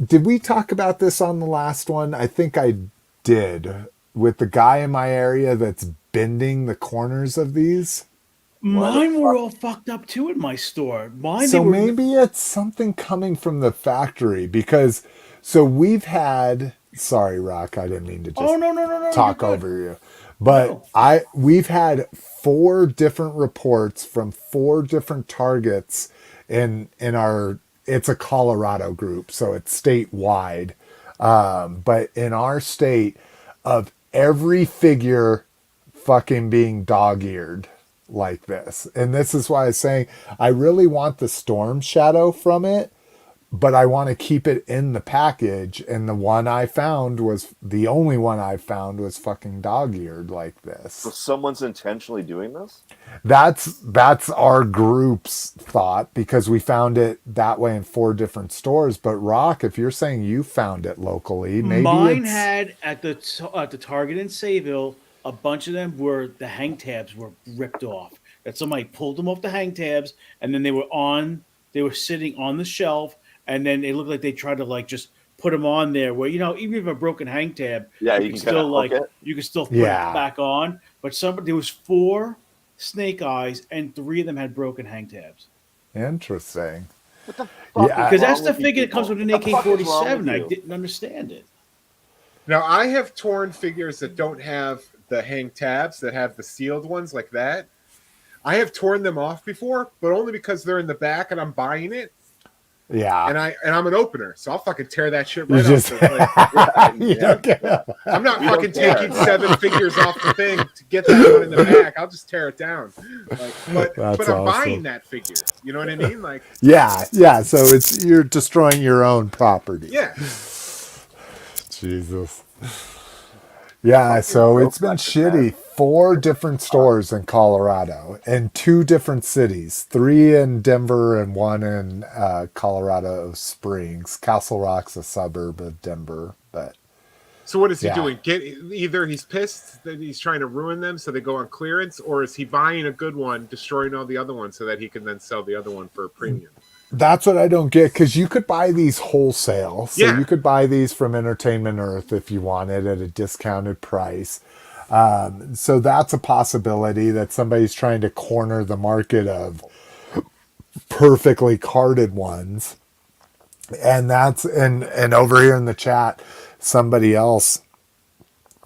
did we talk about this on the last one? I think I did, with the guy in my area that's bending the corners of these. Mine were all fucked up too in my store. Mine, So they were, maybe it's something coming from the factory because so we've had, sorry Rock, I didn't mean to just oh no, talk you're good. over you. But No. we've had 4 different reports from 4 different targets in our, it's a Colorado group, so it's statewide. But in our state, of every figure fucking being dog-eared like this. And this is why I was saying I really want the Storm Shadow from it, but I want to keep it in the package. And the only one I found was fucking dog-eared like So this. someone's intentionally doing this? That's our group's thought because we found it that way in 4 different stores. But Rock, if you're saying you found it locally, maybe Mine it's... had at the Target in Sayville, a bunch of them were the hang tabs were ripped off. That somebody pulled them off the hang tabs, and then they were on they were sitting on the shelf, and then it looked like they tried to like just put them on there. Where even if a broken hang tab, Yeah, you you can can kinda still hook it. you can still put Yeah. it back on. But there was 4 snake eyes, and 3 of them had broken hang tabs. Interesting. What the fuck? Yeah, is Because that's wrong the with you figure that comes people? with an What the fuck is wrong AK-47. with I you? didn't understand it. Now, I have torn figures that don't have the hang tabs, that have the sealed ones like that. I have torn them off before, but only because they're in the back and I'm buying it. Yeah. And I'm an opener, so I'll fucking tear that shit You right just- off. Like, You don't care. I'm not You don't fucking care. taking 7 figures off the thing to get that one in the back. I'll just tear it down. But That's I'm awesome. buying that figure. You know what I mean? Like, Yeah. So you're destroying your own property. yeah. Jesus. Yeah, so it's been shitty. 4 different stores in Colorado and 2 different cities, 3 in Denver and 1 in Colorado Springs. Castle Rock's a suburb of Denver, but So what is he Yeah. doing? Either he's pissed that he's trying to ruin them so they go on clearance, or is he buying a good one, destroying all the other ones so that he can then sell the other one for a premium? that's what I don't get, because you could buy these wholesale. So Yeah. you could buy these from Entertainment Earth if you wanted at a discounted price. So that's a possibility that somebody's trying to corner the market of perfectly carded ones. And and over here in the chat, somebody else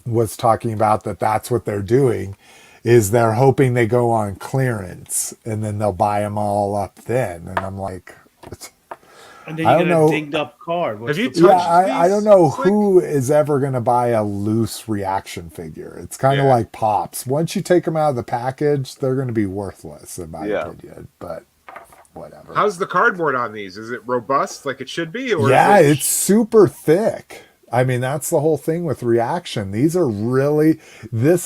was talking about that's what they're doing, is they're hoping they go on clearance and then they'll buy them all up then. And I'm like, And then I you don't get a know. dinged up card. What's Have you the- touched I these, don't know Slick? who is ever going to buy a loose reaction figure. It's kind of Yeah. like Pops. Once you take them out of the package, they're going to be worthless, in my Yeah. opinion. But whatever. How's the cardboard on these? Is it robust like it should be? Or Yeah, is it... it's super thick. I mean, that's the whole thing with reaction. This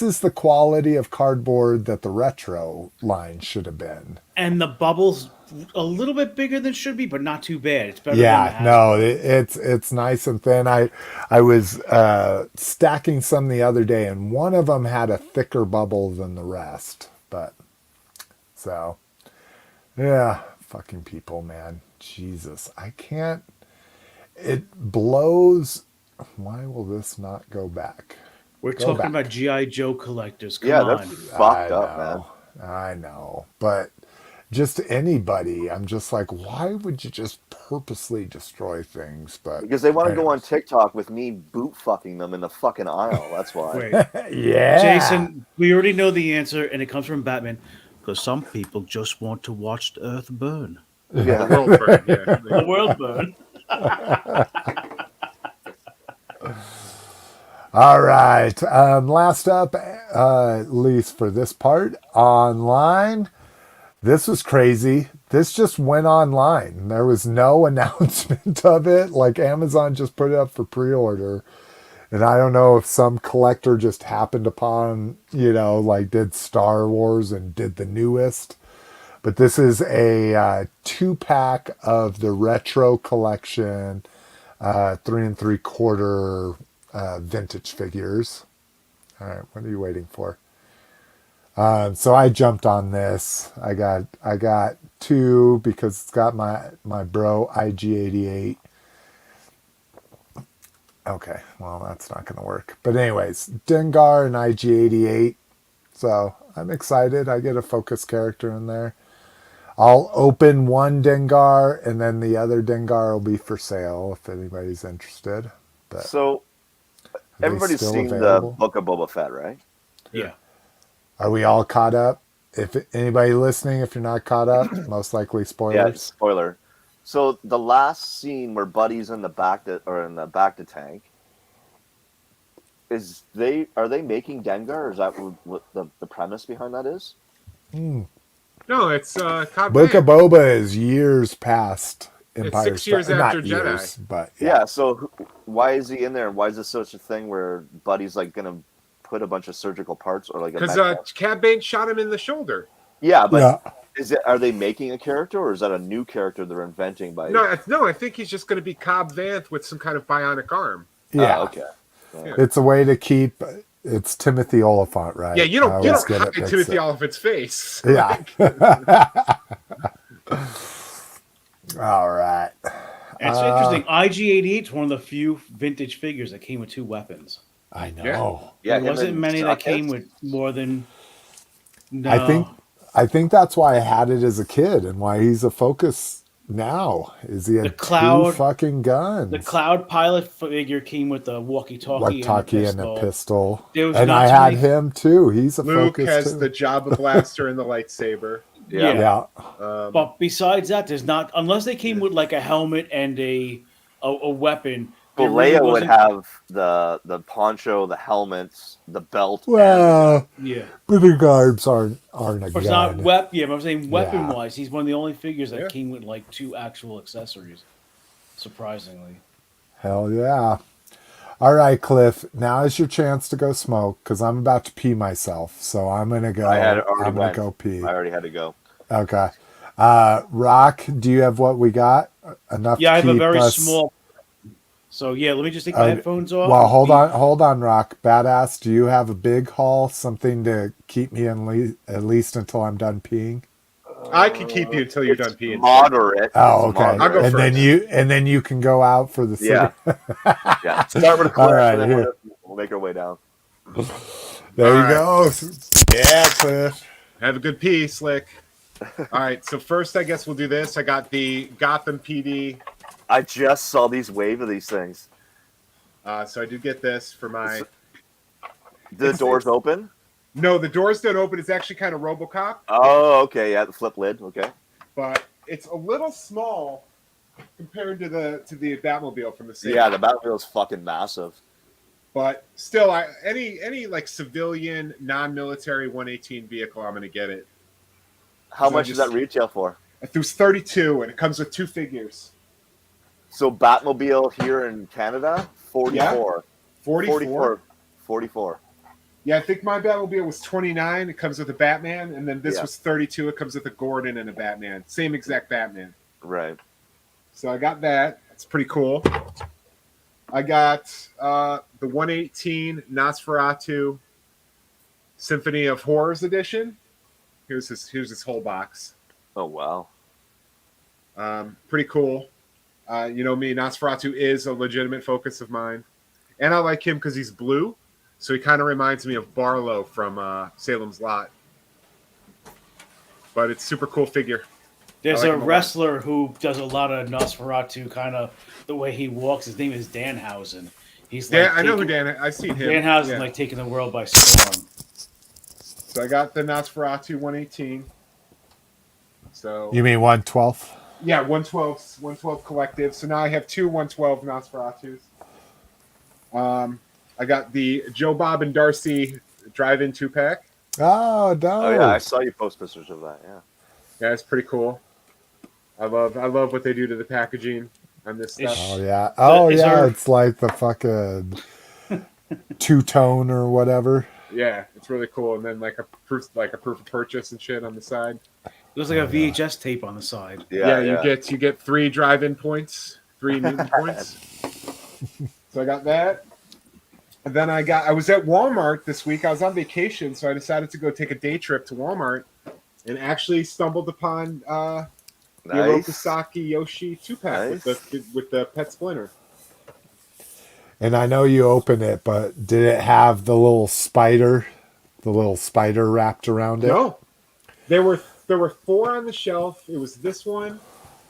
is the quality of cardboard that the retro line should have been. And the bubbles a little bit bigger than should be, but not too bad. It's better Yeah, than no, it's nice and thin. I was stacking some the other day, and one of them had a thicker bubble than the rest. But so, yeah, fucking people, man, Jesus, I can't. It blows. Why will this not go back? We're Go talking back. about G.I. Joe collectors. Come Yeah, on. that's fucked up, man. I know, but just anybody, I'm just like, why would you just purposely destroy things? But Because they want to go on anyways. TikTok with me boot fucking them in the fucking aisle. That's why. Wait, Yeah, Jason, we already know the answer, and it comes from Batman. Because some people just want to watch the earth burn. Yeah. World burn, yeah. The world burn. All right. Last up, at least for this part, online. This was crazy. This just went online. There was no announcement of it. Like Amazon just put it up for pre-order. And I don't know if some collector just happened upon, like did Star Wars and did the newest. But this is a 2-pack of the retro collection, 3 3/4 vintage figures. All right, what are you waiting for? So I jumped on this. I got 2 because it's got my bro IG88. Okay, well that's not going to work. But anyways, Dengar and IG88. So I'm excited. I get a focus character in there. I'll open one Dengar and then the other Dengar will be for sale if anybody's interested. But So are they everybody's still seen available? the Book of Boba Fett, right? Yeah. Are we all caught up? If anybody listening, if you're not caught up, most likely Yeah, spoilers. spoiler. So the last scene where Buddy's in the back in the back to tank, are they making Dengar? Or is that what the premise behind that is? No, it's Cobb Book of Vanth. Boba is years past Empire 6 years Star- after not Jedi. years, but Yeah. So why is he in there? And why is this such a thing where Buddy's like gonna put a bunch of surgical parts or like a Because med- Cab Bane shot him in the shoulder. yeah, but yeah. are they making a character or is that a new character they're inventing by? No, I think he's just going to be Cobb Vanth with some kind of bionic arm. Yeah. Okay. It's a way to keep. It's Timothy Oliphant, right? Yeah, you I don't always get hide it mixed Timothy up. Oliphant's face. Yeah. All right. And it's interesting. IG-88 is one of the few vintage figures that came with 2 weapons. I know. Yeah, There him wasn't and many that came Sockets. with more than. No. I think that's why I had it as a kid and why he's a focus now. Is he had The 2 Cloud- fucking guns? The Cloud Pilot figure came with a walkie-talkie and a pistol. There was And not I too had many- him too. He's a Luke focus has too. the Jabba blaster and the lightsaber. Yeah. Yeah. But besides that, there's not unless they came with like a helmet and a weapon. Well, there really Leia would wasn't- have the poncho, the helmets, the belt. Well, Yeah, but the garbs aren't a but it's not gun. Yeah, but I'm saying weapon Yeah. wise, he's one of the only figures that Yeah. came with like 2 actual accessories. Surprisingly. Hell yeah. All right, Cliff. Now is your chance to go smoke because I'm about to pee myself. So I'm gonna go. I had already I'm gonna went. go pee. I already had to go. Okay. Rock, do you have what we got? Enough Yeah, I to have a keep very us... small. So yeah, let me just take my headphones off. Well, and hold on, Rock. Badass, do you have a big haul? Something to keep me at least until I'm done peeing? I can keep you until you're done It's peeing. moderate. Oh, It's okay. moderate. I'll go And then you can go out for the Yeah. Yeah. Start with a clip, All right, and then here. we'll make our way down. There you All go. Yeah, Cliff. Have a good pee, Slick. All right, so first I guess we'll do this. I got the Gotham PD. I just saw these wave of these things. So I do get this for my... The doors open? No, the doors don't open. It's actually kind of RoboCop, Oh, okay. Yeah, the flip lid. Okay. but it's a little small compared to the Batmobile from the same. Yeah, the Batmobile is fucking massive. But still, any like civilian, non-military 118 vehicle, I'm gonna get it. How So much just- does that retail for? It was 32, and it comes with 2 figures. So Batmobile here in Canada, 44. 44. 44. Yeah, I think my Batmobile was 29. It comes with a Batman, and then this Yeah. was 32. It comes with a Gordon and a Batman. Same exact Batman. Right. So I got that. It's pretty cool. I got the 118 Nosferatu Symphony of Horrors edition. Here's his whole box. Oh, wow. Pretty cool. You know me, Nosferatu is a legitimate focus of mine. And I like him because he's blue. So he kind of reminds me of Barlow from Salem's Lot. But it's super cool figure. There's I like a him a lot. wrestler who does a lot of Nosferatu, kind of the way he walks. His name is Danhausen. He's like Yeah, I know who Dan. I've seen him. Danhausen, Yeah. like taking the world by storm. So I got the Nosferatu 118. So You mean 112th? yeah, 112 collective. So now I have 2 112 Nosferatus. I got the Joe Bob and Darcy drive-in 2-pack. Oh, no. Oh, yeah. I saw you post pictures of that. Yeah. Yeah, it's pretty cool. I love what they do to the packaging on this stuff. Oh, yeah. Oh, Is yeah. there- It's like the fucking two-tone or whatever. Yeah, it's really cool. And then like a proof of purchase and shit on the side. Looks like a VHS tape on the side. Yeah. You get 3 drive-in points, 3 Newton points. So I got that. And then I was at Walmart this week. I was on vacation, so I decided to go take a day trip to Walmart and actually stumbled upon the Nice. Irokasaki Yoshi 2-pack with the Pet Splinter. And I know you opened it, but did it have the little spider wrapped around it? No. There were 4 on the shelf. It was this one,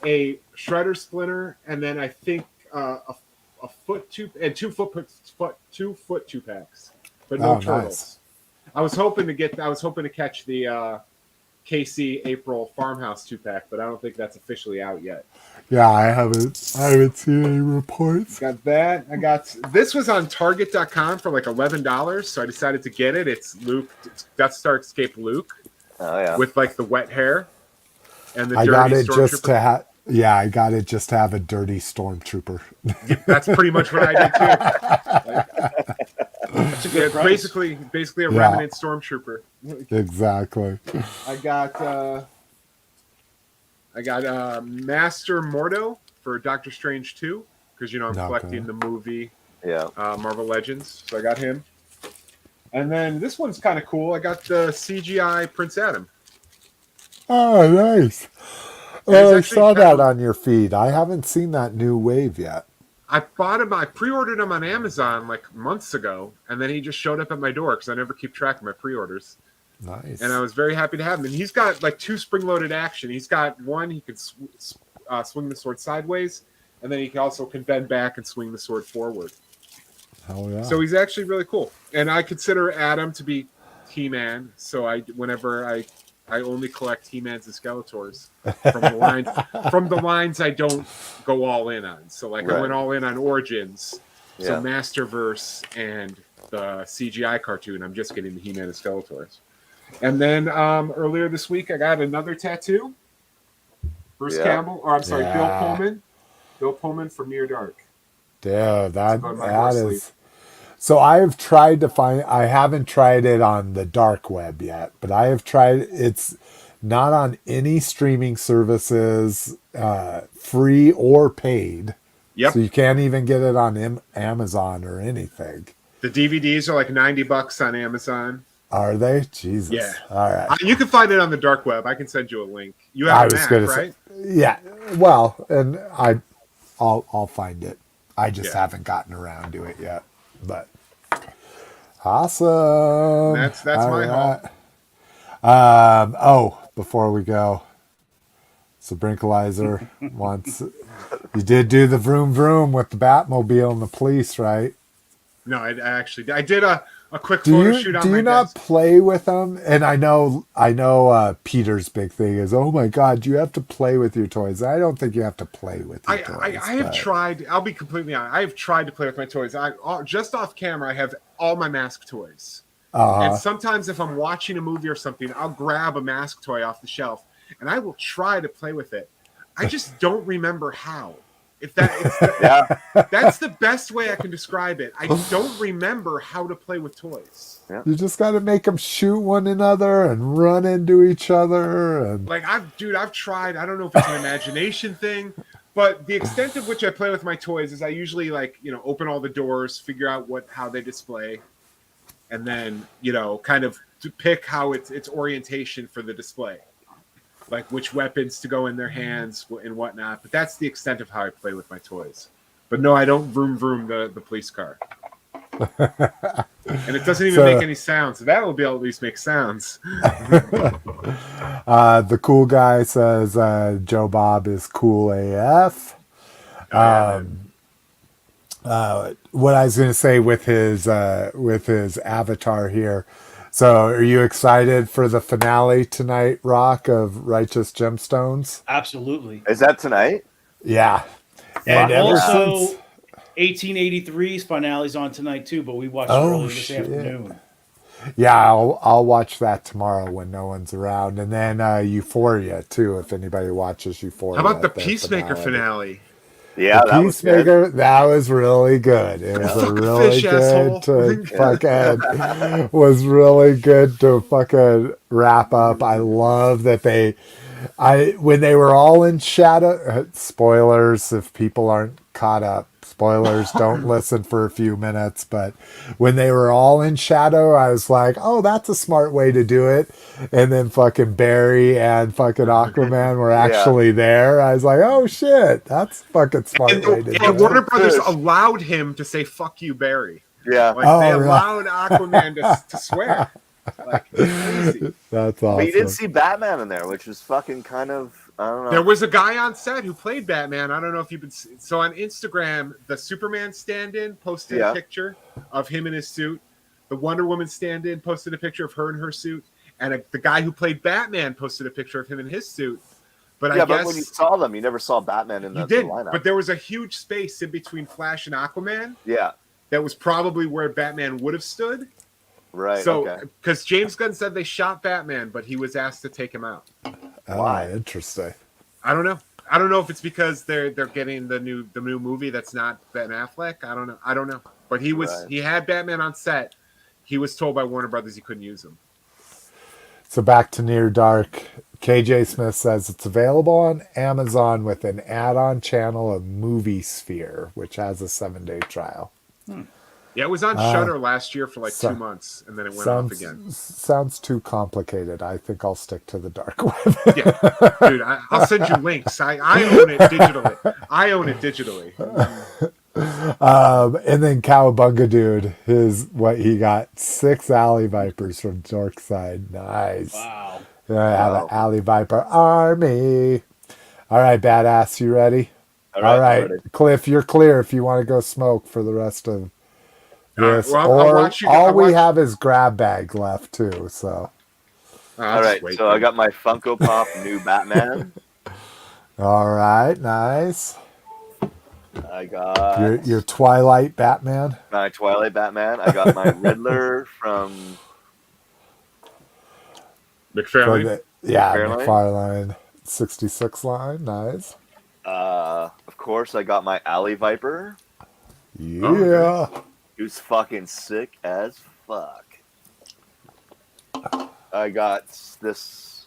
a Shredder Splinter, and then I think a foot 2 and 2 foot 2-packs, but no Oh, turtles. nice. I was hoping to catch the KC April Farmhouse 2-pack, but I don't think that's officially out yet. Yeah, I haven't seen any reports. Got that. This was on Target.com for like $11, so I decided to get it. It's Death Star Escape Luke Oh, yeah. with like the wet hair and the I dirty got it just Stormtrooper. to have. Yeah, I got it just to have a dirty stormtrooper. That's pretty much what I did too. That's a good price. Basically a Yeah. remnant stormtrooper. Exactly. I got Master Mordo for Doctor Strange 2 because I'm Okay. collecting the movie Yeah. Marvel Legends, so I got him. And then this one's kind of cool. I got the CGI Prince Adam. Oh, nice. Oh, I actually saw kind of- that on your feed. I haven't seen that new wave yet. I bought him. I pre-ordered him on Amazon like months ago, and then he just showed up at my door because I never keep track of my pre-orders. Nice. And I was very happy to have him. And he's got like 2 spring-loaded action. He's got one, he can swing the sword sideways, and then he also can bend back and swing the sword forward. Hell yeah. So he's actually really cool. And I consider Adam to be He-Man. So whenever I only collect He-Mans and Skeletors from the lines I don't go all in on. So like I went all in on Origins, so Masterverse and the CGI cartoon. I'm just getting the He-Man and Skeletors. And then earlier this week I got another tattoo. Bruce Campbell, or I'm sorry, Bill Pullman. Bill Pullman from Near Dark. Yeah, that is. So I have tried to find. I haven't tried it on the dark web yet, but I have tried. It's not on any streaming services, free or paid. Yep. So you can't even get it on Amazon or anything. The DVDs are like $90 on Amazon. Are they? Jesus. Yeah. All right. You can find it on the dark web. I can send you a link. You have a Mac, right? Yeah. Well, and I'll find it. I just haven't gotten around to it yet. But awesome. That's my haul. Before we go, so Brinkalizer wants. You did do the vroom vroom with the Batmobile and the police, right? No, I did a quick photo shoot on my Do you not desk. play with them? And I know Peter's big thing is, oh my God, you have to play with your toys. I don't think you have to play with your toys. I have tried. I'll be completely honest. I have tried to play with my toys. Just off camera, I have all my Mask toys. And sometimes if I'm watching a movie or something, I'll grab a Mask toy off the shelf and I will try to play with it. I just don't remember how. That's the best way I can describe it. I don't remember how to play with toys. Yeah. You just got to make them shoot one another and run into each other. And like I've tried. I don't know if it's an imagination thing, but the extent of which I play with my toys is I usually open all the doors, figure out how they display, and then kind of to pick how its orientation for the display. Like which weapons to go in their hands and whatnot. But that's the extent of how I play with my toys. But no, I don't vroom vroom the police car. And it doesn't even make any sounds. So that will be able to at least make sounds. The cool guy says Joe Bob is cool AF. What I was going to say with his avatar here. So, are you excited for the finale tonight, Rock, of Righteous Gemstones? Absolutely. Is that tonight? Yeah. And also, 1883's finale's on tonight too, but we watched it earlier this afternoon. Yeah, I'll watch that tomorrow when no one's around, and then Euphoria too. If anybody watches Euphoria, how about the Peacemaker finale? Yeah, the Peacemaker, that was really good. It was a really good to fucking was really good to fucking wrap up. I love that when they were all in shadow. Spoilers if people aren't caught up. Spoilers, don't listen for a few minutes. But when they were all in shadow, I was like, oh, that's a smart way to do it. And then fucking Barry and fucking Aquaman were actually there. I was like, oh, shit, that's a fucking smart way to do it. And Warner Brothers allowed him to say, fuck you, Barry. Yeah. They allowed Aquaman to swear. Like, crazy. That's awesome. But you didn't see Batman in there, which was fucking kind of, I don't know. There was a guy on set who played Batman. I don't know if you've been. So on Instagram, the Superman stand-in posted a picture of him in his suit. The Wonder Woman stand-in posted a picture of her in her suit. And the guy who played Batman posted a picture of him in his suit. But I guess but when you saw them, you never saw Batman in the lineup. But there was a huge space in between Flash and Aquaman. Yeah. That was probably where Batman would have stood. Right. So, because James Gunn said they shot Batman, but he was asked to take him out. Why? Interesting. I don't know. I don't know if it's because they're getting the new movie that's not Ben Affleck. I don't know. But he had Batman on set. He was told by Warner Brothers he couldn't use him. So back to Near Dark. KJ Smith says it's available on Amazon with an add-on channel of Movie Sphere, which has a 7-day trial. Yeah, it was on Shudder last year for like so- 2 months, and then it went off again. Sounds too complicated. I think I'll stick to the dark web. Yeah, dude, I'll send you links. I own it digitally. I own it digitally. And then Cowabunga Dude, what he got 6 Alley Vipers from Dorkside. Nice. Wow. I have an Alley Viper army. All right, badass, you ready? All right, I'm ready. Cliff, you're clear if you want to go smoke for the rest of this. Well, I'll watch you- all I'll we watch- have is grab bag left too. So, All right, so I got my Funko Pop new Batman. all right, nice. I got Your Twilight Batman. my Twilight Batman. I got my Riddler from McFarlane. Yeah, McFarlane. McFarlane 66 line, nice. of course I got my Alley Viper, Yeah. who's fucking sick as fuck. I got this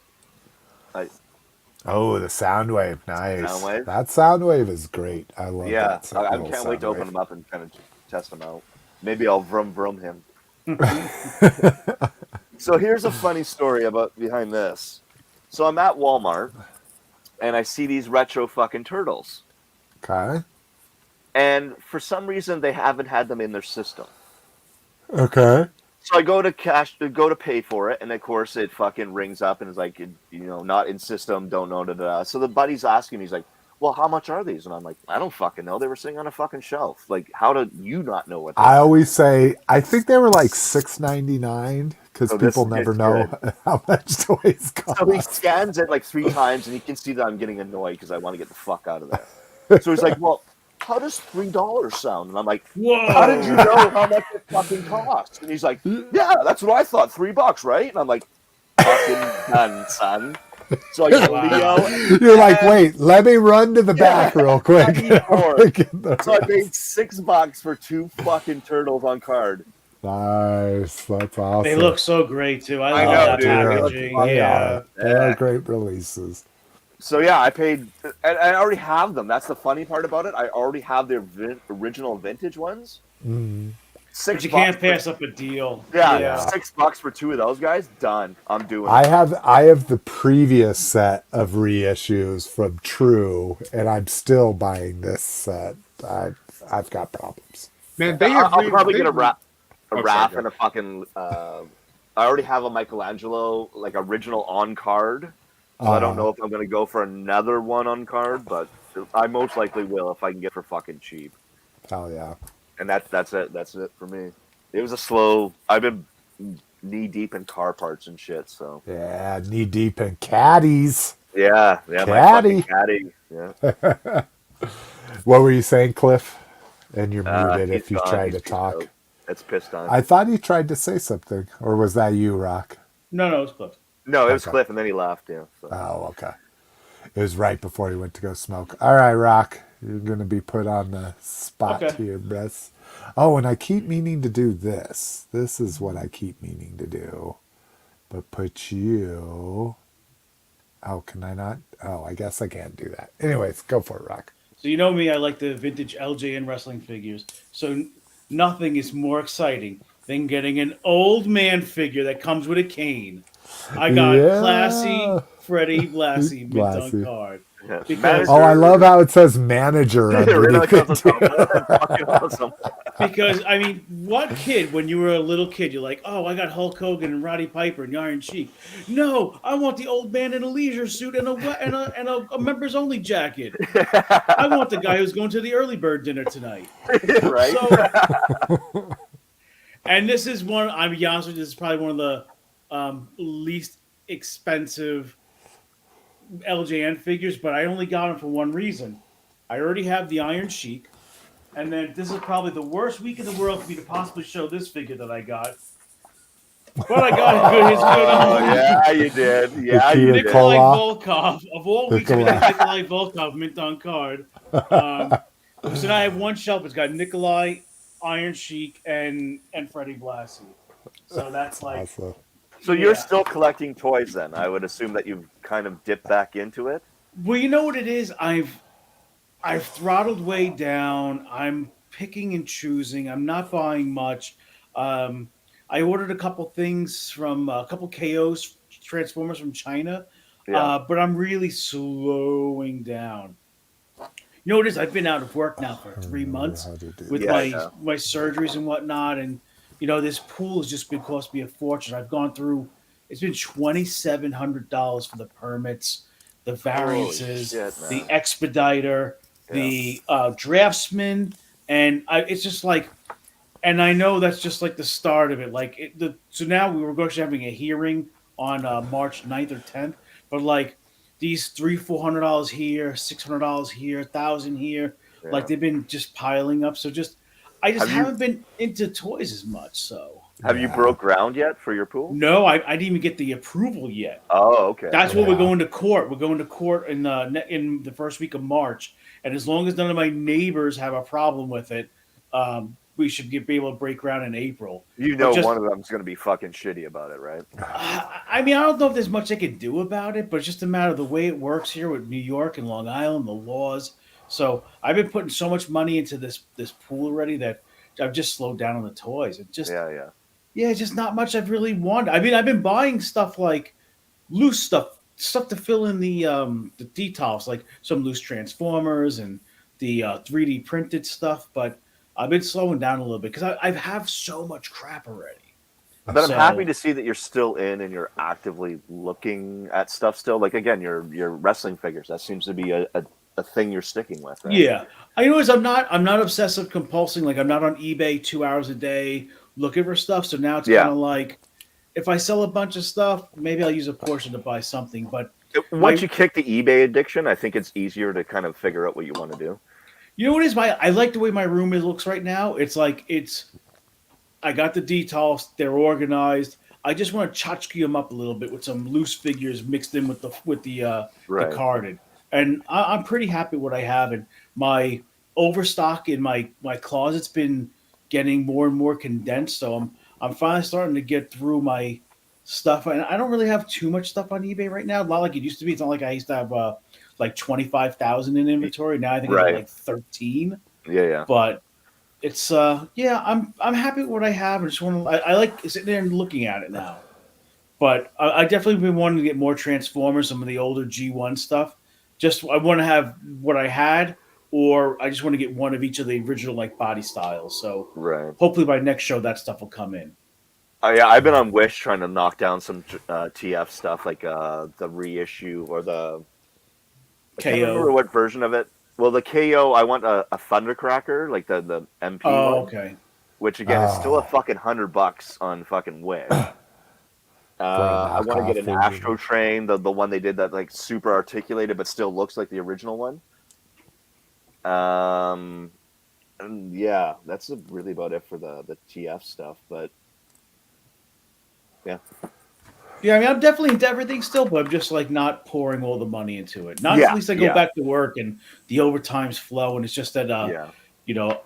Oh, the Soundwave, nice. Soundwave? That Soundwave is great. I love yeah, that. I little can't wait to open Soundwave. them up and kind of test them out. Maybe I'll vroom him. So here's a funny story behind this. So I'm at Walmart and I see these retro fucking turtles. Okay. And for some reason they haven't had them in their system. Okay. So I go to pay for it, and of course it fucking rings up and is like, not in system, don't know, da da. So the buddy's asking me, he's like, well, how much are these? And I'm like, I don't fucking know. They were sitting on a fucking shelf. Like, how do you not know what they I are? always say I think they were like $6.99 because So this people never is know how much toys cost. So he scans it like 3 times, and he can see that I'm getting annoyed because I want to get the fuck out of there. So he's like, well, how does $3 sound? And I'm like, Whoa. how did you know how much it fucking costs? And he's like, yeah, that's what I thought, $3, right? And I'm like, fucking done, son. So I get Leo. You're like, wait, let me run to the back real quick. So I paid $6 for 2 fucking turtles on card. Nice. That's awesome. They look so great too. I know, love that dude. packaging. They Yeah. are. They are great releases. So yeah, I paid, and I already have them. That's the funny part about it. I already have the original vintage ones. Mm. $6. But you can't pass up a deal. Yeah, $6 for 2 of those guys. Done. I'm doing it. I have the previous set of reissues from True, and I'm still buying this set. I've got problems. Man, they have. I'll probably get a wrap sorry, and a fucking. I already have a Michelangelo like original on card. So I don't know if I'm gonna go for another one on card, but I most likely will if I can get for fucking cheap. Hell yeah. And that's it. That's it for me. It was a slow. I've been knee deep in car parts and shit. So Yeah, knee deep in caddies. yeah, my Caddy. fucking caddy. Yeah. What were you saying, Cliff? And you're muted He's if you gone. try He's to pissed talk. out. It's pissed on. I thought he tried to say something, or was that you, Rock? No, it's close. No, it was Okay. Cliff, and then he left. Yeah. So. Oh, okay. It was right before he went to go smoke. All right, Rock, you're going to be put on the spot Okay. here, Bress. Oh, and I keep meaning to do this. This is what I keep meaning to do. But put you... Oh, can I not? Oh, I guess I can't do that. Anyways, go for it, Rock. So you know me, I like the vintage LJN wrestling figures. So nothing is more exciting than getting an old man figure that comes with a cane. I got Yeah. Classy Freddie Blassie mint Blassie. on card. Yeah. Because- Oh, I love how it says manager It really underneath comes it. with fucking awesome. Because I mean, what kid when you were a little kid, you're like, oh, I got Hulk Hogan and Roddy Piper and the Iron Sheik. No, I want the old man in a leisure suit and a members only jacket. I want the guy who's going to the early bird dinner tonight. Right? So, and this is one. I'm be honest with you, this is probably one of the least expensive LJN figures, but I only got them for one reason. I already have the Iron Sheik, and then this is probably the worst week in the world for me to possibly show this figure that I got. But I got his good Oh, yeah, you did. Yeah, The you Kia did. Nikolai Kola. Volkov. Of all weeks, we got Nikolai Volkov mint on card. So now I have one shelf. It's got Nikolai, Iron Sheik, and Freddie Blassie. So that's like Awesome. So you're Yeah. still collecting toys then? I would assume that you've kind of dipped back into it. Well, you know what it is? I've throttled way down. I'm picking and choosing. I'm not buying much. I ordered a couple things from a couple KOs Transformers from China, Yeah. but I'm really slowing down. You know what it is? I've been out of work now for I don't 3 months know how to do with Yeah, I my know. my surgeries and whatnot, and this pool has just been cost me a fortune. I've gone through. It's been $2,700 for the permits, the Holy variances, shit, man. the expediter, Yeah. the draftsman, and it's just like, and I know that's just like the start of it. Like so now we were going to be having a hearing on March 9th or 10th, but like these $300-400 here, $600 here, 1,000 here, Yeah. like they've been just piling up. So I just Have you- haven't been into toys as much. So Have you Yeah. broke ground yet for your pool? no, I didn't even get the approval yet. Oh, okay. That's what we're Yeah. going to court. We're going to court in the first week of March, and as long as none of my neighbors have a problem with it, we should be able to break ground in April. You know, But just- one of them's going to be fucking shitty about it, right? I mean, I don't know if there's much I can do about it, but it's just a matter of the way it works here with New York and Long Island, the laws. So I've been putting so much money into this pool already that I've just slowed down on the toys. It just Yeah. just not much I've really wanted. I mean, I've been buying stuff like loose stuff to fill in the details, like some loose Transformers and the 3D printed stuff, but I've been slowing down a little bit because I have so much crap already. But I'm So- happy to see that you're still in and you're actively looking at stuff still. Like, again, your wrestling figures. That seems to be a thing you're sticking with, right? Yeah, I know is I'm not obsessive compulsing. Like I'm not on eBay 2 hours a day looking for stuff. So now it's Yeah. kind of like if I sell a bunch of stuff, maybe I'll use a portion to buy something. But Once you kick the eBay addiction, I think it's easier to kind of figure out what you want to do. you know what is I like the way my room looks right now. It's like I got the details. They're organized. I just want to tchotchke them up a little bit with some loose figures mixed in with the Right. carded. And I'm pretty happy with what I have. And my overstock in my closet's been getting more and more condensed. So I'm finally starting to get through my stuff. And I don't really have too much stuff on eBay right now. Not like it used to be. It's not like I used to have like 25,000 in inventory. Now I think I Right. have like 13. Yeah. But it's I'm happy with what I have. I just want to I like sitting there and looking at it now. But I definitely been wanting to get more Transformers, some of the older G1 stuff. Just I want to have what I had, or I just want to get one of each of the original like body styles. So Right. hopefully by next show that stuff will come in. Oh yeah, I've been on Wish trying to knock down some TF stuff, like the reissue or the I can't remember KO. what version of it. Well, the KO, I want a Thundercracker, like the MP Oh, one, okay. which again is still Oh. a fucking $100 on fucking Wish. For a I want to get an knockoff Astro figure. Train, the one they did that like super articulated but still looks like the original one. And yeah, that's really about it for the TF stuff. But yeah, Yeah, I mean I'm definitely into everything still, but I'm just like not pouring all the money into it. Not Yeah, at least I go yeah. back to work and the overtime's flow, and it's just that yeah, you know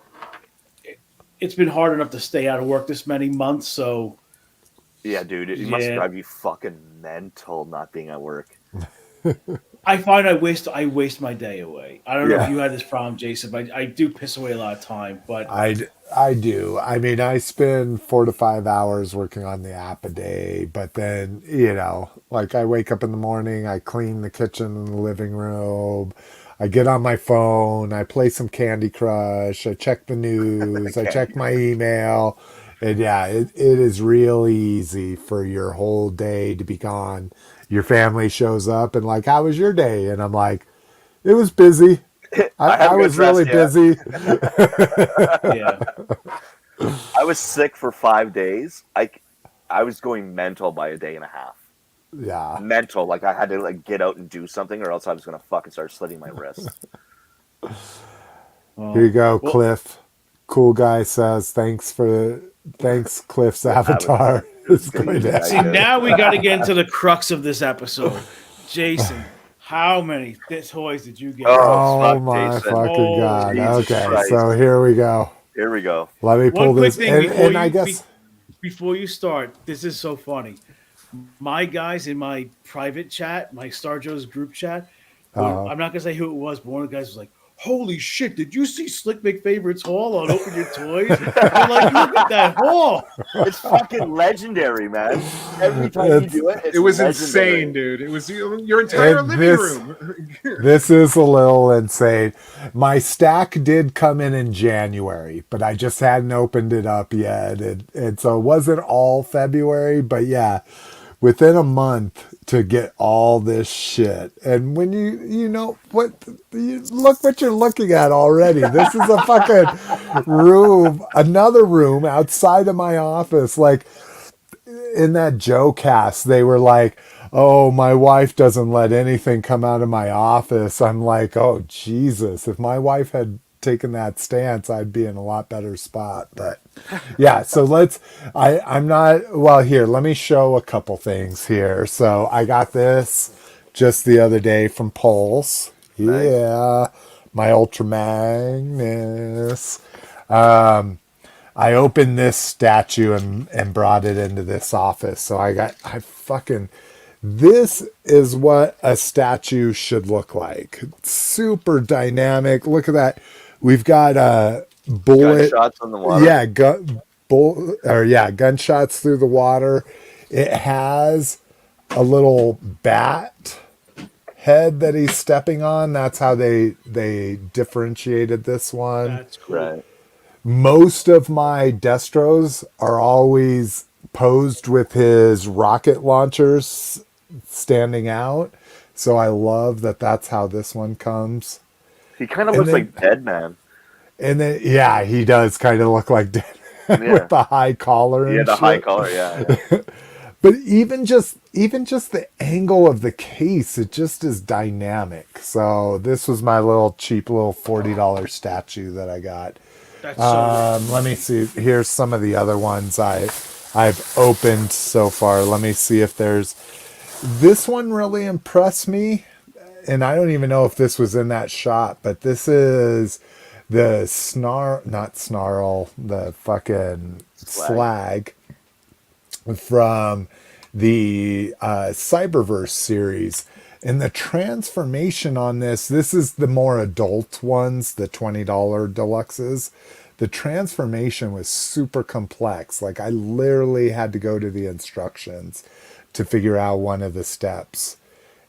it's been hard enough to stay out of work this many months, so yeah, dude, it must Yeah. drive you fucking mental not being at work. I find I waste my day away. I don't know Yeah. if you had this problem, Jason, but I do piss away a lot of time. But I do. I mean, I spend 4 to 5 hours working on the app a day, but then, like I wake up in the morning, I clean the kitchen and the living room, I get on my phone, I play some Candy Crush, I check the news, I check my email. And yeah, it is really easy for your whole day to be gone. Your family shows up and like, how was your day? And I'm like, it was busy. I haven't was got really dressed busy. yeah, I was sick for 5 days. I was going mental by a day and a half. Yeah. Mental, like I had to like get out and do something, or else I was gonna fucking start slitting my wrists. well, Here you go, well, Cliff. Cool guy says, thanks, Cliff's avatar. It's going to See, now we got to get into the crux of this episode. Jason, how many toys did you get? Oh, Oh fuck, my Jason. fucking Oh, god. Jesus Okay, Christ. so here we go. Here we go. Let me pull One quick this. thing And I guess. before you start, this is so funny. My guys in my private chat, my Star Joe's group chat, I'm not gonna say who it was, but one of the guys was like, holy shit, did you see Slick McFavorite's haul on Open Your Toys? They're like, look at that haul. It's fucking legendary, man. Every time you do it, it's It was legendary. insane, dude. It was your entire And living room. This is a little insane. My stack did come in January, but I just hadn't opened it up yet. And so it wasn't all February, but yeah, within a month to get all this shit. And when you know what, look what you're looking at already. This is a fucking room, another room outside of my office. Like in that Joe cast, they were like, oh, my wife doesn't let anything come out of my office. I'm like, oh, Jesus, if my wife had taken that stance, I'd be in a lot better spot. But yeah, so I'm not, well, here, let me show a couple things here. So I got this just the other day from Pulse. Nice. Yeah, my Ultra Magnus. I opened this statue and brought it into this office. So this is what a statue should look like. Super dynamic. Look at that. We've got a bullet. Gunshots on the water. Yeah, gunshots through the water. It has a little bat head that he's stepping on. That's how they differentiated this one. That's cool. Right. Most of my Destros are always posed with his rocket launchers standing out. So I love that that's how this one comes. He kind of looks like Deadman. And then, yeah, he does kind of look like Deadman with the high collar and Yeah, the shit. high collar, yeah. But even just the angle of the case, it just is dynamic. So this was my little cheap little $40 statue that I got. That's so Let me see. Here's some of the other ones I've opened so far. Let me see if there's... This one really impressed me, and I don't even know if this was in that shot, but this is the the fucking slag from the Cyberverse series. And the transformation on this is the more adult ones, the $20 deluxes. The transformation was super complex. Like I literally had to go to the instructions to figure out one of the steps.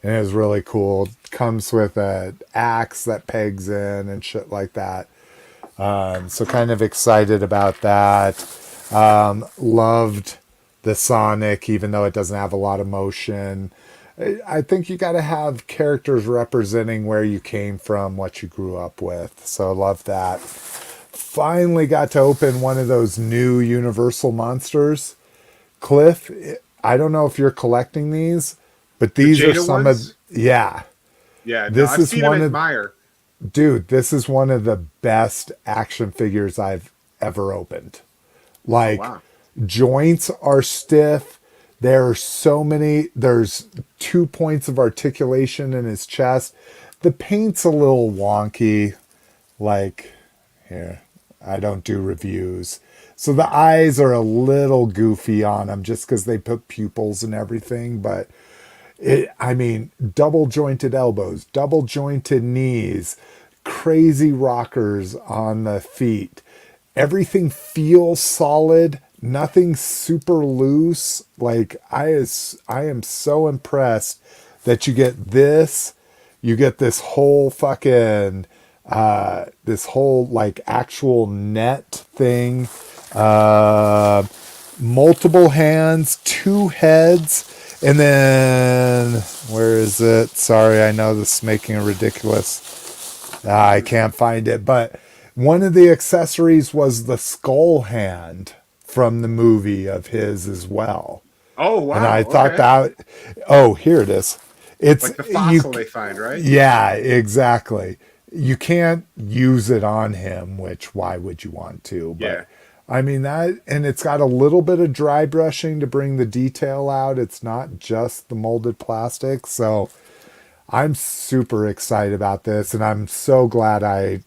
And it was really cool. Comes with an axe that pegs in and shit like that. So kind of excited about that. Loved the Sonic, even though it doesn't have a lot of motion. I think you got to have characters representing where you came from, what you grew up with. So love that. Finally got to open one of those new Universal monsters. Cliff, I don't know if you're collecting these, but these are some ones? of... Yeah. Yeah, This I've is seen one him of- admire. Dude, this is one of the best action figures I've ever opened. Like, wow. joints are stiff. There's 2 points of articulation in his chest. The paint's a little wonky. Like, here, I don't do reviews. So the eyes are a little goofy on him just because they put pupils and everything. But, double jointed elbows, double jointed knees, crazy rockers on the feet. Everything feels solid. Nothing super loose. Like I am so impressed that you get this whole fucking this whole like actual net thing, multiple hands, 2 heads, and then where is it? Sorry, I know this is making a ridiculous. I can't find it, but one of the accessories was the skull hand from the movie of his as well. Oh, wow. And I thought that, here it is. It's like the fossil they find, right? Yeah, exactly. You can't use it on him, which why would you want to? But Yeah. that, and it's got a little bit of dry brushing to bring the detail out. It's not just the molded plastic. So I'm super excited about this, and I'm so glad I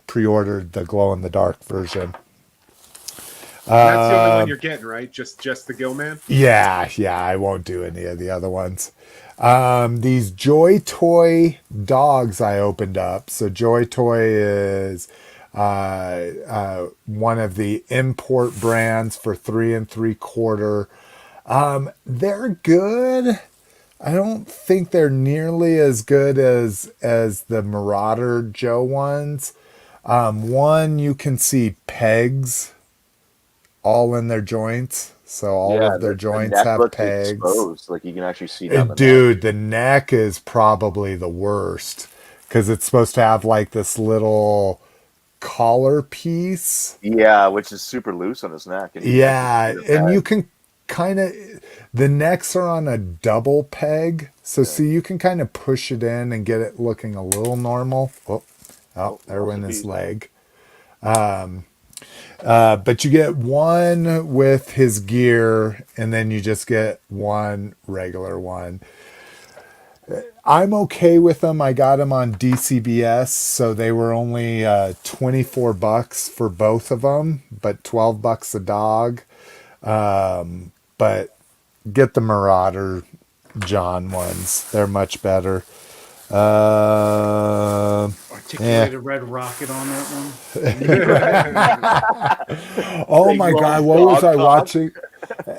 pre-ordered the glow-in-the-dark version. That's the only one you're getting, right? Just the Gillman? Yeah, I won't do any of the other ones. These Joy Toy dogs I opened up. So Joy Toy is one of the import brands for 3 3/4. They're good. I don't think they're nearly as good as the Marauder Joe ones. One, you can see pegs all in their joints, so all of their the joints neck have looks pegs. exposed. Like you can actually see down the Dude, the neck is probably the worst because it's supposed to have like this little collar piece. neck. Yeah, which is super loose on his neck. And Yeah, and you can kind of, the necks are on a double peg, so see, you can kind of push it in and get it looking a little normal. There went his leg. But you get one with his gear, and then you just get one regular one. I'm okay with them. I got them on DCBS, so they were only $24 for both of them, but $12 a dog. But get the Marauder John ones; they're much better. Articulated red rocket on that one. Oh my God, what was I watching?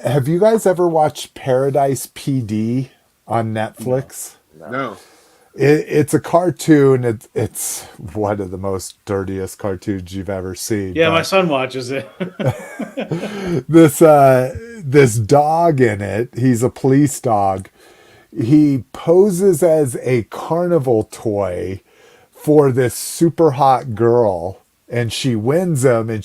Have you guys ever watched Paradise PD on Netflix? No. It's a cartoon. It's one of the most dirtiest cartoons you've ever seen. Yeah, my son watches it. This dog in it, he's a police dog. He poses as a carnival toy for this super hot girl, and she wins him, and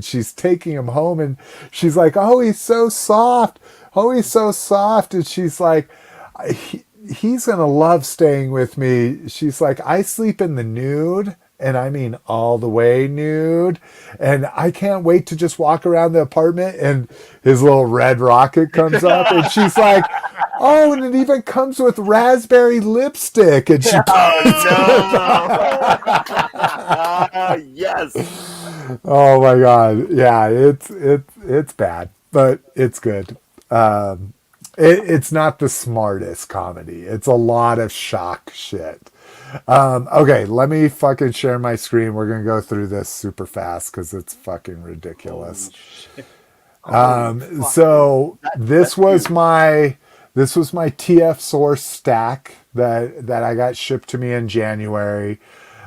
she's taking him home, and she's like, "Oh, he's so soft. Oh, he's so soft." And she's like, he's gonna love staying with me. She's like, "I sleep in the nude, and I mean all the way nude, and I can't wait to just walk around the apartment." And his little red rocket comes up, and she's like, "Oh, and it even comes with raspberry lipstick." And she yes. Oh my God. Yeah, it's bad, but it's good. It's not the smartest comedy. It's a lot of shock shit. Okay, let me fucking share my screen. We're gonna go through this super fast because it's fucking ridiculous. So this was my TF Source stack that I got shipped to me in January.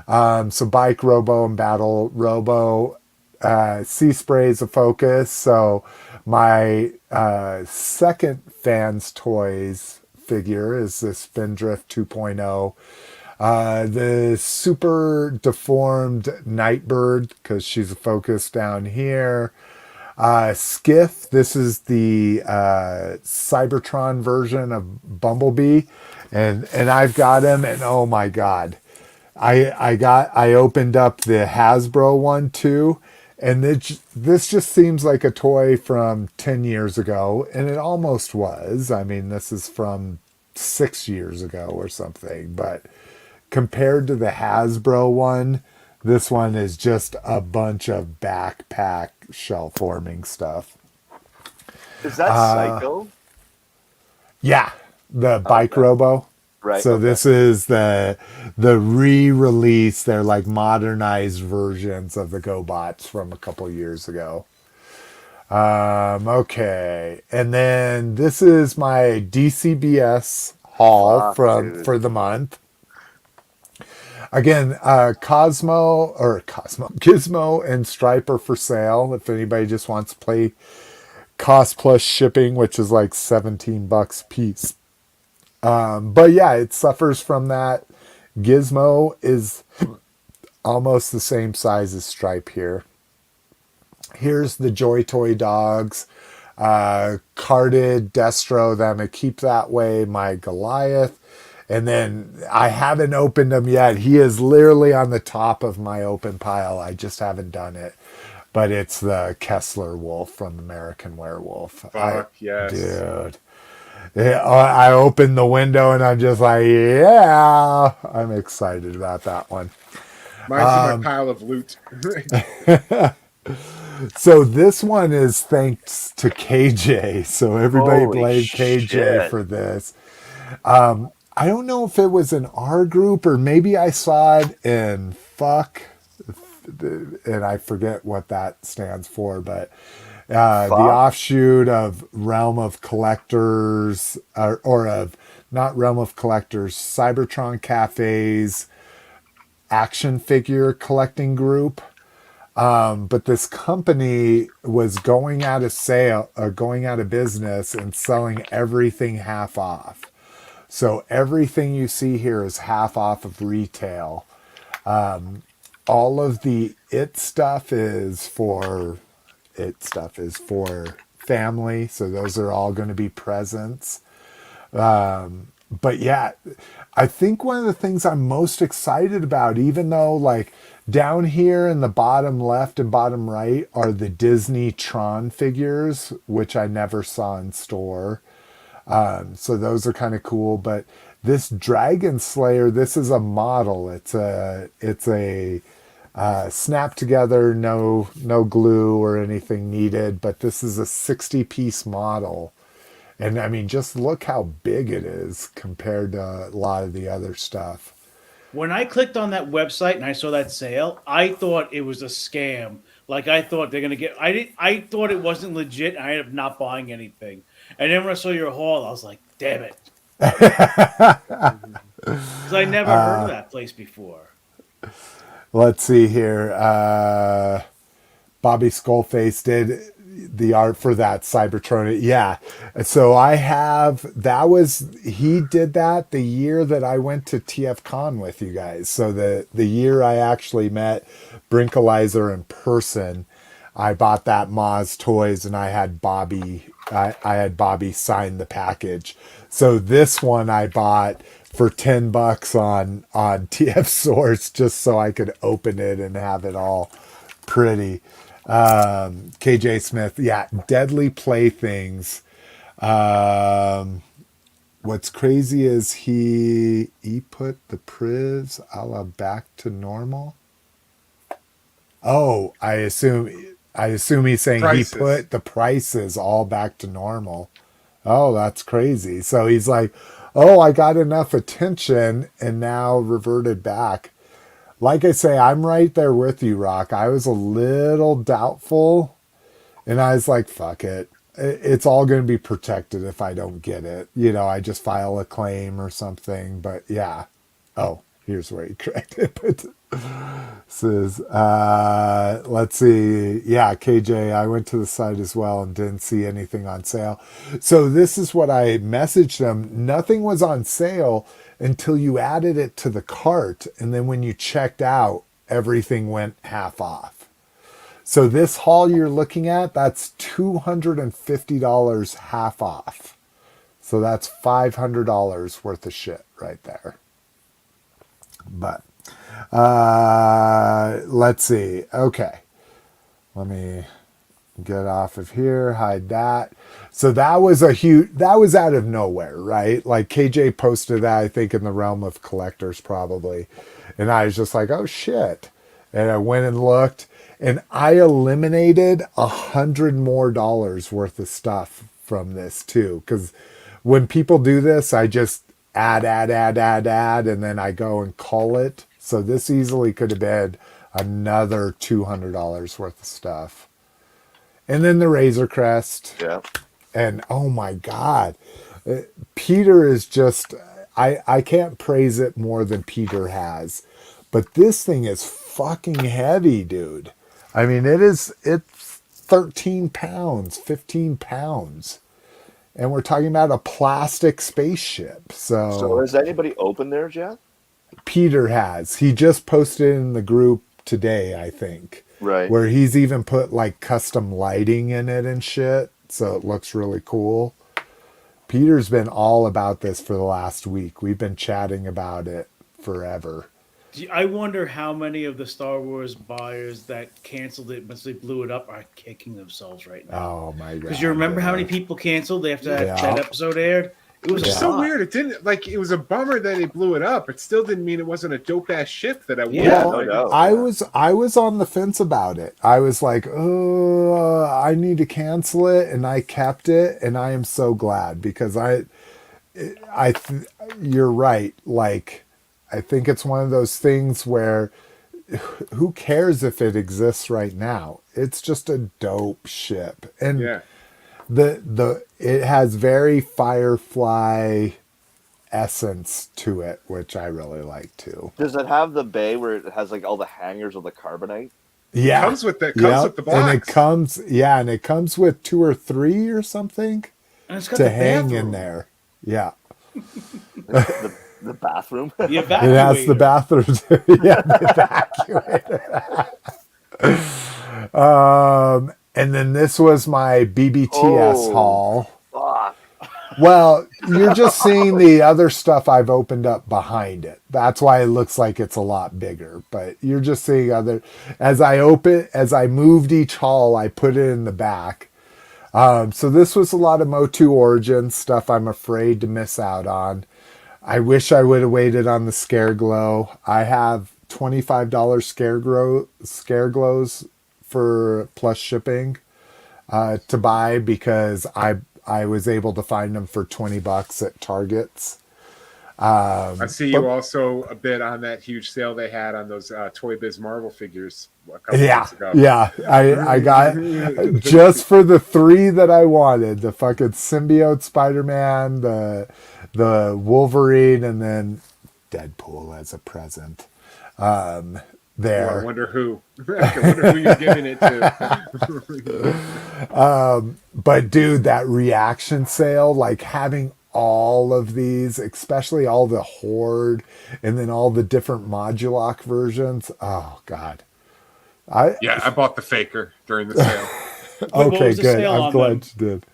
So Bike Robo and Battle Robo, Sea Spray's a focus. So my second Fans Toys figure is this Spindrift 2.0. The super deformed Nightbird, because she's a focus down here. Skiff, this is the Cybertron version of Bumblebee, and I've got him, and oh my God, I opened up the Hasbro one too, and this just seems like a toy from 10 years ago, and it almost was. I mean, this is from 6 years ago or something, but compared to the Hasbro one, this one is just a bunch of backpack shell forming stuff. Is that Psycho? Yeah, the Bike Robo. Right. So this is the re-release. They're like modernized versions of the GoBots from a couple years ago. Okay, and then this is my DCBS haul for the month. Again, Gizmo and Stripe are for sale. If anybody just wants to play cost plus shipping, which is like $17 a piece. But yeah, it suffers from that. Gizmo is almost the same size as Stripe here. Here's the Joy Toy dogs. Carded Destro, them to keep that way. My Goliath. And then I haven't opened him yet. He is literally on the top of my open pile. I just haven't done it. But it's the Kessler Wolf from American Werewolf. Yes. Dude. I opened the window and I'm just like, yeah. I'm excited about that one. Mine's in my pile of loot. So this one is thanks to KJ. So everybody Holy blame KJ shit. for this. I don't know if it was in our group or maybe I saw it in Fuck, and I forget what that stands for, but the Fuck? offshoot of Realm of Collectors, or of not Realm of Collectors, Cybertron Cafe's action figure collecting group. But this company was going out of going out of business and selling everything half off. So everything you see here is half off of retail. All of the it stuff is for family. So those are all going to be presents. But yeah, I think one of the things I'm most excited about, even though like down here in the bottom left and bottom right are the Disney Tron figures, which I never saw in store. So those are kind of cool. But this Dragon Slayer, this is a model. It's a snap together, no glue or anything needed. But this is a 60-piece model. And I mean, just look how big it is compared to a lot of the other stuff. When I clicked on that website and I saw that sale, I thought it was a scam. Like I thought they're gonna get. I thought it wasn't legit. And I ended up not buying anything. And then when I saw your haul, I was like, "Damn it!" Because I never heard of that place before. Let's see here. Bobby Skullface did the art for that Cybertron. Yeah. So he did that the year that I went to TF Con with you guys. So the year I actually met Brinkalizer in person, I bought that Moz Toys and I had Bobby sign the package. So this one I bought for $10 on TF Source just so I could open it and have it all pretty. KJ Smith, yeah, Deadly Playthings. What's crazy is he put the priz a la back to normal. Oh, I assume he's saying Prices. he put the prices all back to normal. Oh, that's crazy. So he's like, oh, I got enough attention and now reverted back. Like I say, I'm right there with you, Rock. I was a little doubtful, and I was like, fuck it. It's all going to be protected if I don't get it. You know, I just file a claim or something. But yeah. Oh, here's where he corrected it. Says, let's see. Yeah, KJ, I went to the site as well and didn't see anything on sale. So this is what I messaged them. Nothing was on sale until you added it to the cart. And then when you checked out, everything went half off. So this haul you're looking at, that's $250 half off. So that's $500 worth of shit right there. But let's see. Okay. Let me get off of here, hide that. So that was out of nowhere, right? Like KJ posted that, I think, in the Realm of Collectors probably. And I was just like, oh shit. And I went and looked and I eliminated $100 more worth of stuff from this too. Because when people do this, I just add, and then I go and call it. So this easily could have been another $200 worth of stuff. And then the Razor Crest. Yeah. And oh my God, Peter is just, I can't praise it more than Peter has. But this thing is fucking heavy, dude. I mean, it's 13 pounds, 15 pounds. And we're talking about a plastic spaceship. So has anybody opened theirs yet? Peter has. He just posted in the group today, I think. Right. Where he's even put like custom lighting in it and shit. So it looks really cool. Peter's been all about this for the last week. We've been chatting about it forever. I wonder how many of the Star Wars buyers that canceled it once they blew it up are kicking themselves right now. Oh my God. Because you remember how many people canceled after that episode aired? It was It's a so lot. weird. It didn't like. It was a bummer that they blew it up. It still didn't mean it wasn't a dope ass ship that I wanted. Yeah, no doubt. I was on the fence about it. I was like, oh, I need to cancel it, and I kept it, and I am so glad because you're right. Like, I think it's one of those things where who cares if it exists right now? It's just a dope ship, and Yeah. it has very Firefly essence to it, which I really like too. Does it have the bay where it has like all the hangers of the carbonite? Yeah, Comes with the Yep. box. And it comes with 2 or 3 or something And it's got to the hang bathroom. in there. Yeah, The bathroom. The it has the evacuator. bathrooms. Yeah, the evacuator. And then this was my BBTS Oh. haul. Fuck. Well, you're just seeing the other stuff I've opened up behind it. That's why it looks like it's a lot bigger. But you're just seeing as I moved each haul, I put it in the back. So this was a lot of Motu Origins stuff I'm afraid to miss out on. I wish I would have waited on the Scare Glow. I have $25 Scare Glows for plus shipping to buy because I was able to find them for $20 at Targets. I see you also a bit on that huge sale they had on those Toy Biz Marvel figures a couple months ago. Yeah. I got just for the 3 that I wanted, the fucking symbiote Spider-Man, the Wolverine, and then Deadpool as a present. There. Oh, I wonder who. I wonder who you're giving it to. But dude, that reaction sale, like having all of these, especially all the Horde and then all the different Moduloc versions. Oh God. I bought the Faker during the sale. What okay, was the good. sale I'm on glad them? you did.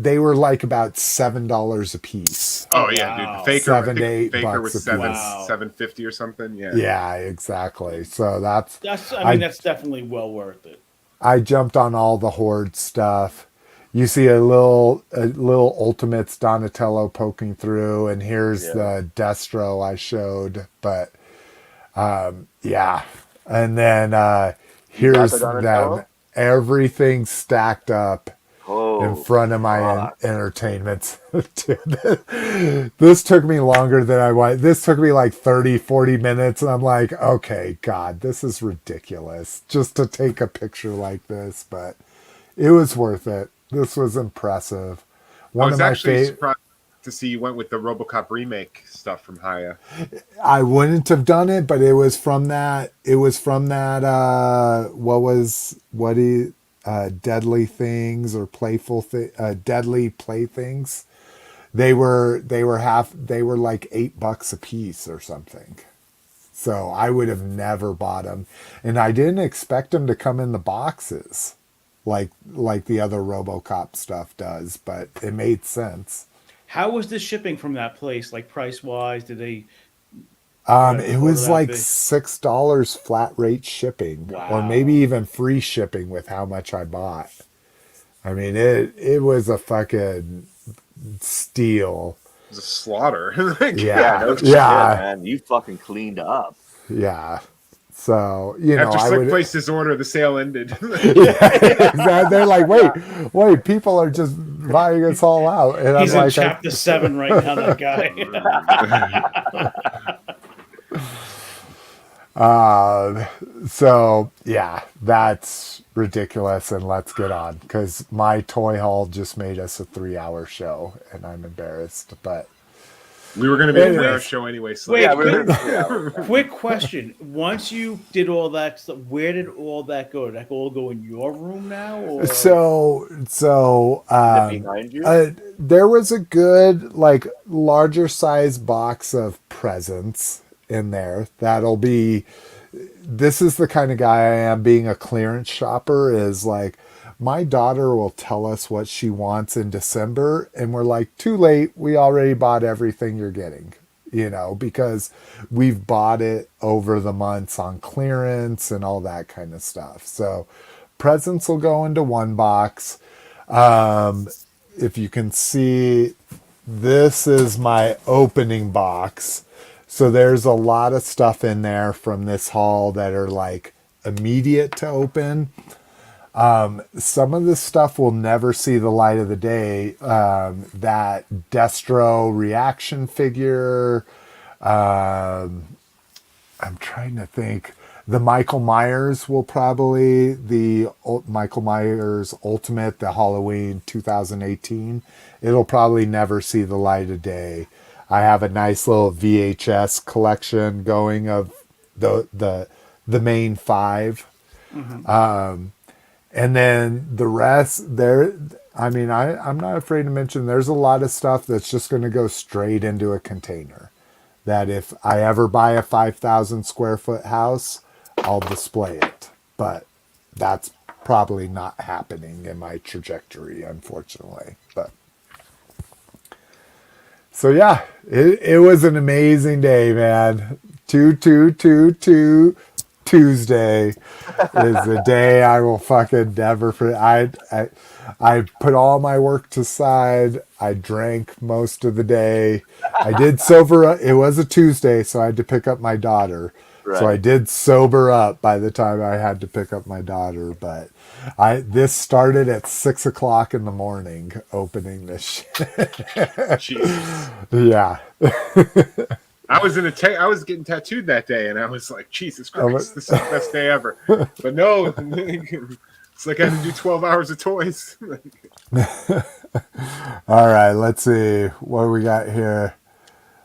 They were like about $7 a piece. Oh yeah, dude. Wow. The Faker, $7 to I think $8 Faker was a piece. Wow. $7.50 or something. Yeah. Yeah, exactly. So that's that's definitely well worth it. I jumped on all the Horde stuff. You see a little Ultimates Donatello poking through, and here's the Destro I showed. But yeah, and then here's the them. Donatello? Everything stacked up in front of my entertainment. Dude, this took me longer than I wanted. This took me like 30, 40 minutes. And I'm like, okay, God, this is ridiculous just to take a picture like this. But it was worth it. This was impressive. I was actually surprised to see you went with the RoboCop remake stuff from Haya. I wouldn't have done it, but it was from that. Deadly Things or Deadly Playthings. They were like $8 a piece or something. So I would have never bought them, and I didn't expect them to come in the boxes like the other RoboCop stuff does, but it made sense. How was the shipping from that place? Like price wise, did they? It was like $6 flat rate shipping, or maybe even free shipping with how much I bought. I mean, it was a fucking steal. It was a slaughter. No shit, man. You fucking cleaned up. Yeah. So, you know, after Slick placed his order, the sale ended. Yeah, they're like, wait, people are just buying us all out. And He's I'm in like, chapter 7 right now, that guy. So yeah, that's ridiculous, and let's get on because my toy haul just made us a 3-hour show, and I'm embarrassed. But we were going to be a 3-hour show anyway. So Quick question: once you did all that stuff, where did all that go? Did that all go in your room now? Or? So behind you? there was a good like larger size box of presents in there. This is the kind of guy I am. Being a clearance shopper is like, my daughter will tell us what she wants in December, and we're like, too late. We already bought everything you're getting, because we've bought it over the months on clearance and all that kind of stuff. So presents will go into one box. If you can see, this is my opening box. So there's a lot of stuff in there from this haul that are like immediate to open. Some of this stuff will never see the light of the day. That Destro reaction figure. I'm trying to think. The Michael Myers will probably, the Michael Myers Ultimate, the Halloween 2018. It'll probably never see the light of day. I have a nice little VHS collection going of the main 5. And then the rest there, I mean, I'm not afraid to mention there's a lot of stuff that's just going to go straight into a container. That if I ever buy a 5,000 square foot house, I'll display it. But that's probably not happening in my trajectory, unfortunately. But so yeah, it was an amazing day, man. 2222 Tuesday is the day I will fucking never forget. I put all my work to side. I drank most of the day. I did sober. It was a Tuesday, so I had to pick up my daughter. Right. So I did sober up by the time I had to pick up my daughter. But this started at 6 o'clock in the morning, opening this shit. Jesus. Yeah. I was getting tattooed that day, and I was like, Jesus Christ, this is the best day ever. But no, it's like I had to do 12 hours of toys. All right, let's see what do we got here.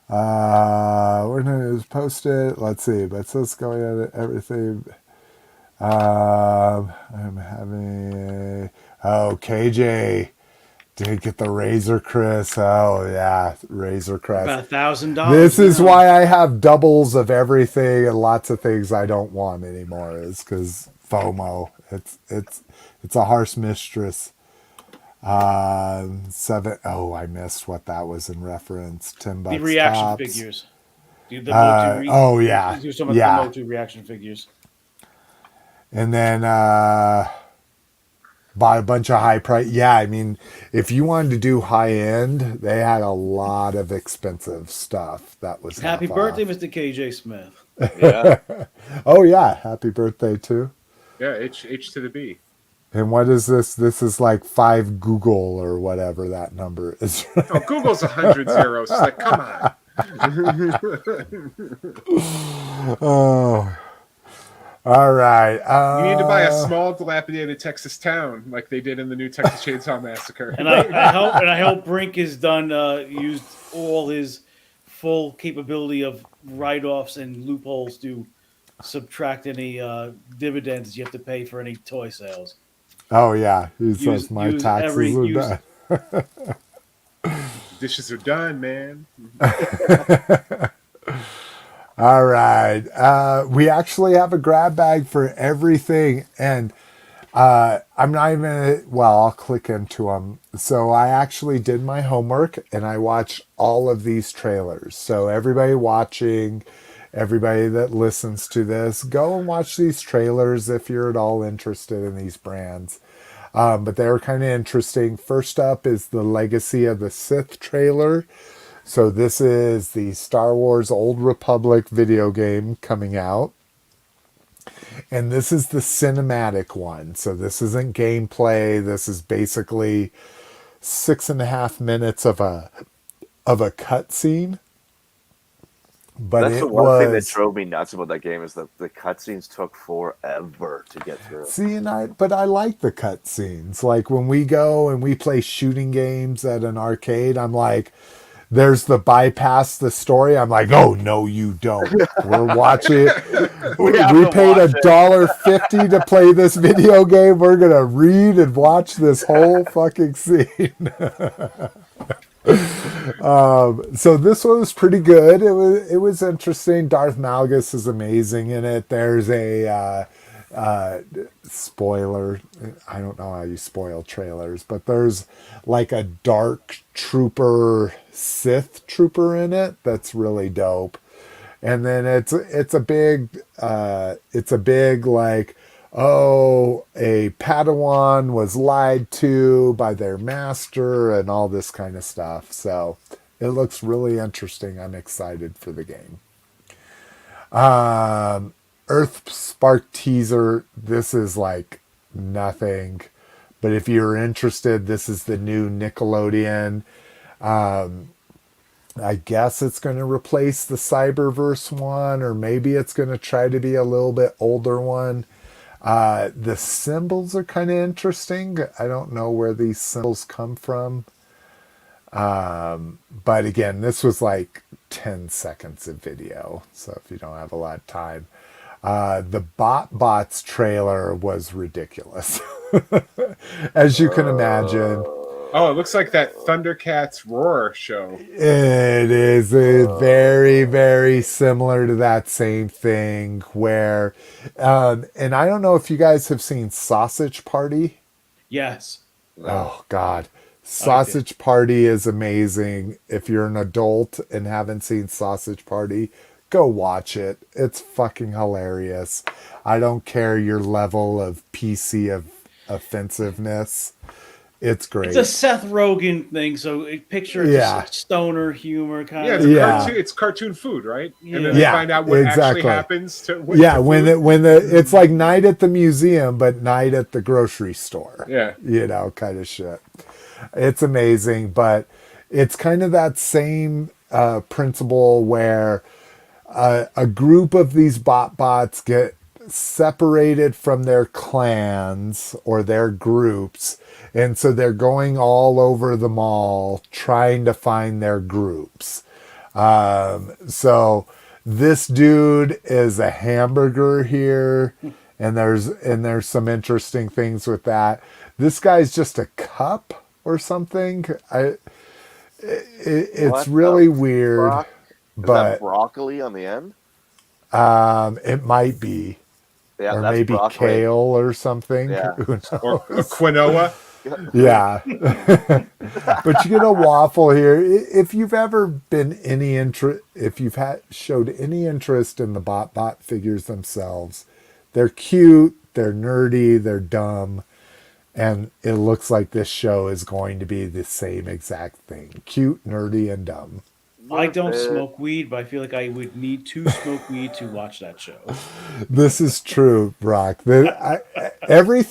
When it was posted, let's see. But let's go at everything. I'm having KJ. Did get the Razor Crest. Oh yeah, Razor Crest. About $1,000. This is why I have doubles of everything and lots of things I don't want anymore. Is because FOMO. It's a harsh mistress. 7. Oh, I missed what that was in reference. $10. The reaction tops. figures. Oh yeah, You're talking about the Motu reaction figures. And then bought a bunch of high price. Yeah, I mean, if you wanted to do high end, they had a lot of expensive stuff. That was happy birthday, Mr. KJ Smith. Yeah. Oh yeah, happy birthday too. Yeah, H to the B. And what is this? This is like 5 Google or whatever that number is. Oh, Google's 100 zeros. It's like, come on. Oh. All right. You need to buy a small, dilapidated Texas town like they did in the new Texas Chainsaw Massacre. And I hope Brink has used all his full capability of write-offs and loopholes to subtract any dividends you have to pay for any toy sales. Oh yeah, he says my taxes are done. Dishes are done, man. All right. We actually have a grab bag for everything. And I'm not even, I'll click into them. So I actually did my homework and I watched all of these trailers. So everybody watching, everybody that listens to this, go and watch these trailers if you're at all interested in these brands. But they were kind of interesting. First up is the Legacy of the Sith trailer. So this is the Star Wars Old Republic video game coming out. And this is the cinematic one. So this isn't gameplay. This is basically 6.5 minutes of a cutscene. But that's the one thing that drove me nuts about that game is that the cutscenes took forever to get through. See, but I like the cutscenes. Like when we go and we play shooting games at an arcade, I'm like, there's the bypass the story. I'm like, oh no, you don't. We're watching. we paid $1.50 to play this video game. We're gonna read and watch this whole fucking scene. So this one was pretty good. It was interesting. Darth Malgus is amazing in it. There's a spoiler. I don't know how you spoil trailers, but there's like a dark trooper, Sith trooper in it. That's really dope. And then it's a big like, oh, a Padawan was lied to by their master and all this kind of stuff. So It looks really interesting. I'm excited for the game. Earth Spark teaser. This is like nothing. But if you're interested, this is the new Nickelodeon. I guess it's going to replace the Cyberverse one, or maybe it's going to try to be a little bit older one. The symbols are kind of interesting. I don't know where these symbols come from. But again, this was like 10 seconds of video. So if you don't have a lot of time, the Bots trailer was ridiculous. As you can imagine. Oh, it looks like that Thundercats Roar show. It is very, very similar to that same thing where, and I don't know if you guys have seen Sausage Party. Yes. Oh, God. Sausage Party is amazing. If you're an adult and haven't seen Sausage Party, go watch it. It's fucking hilarious. I don't care your level of PC of offensiveness. It's great. It's a Seth Rogen thing, so picture just stoner humor kind Yeah, of. It's cartoon food, right? Yeah. And then they find out what actually happens to it's like night at the museum, but night at the grocery store. Yeah. You know, kind of shit. It's amazing, but it's kind of that same principle where a group of these bots get separated from their clans or their groups, and so they're going all over the mall trying to find their groups. So this dude is a hamburger here, and there's some interesting things with that. This guy's just a cup or something. It's really weird. Is that broccoli on the end? It might be. Yeah, or that's maybe broccoli. kale or something. Yeah. Or quinoa. Yeah. But you get a waffle here. If you've ever been if you've showed any interest in the bot figures themselves, they're cute, they're nerdy, they're dumb, and it looks like this show is going to be the same exact thing. Cute, nerdy, and dumb. I don't smoke weed, but I feel like I would need to smoke weed to watch that show. This is true, Brock. Every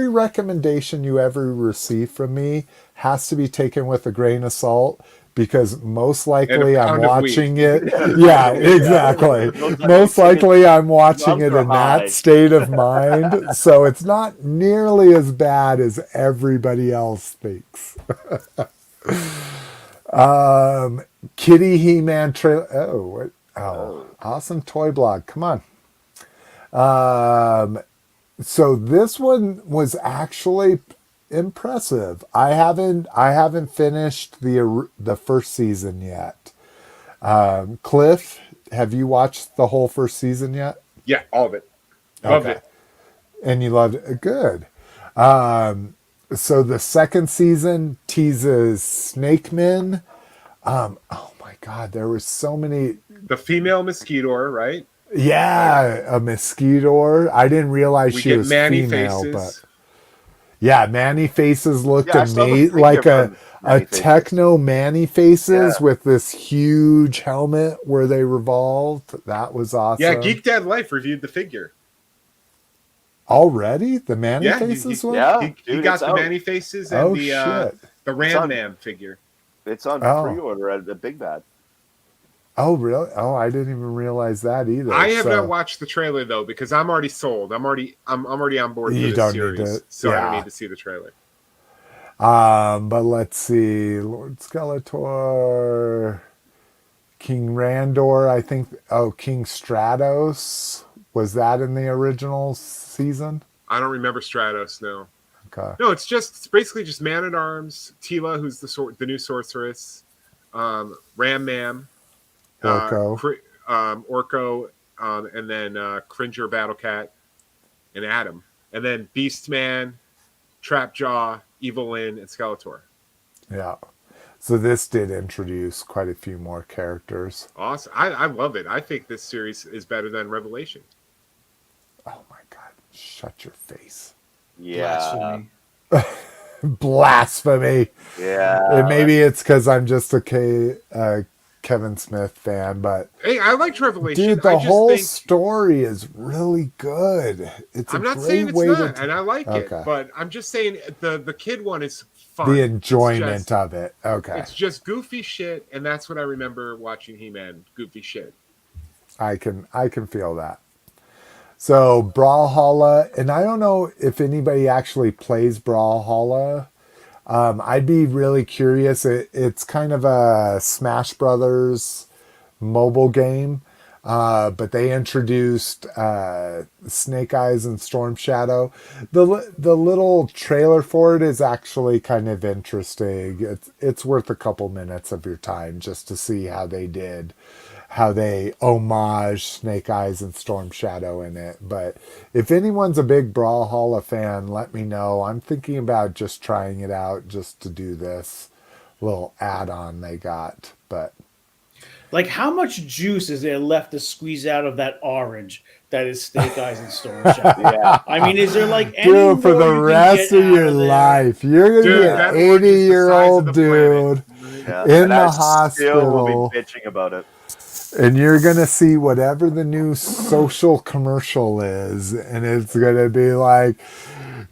recommendation you ever receive from me has to be taken with a grain of salt, because most likely I'm watching it. Yeah, exactly. Most likely I'm watching it in that state of mind. So it's not nearly as bad as everybody else thinks. Kitty He-Man trailer. Awesome toy blog. Come on. So this one was actually impressive. I haven't finished the first season yet. Cliff, have you watched the whole first season yet? Yeah, all of it. Loved it. And you loved it. Good. So the second season teases Snake Men. Oh my God, there were so many. The female Mosquito, right? Yeah, a Mosquito. I didn't realize she was female, but yeah, Manny Faces looked amazing, like a techno Manny Faces with this huge helmet where they revolved. That was awesome. Yeah, Geek Dad Life reviewed the figure. Already? The Manny Faces one? Yeah, he got the Manny Faces and the Ram Man figure. It's on pre-order at the Big Bad. Oh, really? Oh, I didn't even realize that either. I have not watched the trailer though, because I'm already sold. I'm already on board for this series, so I don't need to see the trailer. But let's see, Lord Skeletor, King Randor. I think. Oh, King Stratos. Was that in the original season? I don't remember Stratos. No. Okay. No, it's basically just Man at Arms, Tila, who's the new sorceress, Ram Man. Orko, and then Cringer, Battle Cat, and Adam, and then Beastman, Trapjaw, Evil Lyn, and Skeletor. Yeah, so this did introduce quite a few more characters. Awesome, I love it. I think this series is better than Revelation. Oh my God! Shut your face. Yeah. Blasphemy. Yeah. And maybe it's because I'm just a Kevin Smith fan, but Hey, I liked Revelation. dude, the I just whole think story is really good. It's I'm a not great saying it's way not, to and I like Okay. it, but I'm just saying the kid one is fun. the enjoyment It's just, of it. Okay, it's just goofy shit, and that's what I remember watching He-Man. Goofy shit. I can feel that. So Brawlhalla, and I don't know if anybody actually plays Brawlhalla. I'd be really curious. It's kind of a Smash Brothers mobile game, but they introduced Snake Eyes and Storm Shadow. The little trailer for it is actually kind of interesting. It's worth a couple minutes of your time just to see how they homage Snake Eyes and Storm Shadow in it. But if anyone's a big Brawlhalla fan, let me know. I'm thinking about just trying it out just to do this little add-on they got. But Like, how much juice is there left to squeeze out of that orange that is Snake Eyes and Storm Shadow? Yeah. I mean, is there like any dude, for more the you can rest get of your out of there? life, you're gonna Dude, be that an orange is the size of 80-year-old the dude planet. Yeah. in And the I still hospital. will be bitching about it. And you're going to see whatever the new social commercial is. And it's going to be like,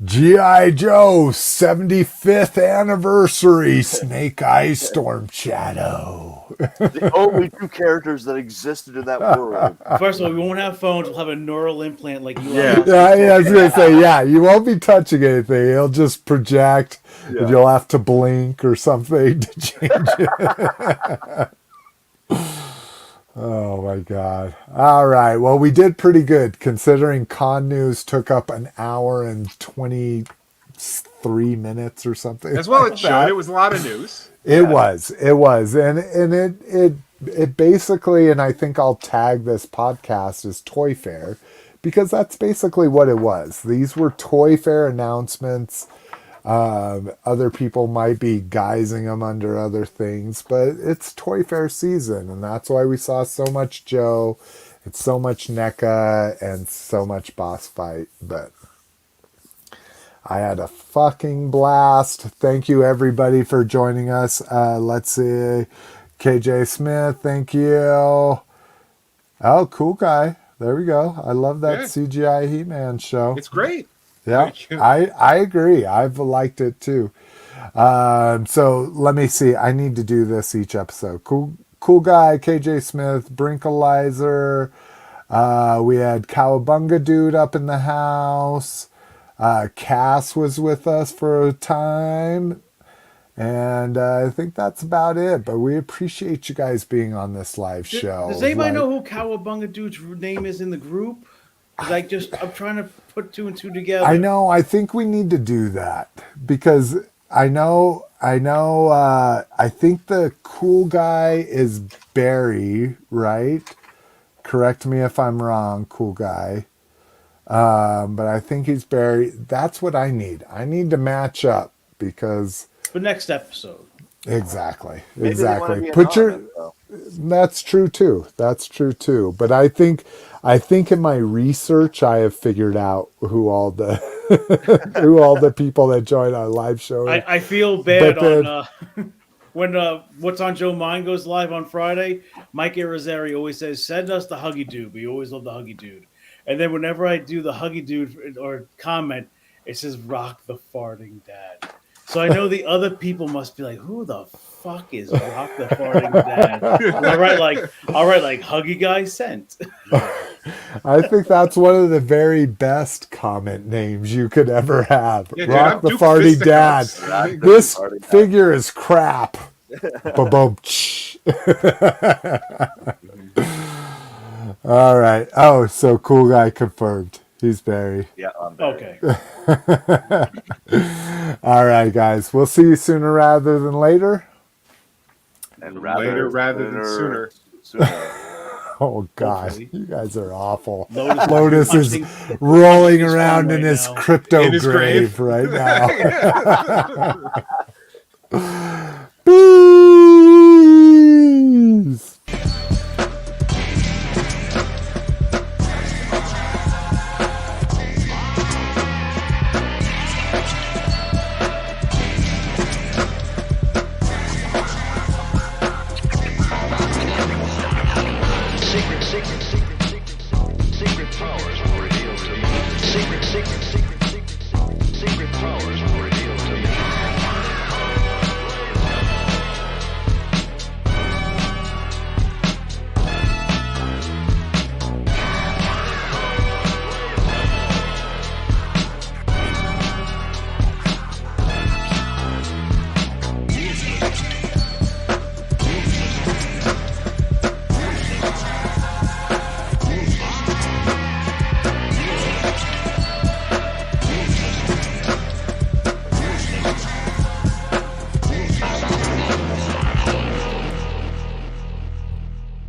G.I. Joe 75th anniversary, Snake Eyes Storm Shadow. The only two characters that existed in that world. First of all, we won't have phones. We'll have a neural implant like you. Yeah. I was going to say, yeah, you won't be touching anything. It'll just project and you'll have to blink or something to change it. Oh my God. All right. Well, we did pretty good considering con news took up an hour and 23 minutes or something. As well, like it showed. that. It was a lot of news. It was. And it basically, and I think I'll tag this podcast as Toy Fair because that's basically what it was. These were Toy Fair announcements. Other people might be guising them under other things, but it's Toy Fair season, and that's why we saw so much Joe, and so much NECA, and so much boss fight. But I had a fucking blast. Thank you everybody for joining us. Let's see, KJ Smith, thank you. Oh, cool guy. There we go. I love that CGI He-Man show. It's great. Yeah, I agree. I've liked it too. So let me see. I need to do this each episode. Cool guy, KJ Smith, Brinkalizer. We had Cowabunga Dude up in the house. Cass was with us for a time. And I think that's about it. But we appreciate you guys being on this live show. Does anybody know who Cowabunga Dude's name is in the group? Because I'm trying to put two and two together. I know. I think we need to do that because I know. I think the cool guy is Barry, right? Correct me if I'm wrong, cool guy. But I think he's Barry. That's what I need. I need to match up because For next episode. exactly. Maybe they wanna Exactly. be Put your. anonymous, though. That's true too. But I think in my research I have figured out who all the people that join our live show. I feel bad But then- on when What's on Joe Mind goes live on Friday. Mike Irizarry always says, "Send us the Huggy Dude." We always love the Huggy Dude. And then whenever I do the Huggy Dude or comment, it says "Rock the Farting Dad." So I know the other people must be like, "Who the fuck is Rock the Farting Dad?" And I'll write like Huggy Guy sent. I think that's one of the very best comment names you could ever have. Yeah, dude, Rock I'm the Duke Farty Dad. Fisticuffs. Rock the This Farty Dad. figure is crap. Ba-boom. All right. Oh, so cool guy confirmed. He's Barry. Yeah, I'm Barry. Okay. All right, guys. We'll see you sooner rather than later. And Later rather than sooner. Oh, God. Hopefully. You guys are awful. Lotus is punching- rolling his around phone in right his now. crypto In his grave grave. right now. Peace. Bye.